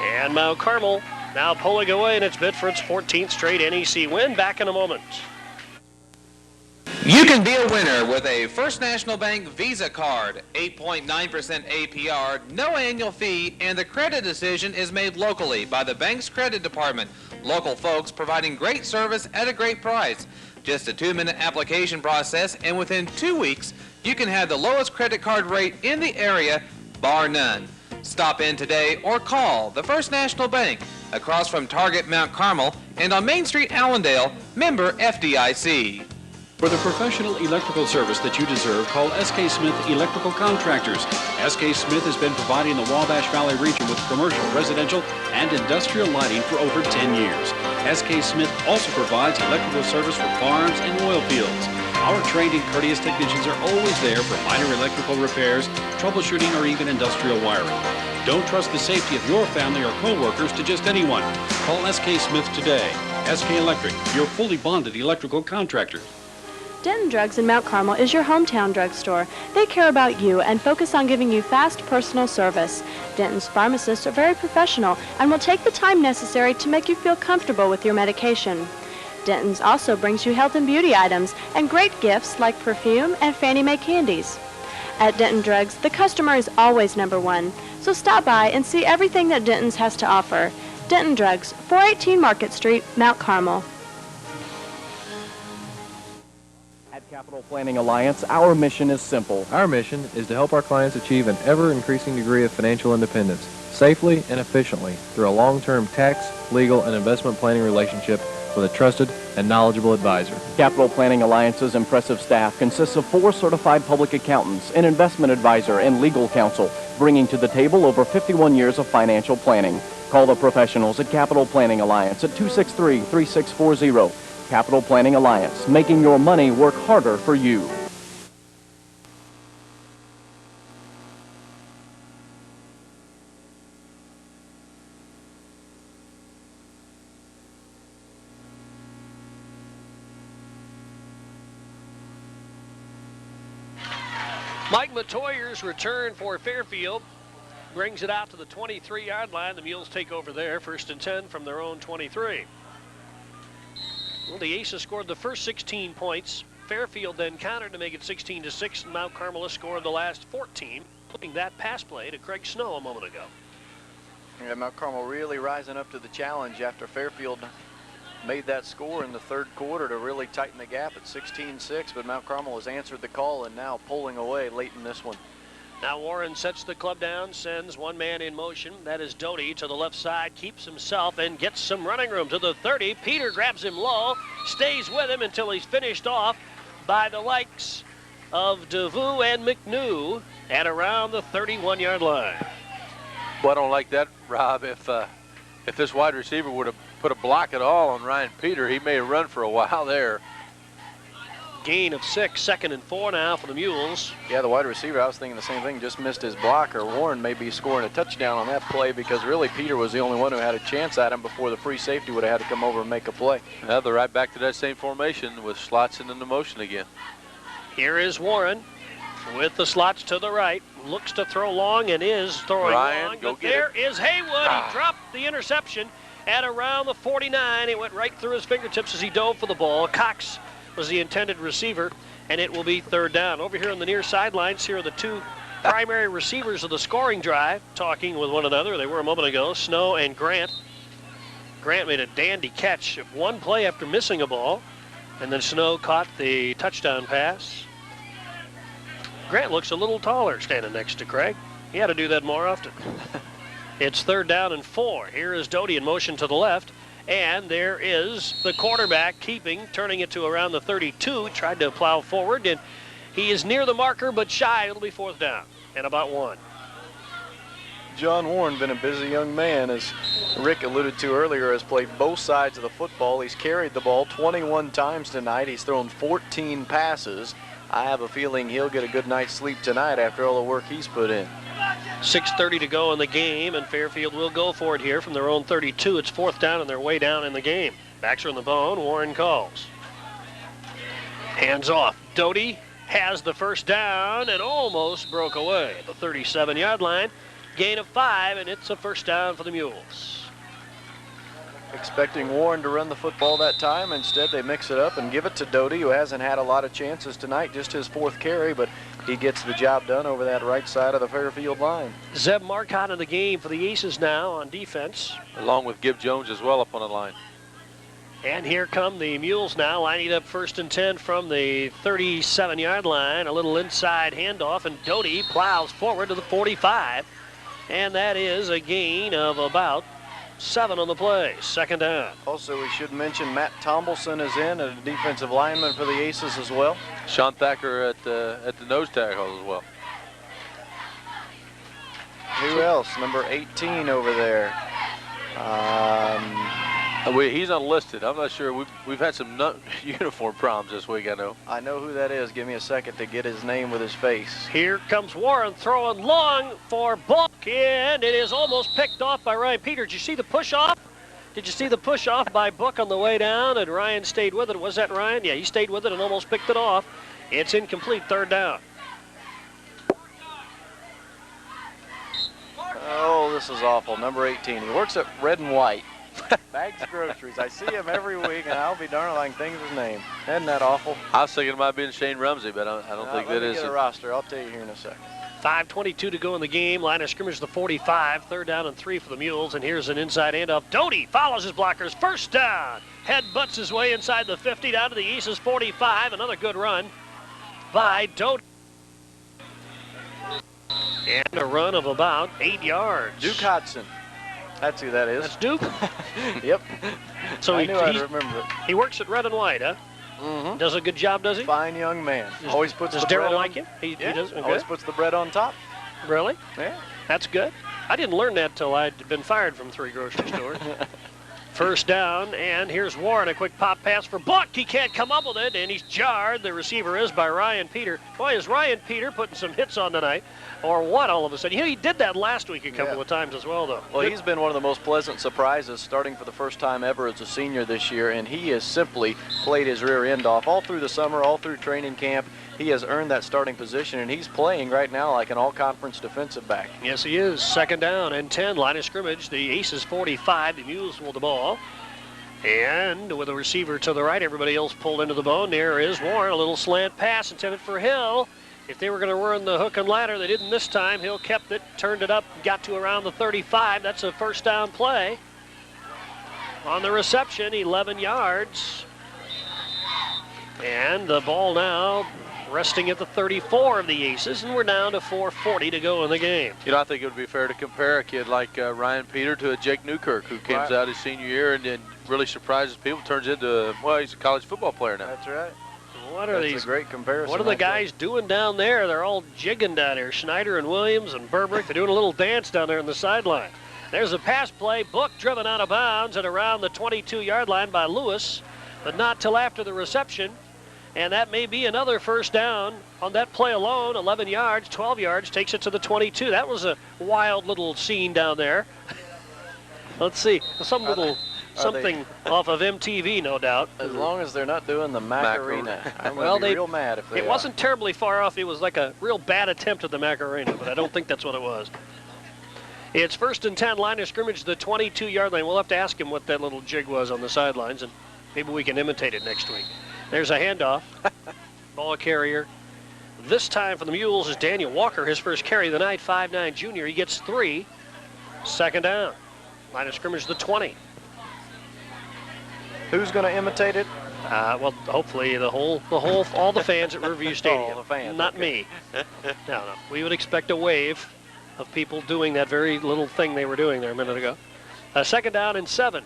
And Mount Carmel now pulling away in its bid for its 14th straight NEC win. Back in a moment. You can be a winner with a First National Bank Visa card. 8.9% APR, no annual fee, and the credit decision is made locally by the bank's credit department. Local folks providing great service at a great price. Just a 2-minute application process, and within 2 weeks, you can have the lowest credit card rate in the area, bar none. Stop in today or call the First National Bank across from Target Mount Carmel and on Main Street, Allendale, member FDIC. For the professional electrical service that you deserve, call S.K. Smith Electrical Contractors. S.K. Smith has been providing the Wabash Valley region with commercial, residential, and industrial lighting for over 10 years. S.K. Smith also provides electrical service for farms and oil fields. Our trained and courteous technicians are always there for minor electrical repairs, troubleshooting, or even industrial wiring. Don't trust the safety of your family or co-workers to just anyone. Call S.K. Smith today. S.K. Electric, your fully bonded electrical contractor. Denton Drugs in Mount Carmel is your hometown drugstore. They care about you and focus on giving you fast personal service. Denton's pharmacists are very professional and will take the time necessary to make you feel comfortable with your medication. Denton's also brings you health and beauty items and great gifts like perfume and Fannie Mae candies. At Denton Drugs, the customer is always number one, so stop by and see everything that Denton's has to offer. Denton Drugs, 418 Market Street, Mount Carmel. At Capital Planning Alliance, our mission is simple. Our mission is to help our clients achieve an ever-increasing degree of financial independence, safely and efficiently, through a long-term tax, legal, and investment planning relationship with a trusted and knowledgeable advisor. Capital Planning Alliance's impressive staff consists of 4 certified public accountants, an investment advisor, and legal counsel, bringing to the table over 51 years of financial planning. Call the professionals at Capital Planning Alliance at 263-3640. Capital Planning Alliance, making your money work harder for you. Mike Matoyer's return for Fairfield brings it out to the 23-yard line. The Mules take over there, 1st and 10 from their own 23. Well, the Aces scored the first 16 points. Fairfield then countered to make it 16-6, and Mount Carmel scored the last 14, including that pass play to Craig Snow a moment ago. Yeah, Mount Carmel really rising up to the challenge after Fairfield made that score in the 3rd quarter to really tighten the gap at 16-6, but Mount Carmel has answered the call and now pulling away late in this one. Now Warren sets the club down, sends one man in motion. That is Doty to the left side, keeps himself and gets some running room to the 30. Peter grabs him low, stays with him until he's finished off by the likes of DeVue and McNew at around the 31-yard line. Well, I don't like that, Rob. If this wide receiver would have put a block at all on Ryan Peter, he may have run for a while there. Gain of 6, 2nd and 4 now for the Mules. Yeah, the wide receiver, I was thinking the same thing, just missed his blocker. Warren may be scoring a touchdown on that play because really Peter was the only one who had a chance at him before the free safety would have had to come over and make a play. Now they're right back to that same formation with slots in the motion again. Here is Warren with the slots to the right. Looks to throw long and is throwing long. But there is Haywood. He dropped the interception at around the 49. It went right through his fingertips as he dove for the ball. Cox was the intended receiver, and it will be 3rd down. Over here on the near sidelines, here are the 2 primary receivers of the scoring drive talking with one another. They were a moment ago, Snow and Grant. Grant made a dandy catch of one play after missing a ball, and then Snow caught the touchdown pass. Grant looks a little taller standing next to Craig. He had to do that more often. It's 3rd down and 4. Here is Doty in motion to the left. And there is the quarterback keeping, turning it to around the 32. Tried to plow forward, and he is near the marker, but shy. It'll be 4th down and about 1. John Warren, been a busy young man, as Rick alluded to earlier, has played both sides of the football. He's carried the ball 21 times tonight. He's thrown 14 passes. I have a feeling he'll get a good night's sleep tonight after all the work he's put in. 6:30 to go in the game, and Fairfield will go for it here from their own 32. It's 4th down, and they're way down in the game. Backs are in the bone. Warren calls. Hands off. Doty has the 1st down and almost broke away at the 37-yard line. Gain of 5, and it's a 1st down for the Mules. Expecting Warren to run the football that time. Instead, they mix it up and give it to Doty, who hasn't had a lot of chances tonight, just his 4th carry, but he gets the job done over that right side of the Fairfield line. Zeb Marcotte in the game for the Aces now on defense. Along with Gib Jones as well up on the line. And here come the Mules now, lining up 1st and 10 from the 37-yard line. A little inside handoff, and Doty plows forward to the 45. And that is a gain of about 7 on the play. Second down. Also, we should mention Matt Tombleson is in, a defensive lineman for the Aces as well. Sean Thacker at the nose tackle as well. Who else? Number 18 over there. He's unlisted. I'm not sure. We've had some uniform problems this week, I know. I know who that is. Give me a second to get his name with his face. Here comes Warren throwing long for Buck, and it is almost picked off by Ryan Peter. Did you see the push-off? Did you see the push-off by Buck on the way down, and Ryan stayed with it? Was that Ryan? Yeah, he stayed with it and almost picked it off. It's incomplete, third down. Oh, this is awful. Number 18. He works at Red and White. Bags Groceries. I see him every week, and I'll be darned if I can think of his name. Isn't that awful? I was thinking it might have been Shane Rumsey, but I don't think that is. Let me get a roster. I'll tell you here in a second. 5:22 to go in the game. Line of scrimmage the 45. Third down and 3 for the Mules. And here's an inside handoff. Doty follows his blockers. First down. Head butts his way inside the 50 down to the Aces 45. Another good run by Doty. And a run of about 8 yards. Duke Hodson. That's who that is. That's Duke? Yep. So I knew I'd remember it. He works at Red and White, huh? Mm-hmm. Does a good job, does he? Fine young man. Always puts does the bread Darryl on. like him? He does? Okay. Always puts the bread on top. Really? Yeah. That's good. I didn't learn that till I'd been fired from 3 grocery stores. First down, and here's Warren. A quick pop pass for Buck. He can't come up with it, and he's jarred. The receiver is by Ryan Peter. Boy, is Ryan Peter putting some hits on tonight, or what all of a sudden? You know, he did that last week a couple of times as well, though. Well, he's been one of the most pleasant surprises, starting for the first time ever as a senior this year, and he has simply played his rear end off all through the summer, all through training camp. He has earned that starting position, and he's playing right now like an all-conference defensive back. Yes, he is. Second down and 10. Line of scrimmage. The Aces 45. The Mules will the ball. And with a receiver to the right, everybody else pulled into the bone. There is Warren. A little slant pass intended for Hill. If they were going to run the hook and ladder, they didn't this time. Hill kept it, turned it up, got to around the 35. That's a first down play. On the reception, 11 yards. And the ball now resting at the 34 of the Aces, and we're down to 4:40 to go in the game. You know, I think it would be fair to compare a kid like Ryan Peter to a Jake Newkirk, who comes out his senior year and then really surprises people, turns into, well, he's a college football player now. That's right. What are That's a great comparison. What are the guys doing down there? They're all jigging down there. Schneider and Williams and Burbrick, they're doing a little dance down there on the sideline. There's a pass play. Book driven out of bounds and around the 22-yard line by Lewis, but not till after the reception. And that may be another first down on that play alone. 11 yards, 12 yards, takes it to the 22. That was a wild little scene down there. Let's see, something off of MTV, no doubt. As long as they're not doing the Macarena. I'm going to be real mad if they It wasn't terribly far off. It was like a real bad attempt at the Macarena, but I don't think that's what it was. It's first and 10, line of scrimmage, the 22-yard line. We'll have to ask him what that little jig was on the sidelines, and maybe we can imitate it next week. There's a handoff. Ball carrier. This time for the Mules is Daniel Walker, his first carry of the night, 5'9" junior. He gets 3. Second down. Line of scrimmage, the 20. Who's going to imitate it? Well, hopefully all the fans at Riverview Stadium. All the fans. Not me. No. We would expect a wave of people doing that very little thing they were doing there a minute ago. Second down and 7.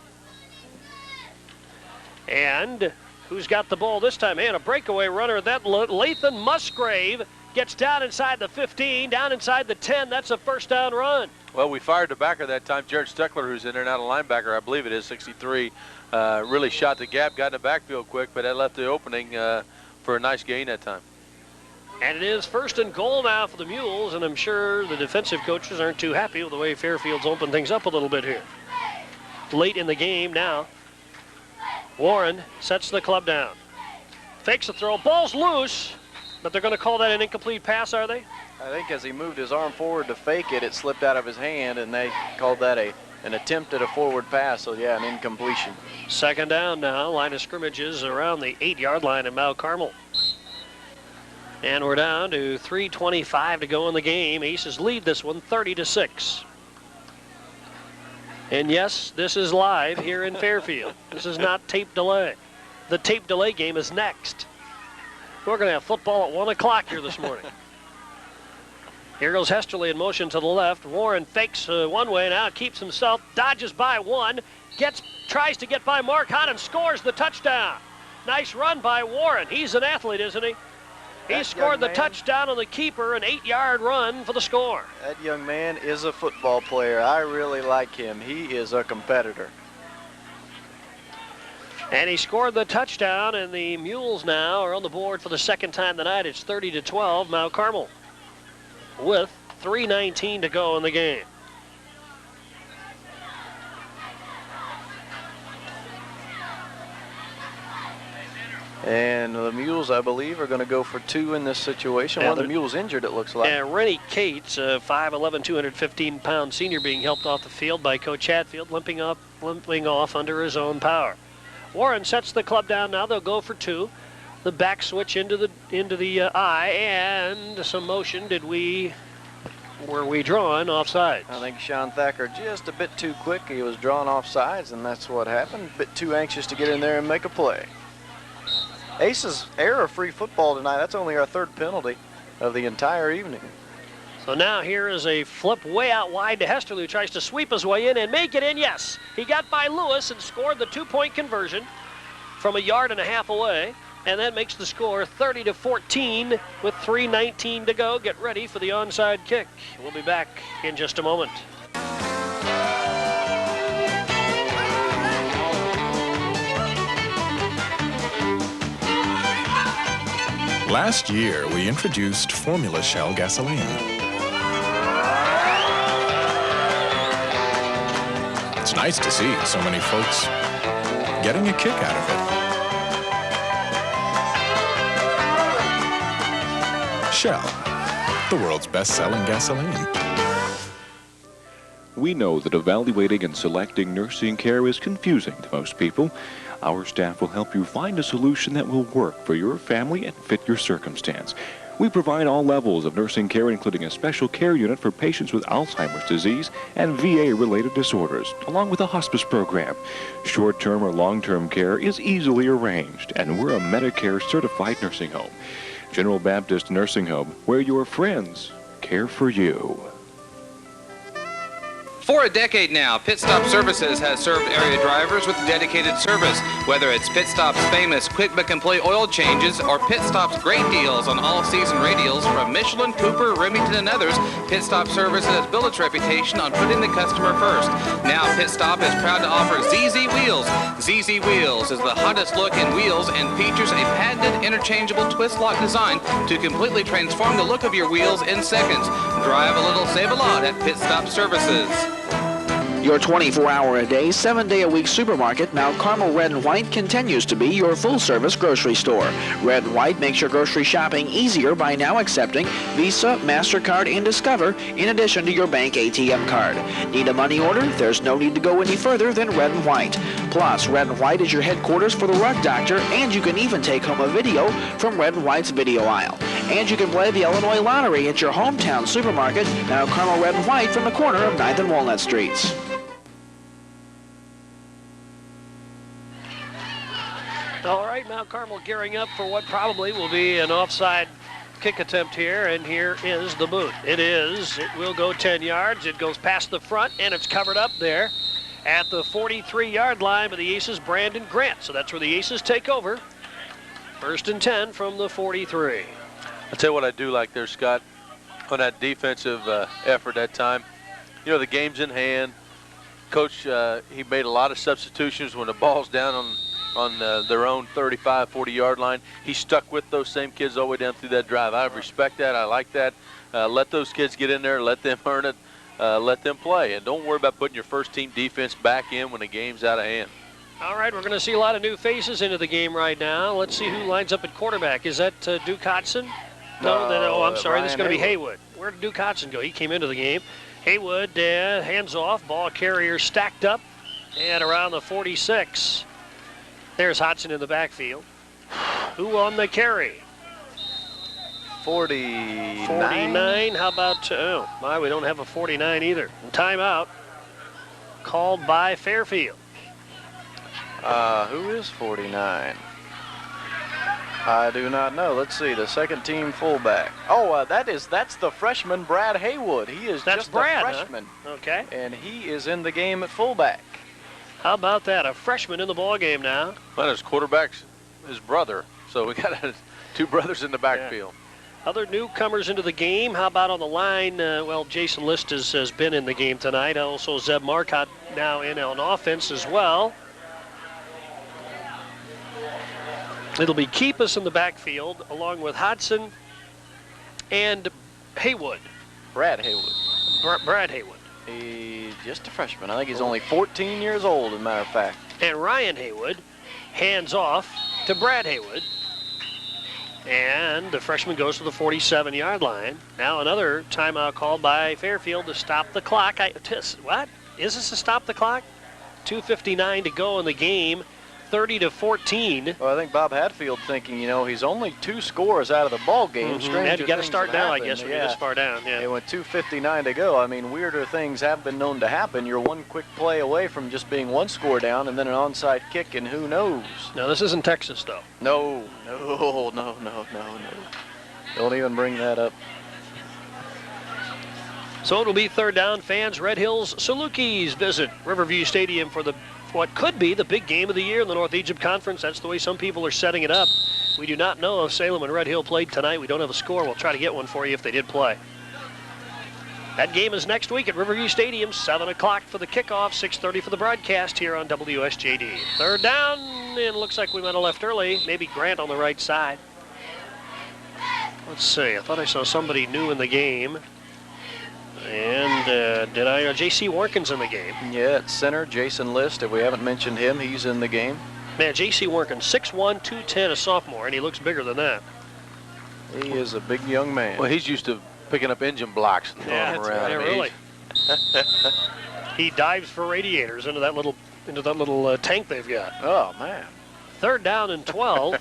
And who's got the ball this time? And a breakaway runner. That Lathan Musgrave gets down inside the 15, down inside the 10. That's a first down run. Well, we fired the backer that time. Jared Steckler, who's in there now, a linebacker, I believe it is, 63, really shot the gap, got in the backfield quick, but that left the opening for a nice gain that time. And it is first and goal now for the Mules, and I'm sure the defensive coaches aren't too happy with the way Fairfield's opened things up a little bit here. Late in the game now. Warren sets the club down. Fakes the throw. Ball's loose, but they're going to call that an incomplete pass, are they? I think as he moved his arm forward to fake it, it slipped out of his hand, and they called that an attempt at a forward pass, so yeah, an incompletion. Second down now. Line of scrimmage is around the 8-yard line in Mount Carmel. And we're down to 3:25 to go in the game. Aces lead this one 30-6. And yes, this is live here in Fairfield. This is not tape delay. The tape delay game is next. We're going to have football at 1 o'clock here this morning. Here goes Hesterly in motion to the left. Warren fakes one way now, keeps himself, dodges by one, tries to get by Mark Hunt and scores the touchdown. Nice run by Warren. He's an athlete, isn't he? He scored the touchdown on the keeper, an 8-yard run for the score. That young man is a football player. I really like him. He is a competitor. And he scored the touchdown, and the Mules now are on the board for the second time tonight. It's 30-12, Mount Carmel, with 3:19 to go in the game. And the Mules, I believe, are going to go for 2 in this situation. One of the Mules injured, it looks like. And Rennie Cates, 5'11", 215-pound senior, being helped off the field by Coach Hatfield, limping off under his own power. Warren sets the club down now. They'll go for 2. The back switch into the eye, and some motion. Were we drawn offside? I think Sean Thacker just a bit too quick. He was drawn off sides, and that's what happened. A bit too anxious to get in there and make a play. Aces error-free football tonight. That's only our 3rd penalty of the entire evening. So now here is a flip way out wide to Hesterly, who tries to sweep his way in and make it in. Yes, he got by Lewis and scored the 2-point conversion from 1.5 yards away, and that makes the score 30-14 with 3:19 to go. Get ready for the onside kick. We'll be back in just a moment. Last year, we introduced Formula Shell gasoline. It's nice to see so many folks getting a kick out of it. Shell, the world's best-selling gasoline. We know that evaluating and selecting nursing care is confusing to most people. Our staff will help you find a solution that will work for your family and fit your circumstance. We provide all levels of nursing care, including a special care unit for patients with Alzheimer's disease and VA-related disorders, along with a hospice program. Short-term or long-term care is easily arranged, and we're a Medicare-certified nursing home. General Baptist Nursing Home, where your friends care for you. For a decade now, Pit Stop Services has served area drivers with dedicated service. Whether it's Pit Stop's famous quick but complete oil changes or Pit Stop's great deals on all-season radials from Michelin, Cooper, Remington, and others, Pit Stop Services has built its reputation on putting the customer first. Now Pit Stop is proud to offer ZZ Wheels. ZZ Wheels is the hottest look in wheels and features a patented interchangeable twist lock design to completely transform the look of your wheels in seconds. Drive a little, save a lot at Pit Stop Services. Your 24-hour-a-day, 7-day-a-week supermarket, Mount Carmel Red and White, continues to be your full-service grocery store. Red and White makes your grocery shopping easier by now accepting Visa, MasterCard, and Discover, in addition to your bank ATM card. Need a money order? There's no need to go any further than Red and White. Plus, Red and White is your headquarters for the Rug Doctor, and you can even take home a video from Red and White's video aisle. And you can play the Illinois Lottery at your hometown supermarket, Mount Carmel Red and White, from the corner of 9th and Walnut Streets. All right, Mount Carmel gearing up for what probably will be an offside kick attempt here, and here is the boot. It will go 10 yards. It goes past the front, and it's covered up there at the 43-yard line by the Aces, Brandon Grant. So that's where the Aces take over. 1st and 10 from the 43. I'll tell you what I do like there, Scott, on that defensive effort that time. You know, the game's in hand. Coach, he made a lot of substitutions when the ball's down on their own 35, 40-yard line. He stuck with those same kids all the way down through that drive. I respect that. I like that. Let those kids get in there. Let them earn it. Let them play. And don't worry about putting your first-team defense back in when the game's out of hand. All right, we're going to see a lot of new faces into the game right now. Let's see who lines up at quarterback. Is that Duke Hodson? No, I'm sorry. This is going to be Haywood. Where did Duke Hodson go? He came into the game. Haywood, hands off. Ball carrier stacked up and around the 46. There's Hodson in the backfield. Who on the carry? 49. 49. How about, oh, my, we don't have a 49 either. Timeout called by Fairfield. Who is 49? I do not know. Let's see, the second team fullback. Oh, that's the freshman Brad Haywood. He is just Brad, a freshman. Huh? Okay. And he is in the game at fullback. How about that? A freshman in the ball game now. Well, his quarterback's his brother, so we got two brothers in the backfield. Yeah. Other newcomers into the game. How about on the line? Well, Jason List has been in the game tonight. Also, Zeb Marcotte now in on offense as well. It'll be Keepus in the backfield, along with Hodson and Haywood. Brad Haywood. Brad Haywood. He's just a freshman. I think he's only 14 years old, as a matter of fact. And Ryan Haywood hands off to Brad Haywood. And the freshman goes to the 47-yard line. Now another timeout called by Fairfield to stop the clock. What? Is this to stop the clock? 2:59 to go in the game. 30-14. Well, I think Bob Hatfield thinking, he's only 2 scores out of the ball game. You got to start now, I guess, when you're this far down. Yeah. With 2:59 to go, I mean, weirder things have been known to happen. You're one quick play away from just being 1 score down, and then an onside kick, and who knows? No, this isn't Texas, though. No. Don't even bring that up. So it'll be 3rd down. Fans, Red Hills Salukis visit Riverview Stadium for what could be the big game of the year in the North Egypt Conference. That's the way some people are setting it up. We do not know if Salem and Red Hill played tonight. We don't have a score. We'll try to get one for you if they did play. That game is next week at Riverview Stadium, 7 o'clock for the kickoff, 6:30 for the broadcast here on WSJD. 3rd down, and it looks like we might have left early. Maybe Grant on the right side. Let's see. I thought I saw somebody new in the game. And J.C. Warkin's in the game. Yeah, at center, Jason List. If we haven't mentioned him, he's in the game. Man, J.C. Warkin, 6'1", 210, a sophomore, and he looks bigger than that. He is a big young man. Well, he's used to picking up engine blocks and throwing them around. Yeah, really. He dives for radiators into that little tank they've got. Oh, man. 3rd down and 12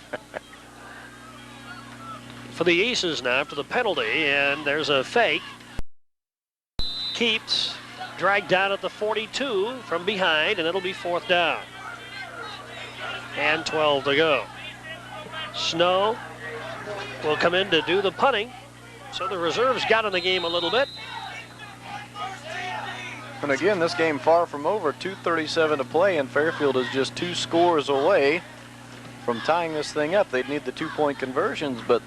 for the Aces now after the penalty, and there's a fake. Keeps dragged down at the 42 from behind, and it'll be 4th down. And 12 to go. Snow will come in to do the punting. So the reserves got in the game a little bit. And again, this game far from over. 2:37 to play, and Fairfield is just 2 scores away from tying this thing up. They'd need the 2-point conversions, but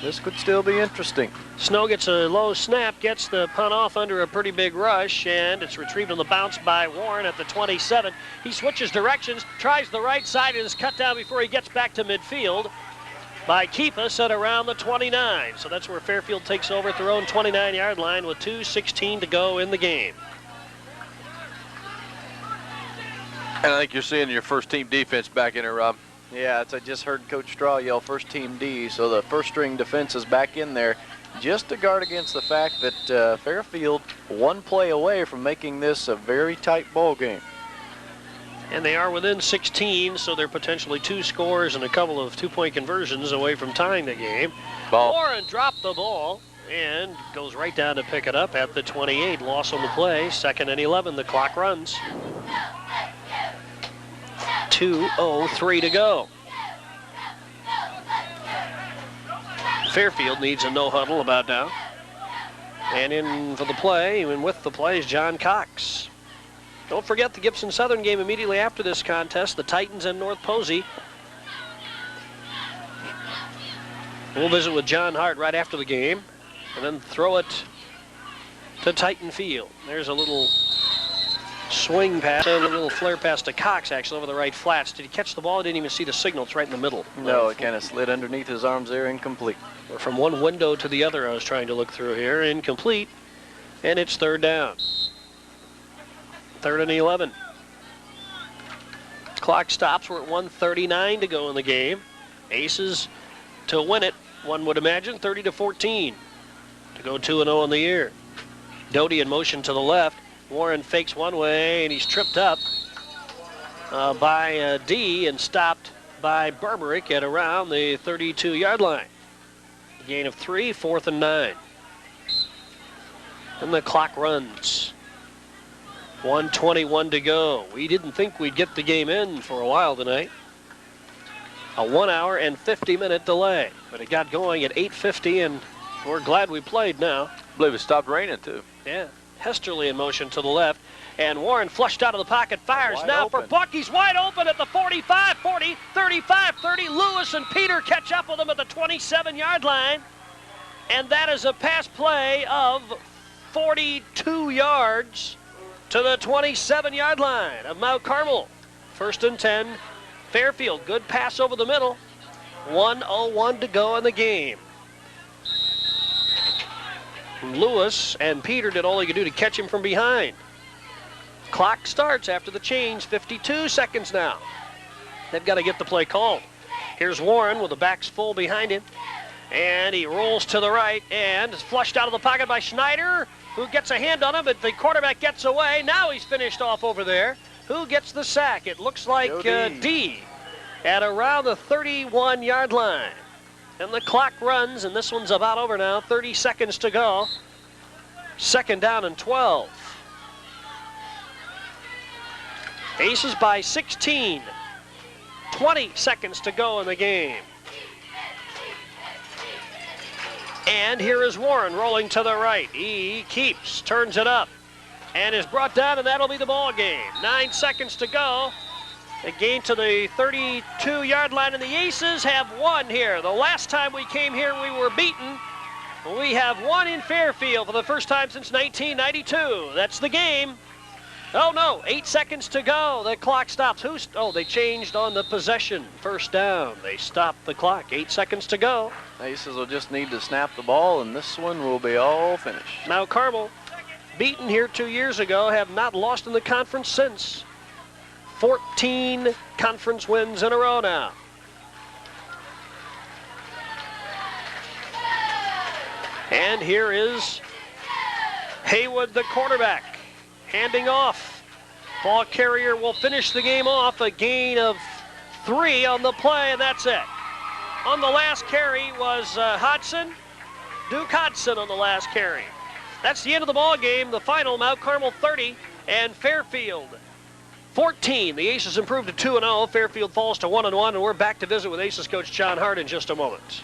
this could still be interesting. Snow gets a low snap, gets the punt off under a pretty big rush, and it's retrieved on the bounce by Warren at the 27. He switches directions, tries the right side, and is cut down before he gets back to midfield by Keepus at around the 29. So that's where Fairfield takes over at their own 29-yard line with 2:16 to go in the game. And I think you're seeing your first-team defense back in there, Rob. Yeah, I just heard Coach Straw yell first-team D, so the first-string defense is back in there just to guard against the fact that Fairfield 1 play away from making this a very tight ball game. And they are within 16, so they're potentially 2 scores and a couple of 2-point conversions away from tying the game. Warren dropped the ball and goes right down to pick it up at the 28. Loss on the play, 2nd and 11. The clock runs. 2:03 to go. Fairfield needs a no huddle about now. And in for the play, and with the play is John Cox. Don't forget the Gibson Southern game immediately after this contest, the Titans and North Posey. We'll visit with John Hart right after the game, and then throw it to Titan Field. There's a little swing pass, and a little flare pass to Cox, actually, over the right flats. Did he catch the ball? I didn't even see the signal. It's right in the middle. No, it kind of slid underneath his arms there, incomplete. From one window to the other, I was trying to look through here. Incomplete, and it's 3rd down. 3rd and 11. Clock stops. We're at 1:39 to go in the game. Aces to win it, one would imagine, 30-14 to go 2-0 in the year. Doty in motion to the left. Warren fakes one way, and he's tripped up by D and stopped by Barbaric at around the 32-yard line. Gain of 3, 4th and 9. And the clock runs. 1:21 to go. We didn't think we'd get the game in for a while tonight. A 1 hour and 50-minute delay. But it got going at 8:50, and we're glad we played now. I believe it stopped raining, too. Yeah. Hesterly in motion to the left. And Warren flushed out of the pocket, fires Wide now open. for Buck. He's wide open at the 45, 40, 35, 30. Lewis and Peter catch up with him at the 27-yard line. And that is a pass play of 42 yards to the 27-yard line of Mount Carmel. 1st and 10, Fairfield. Good pass over the middle. 1:01 to go in the game. Lewis and Peter did all they could do to catch him from behind. Clock starts after the change, 52 seconds now. They've got to get the play called. Here's Warren with the backs full behind him. And he rolls to the right and is flushed out of the pocket by Schneider, who gets a hand on him, but the quarterback gets away. Now he's finished off over there. Who gets the sack? It looks like D at around the 31-yard line. And the clock runs, and this one's about over now. 30 seconds to go. 2nd down and 12. Aces by 16. 20 seconds to go in the game. And here is Warren rolling to the right. He keeps, turns it up, and is brought down, and that'll be the ball game. 9 seconds to go. A gain to the 32-yard line, and the Aces have won here. The last time we came here, we were beaten. We have won in Fairfield for the first time since 1992. That's the game. Oh, no, 8 seconds to go. The clock stops. They changed on the possession. 1st down. They stopped the clock. 8 seconds to go. Aces will just need to snap the ball, and this one will be all finished. Mount Carmel, beaten here 2 years ago, have not lost in the conference since. 14 conference wins in a row now. And here is Haywood, the quarterback. Handing off. Ball carrier will finish the game off. A gain of 3 on the play, and that's it. On the last carry was Duke Hodson on the last carry. That's the end of the ball game. The final, Mount Carmel 30 and Fairfield 14. The Aces improved to 2-0. Fairfield falls to 1-1, and we're back to visit with Aces coach John Hart in just a moment.